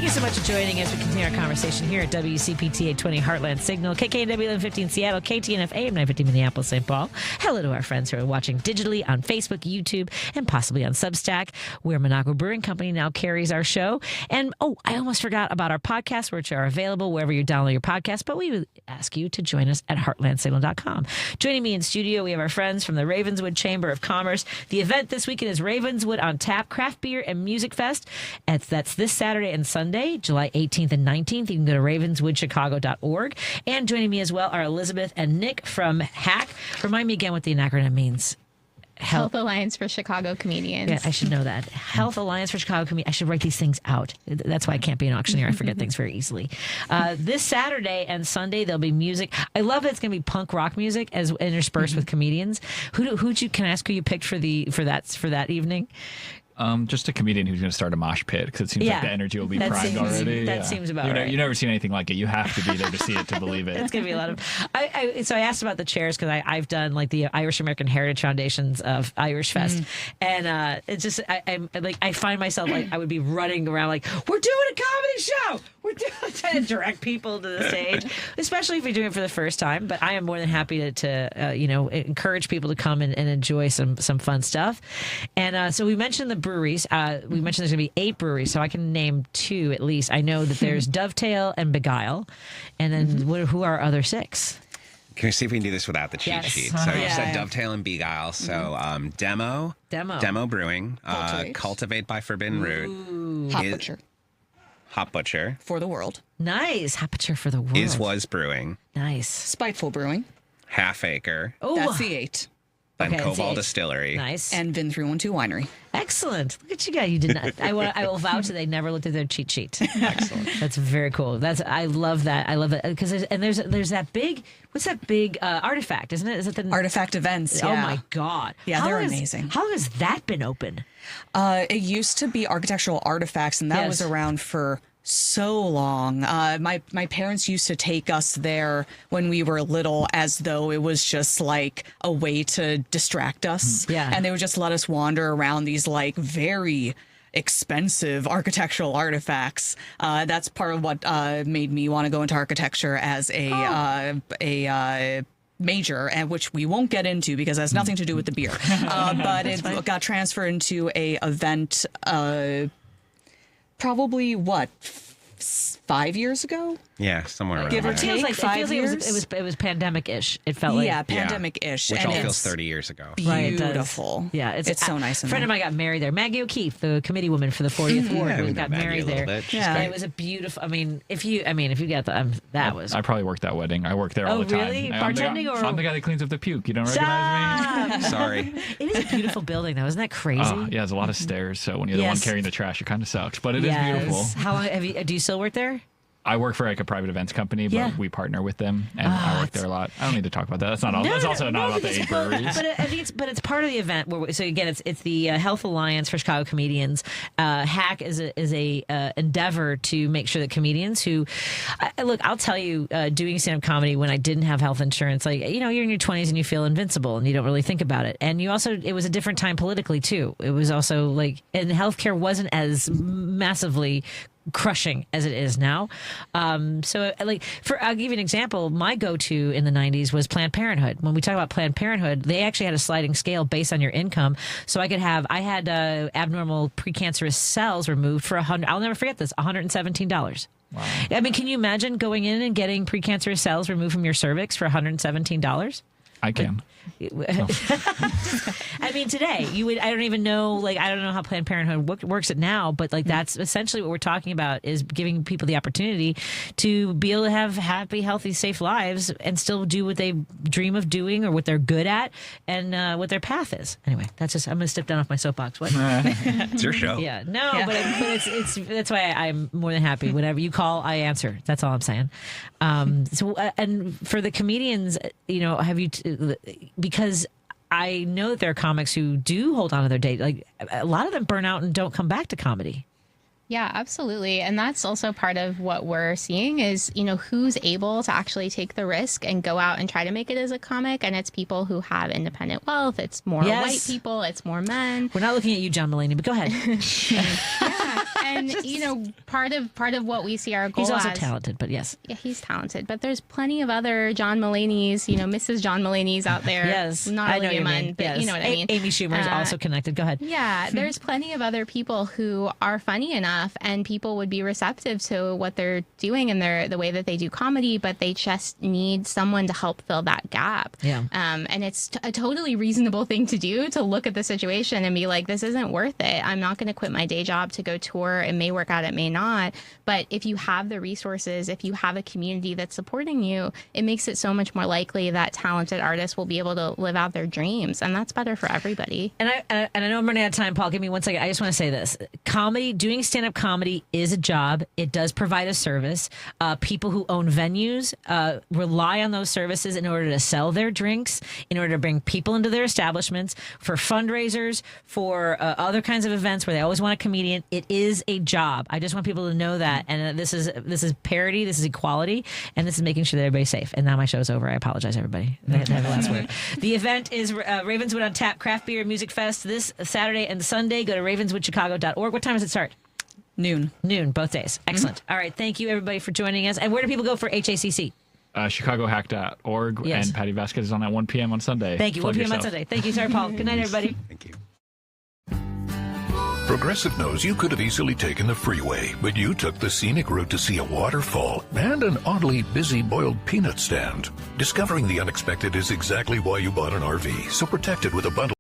S1: So much for joining as we continue our conversation here at WCPT 820 Heartland Signal, KKNW 1115 Seattle, KTNF AM 950 Minneapolis, St. Paul. Hello to our friends who are watching digitally on Facebook, YouTube, and possibly on Substack, where Minocqua Brewing Company now carries our show. And, I almost forgot about our podcasts, which are available wherever you download your podcast, but we would ask you to join us at heartlandsignal.com. Joining me in studio, we have our friends from the Ravenswood Chamber of Commerce. The event this weekend is Ravenswood on Tap Craft Beer and Music Fest. That's this Saturday and Sunday, July 18th and 19th. You can go to ravenswoodchicago.org. And joining me as well are Elizabeth and Nick from HACC. Remind me again what the acronym means.
S2: Health Alliance for Chicago Comedians.
S1: Yeah, I should know that. Health Alliance for Chicago Comedians. I should write these things out. That's why I can't be an auctioneer. I forget things very easily. This Saturday and Sunday, there'll be music. I love that it's going to be punk rock music as interspersed with comedians. Can I ask who you picked for that evening?
S23: Just a comedian who's going to start a mosh pit because it seems like the energy will be primed already.
S1: That seems about right.
S23: You've never seen anything like it. You have to be there to see it to believe it.
S1: It's going to be a lot of. So I asked about the chairs because I've done like the Irish American Heritage Foundation's of Irish Fest, and it's just I find myself like I would be running around like we're doing a comedy show. We're trying to direct people to the stage, especially if you're doing it for the first time. But I am more than happy to encourage people to come and enjoy some fun stuff. And so we mentioned the breweries. We mentioned there's going to be 8 breweries, so I can name 2 at least. I know that there's Dovetail and Beguile, and then who are our other 6?
S21: Can we see if we can do this without the cheat sheet? So you said Dovetail and Beguile. So Demo Brewing, Cultivate by Forbidden Root, Hop Butcher
S22: for the World.
S1: Nice. Hop Butcher for the World.
S21: Was Brewing.
S1: Nice.
S22: Spiteful Brewing.
S21: Half Acre.
S22: Oh, that's the 8.
S21: Then Koval Distillery.
S1: Nice.
S22: And Vin 312 Winery.
S1: Excellent. Look at you guys. You did not. I will vouch that they never looked at their cheat sheet.
S21: Excellent.
S1: That's very cool. I love that. I love that because there's that big. What's that big Artifact? Isn't it? Is it the
S22: Artifact Events?
S1: Oh my God.
S22: Yeah, they're amazing.
S1: How long has that been open?
S22: It used to be Architectural Artifacts, and that was around for so long. My parents used to take us there when we were little as though it was just like a way to distract us.
S1: Yeah.
S22: And they would just let us wander around these like very expensive architectural artifacts. That's part of what made me want to go into architecture as a major, and which we won't get into because it has nothing to do with the beer. But it got transferred into a event probably 5 years ago?
S21: Yeah, somewhere around
S22: give or take.
S1: It feels like it was pandemic-ish. It felt like
S22: pandemic-ish,
S21: which
S22: and
S21: all feels 30 years ago.
S22: Beautiful.
S1: Right, yeah,
S22: it's so nice.
S1: A friend of mine got married there. Maggie O'Keefe, the committee woman for the 40th Ward, got married there.
S22: Yeah,
S1: it was a beautiful. If you got that was.
S23: I probably worked that wedding. I work there all the time.
S1: Oh, really? Bartending
S23: I'm the guy that cleans up the puke. You don't recognize me?
S21: Sorry.
S1: It is a beautiful building, though. Isn't that crazy?
S23: Yeah, there's a lot of stairs. So when you're the one carrying the trash, it kind of sucks. But it is beautiful.
S1: How long do you still work there?
S23: I work for like a private events company, but we partner with them, and I work there a lot. I don't need to talk about that. That's not all. That's also not about the 8 breweries.
S1: But it's part of the event. So again, it's the Health Alliance for Chicago Comedians. HACC is a endeavor to make sure that comedians who look. I'll tell you, doing stand-up comedy when I didn't have health insurance, you're in your 20s and you feel invincible and you don't really think about it. And it was a different time politically too. It was also and healthcare wasn't as massively crushing as it is now. I'll give you an example. My go-to in the 90s was Planned Parenthood. When we talk about Planned Parenthood, they actually had a sliding scale based on your income. So I had abnormal precancerous cells removed for I'll never forget this, $117.
S23: Wow.
S1: I mean, can you imagine going in and getting precancerous cells removed from your cervix for $117?
S23: I can.
S1: I mean, today I don't even know. Like, I don't know how Planned Parenthood works it now, but like that's essentially what we're talking about, is giving people the opportunity to be able to have happy, healthy, safe lives and still do what they dream of doing or what they're good at and what their path is. Anyway, that's just, I'm going to step down off my soapbox. What?
S21: It's your show.
S1: Yeah, no, but it's that's why I'm more than happy. Whenever you call, I answer. That's all I'm saying. And for the comedians, have you? Because I know that there are comics who do hold on to their date. Like, a lot of them burn out and don't come back to comedy.
S2: Yeah, absolutely. And that's also part of what we're seeing is, who's able to actually take the risk and go out and try to make it as a comic. And it's people who have independent wealth. It's more white people. It's more men.
S1: We're not looking at you, John Mulaney, but go ahead.
S2: Yeah. And, part of what we see our goal
S1: He's also
S2: as,
S1: talented, but yes.
S2: Yeah, he's talented. But there's plenty of other John Mulaney's, Mrs. John Mulaney's out there.
S1: Yes.
S2: Not
S1: I know
S2: Olivia
S1: your
S2: Munn,
S1: name.
S2: but
S1: Yes.
S2: you know what I mean.
S1: Amy Schumer is also connected. Go ahead.
S2: Yeah, there's plenty of other people who are funny enough and people would be receptive to what they're doing and the way that they do comedy, but they just need someone to help fill that gap.
S1: Yeah.
S2: And it's a totally reasonable thing to do, to look at the situation and be like, this isn't worth it. I'm not going to quit my day job to go tour. It may work out, it may not. But if you have the resources, if you have a community that's supporting you, it makes it so much more likely that talented artists will be able to live out their dreams. And that's better for everybody.
S1: And I know I'm running out of time, Paul. Give me 1 second. I just want to say this. Comedy, doing stand-up comedy is a job. It does provide a service. People who own venues rely on those services in order to sell their drinks, in order to bring people into their establishments, for fundraisers, for other kinds of events where they always want a comedian. It is a job. I just want people to know that. And this is parity, this is equality, and this is making sure that everybody's safe. And now my show's over. I apologize, everybody. I have the last word. The event is Ravenswood on Tap Craft Beer Music Fest this Saturday and Sunday. Go to ravenswoodchicago.org. What time does it start?
S22: Noon,
S1: both days. Excellent. All right. Thank you, everybody, for joining us. And where do people go for HACC?
S23: ChicagoHack.org. Yes. And Patti Vasquez is on at 1 p.m. on Sunday.
S1: Thank you. 1 p.m. on Sunday. Thank you, sir, Paul. Good night, everybody.
S21: Thank you.
S9: Progressive knows you could have easily taken the freeway, but you took the scenic route to see a waterfall and an oddly busy boiled peanut stand. Discovering the unexpected is exactly why you bought an RV, so protect it with a bundle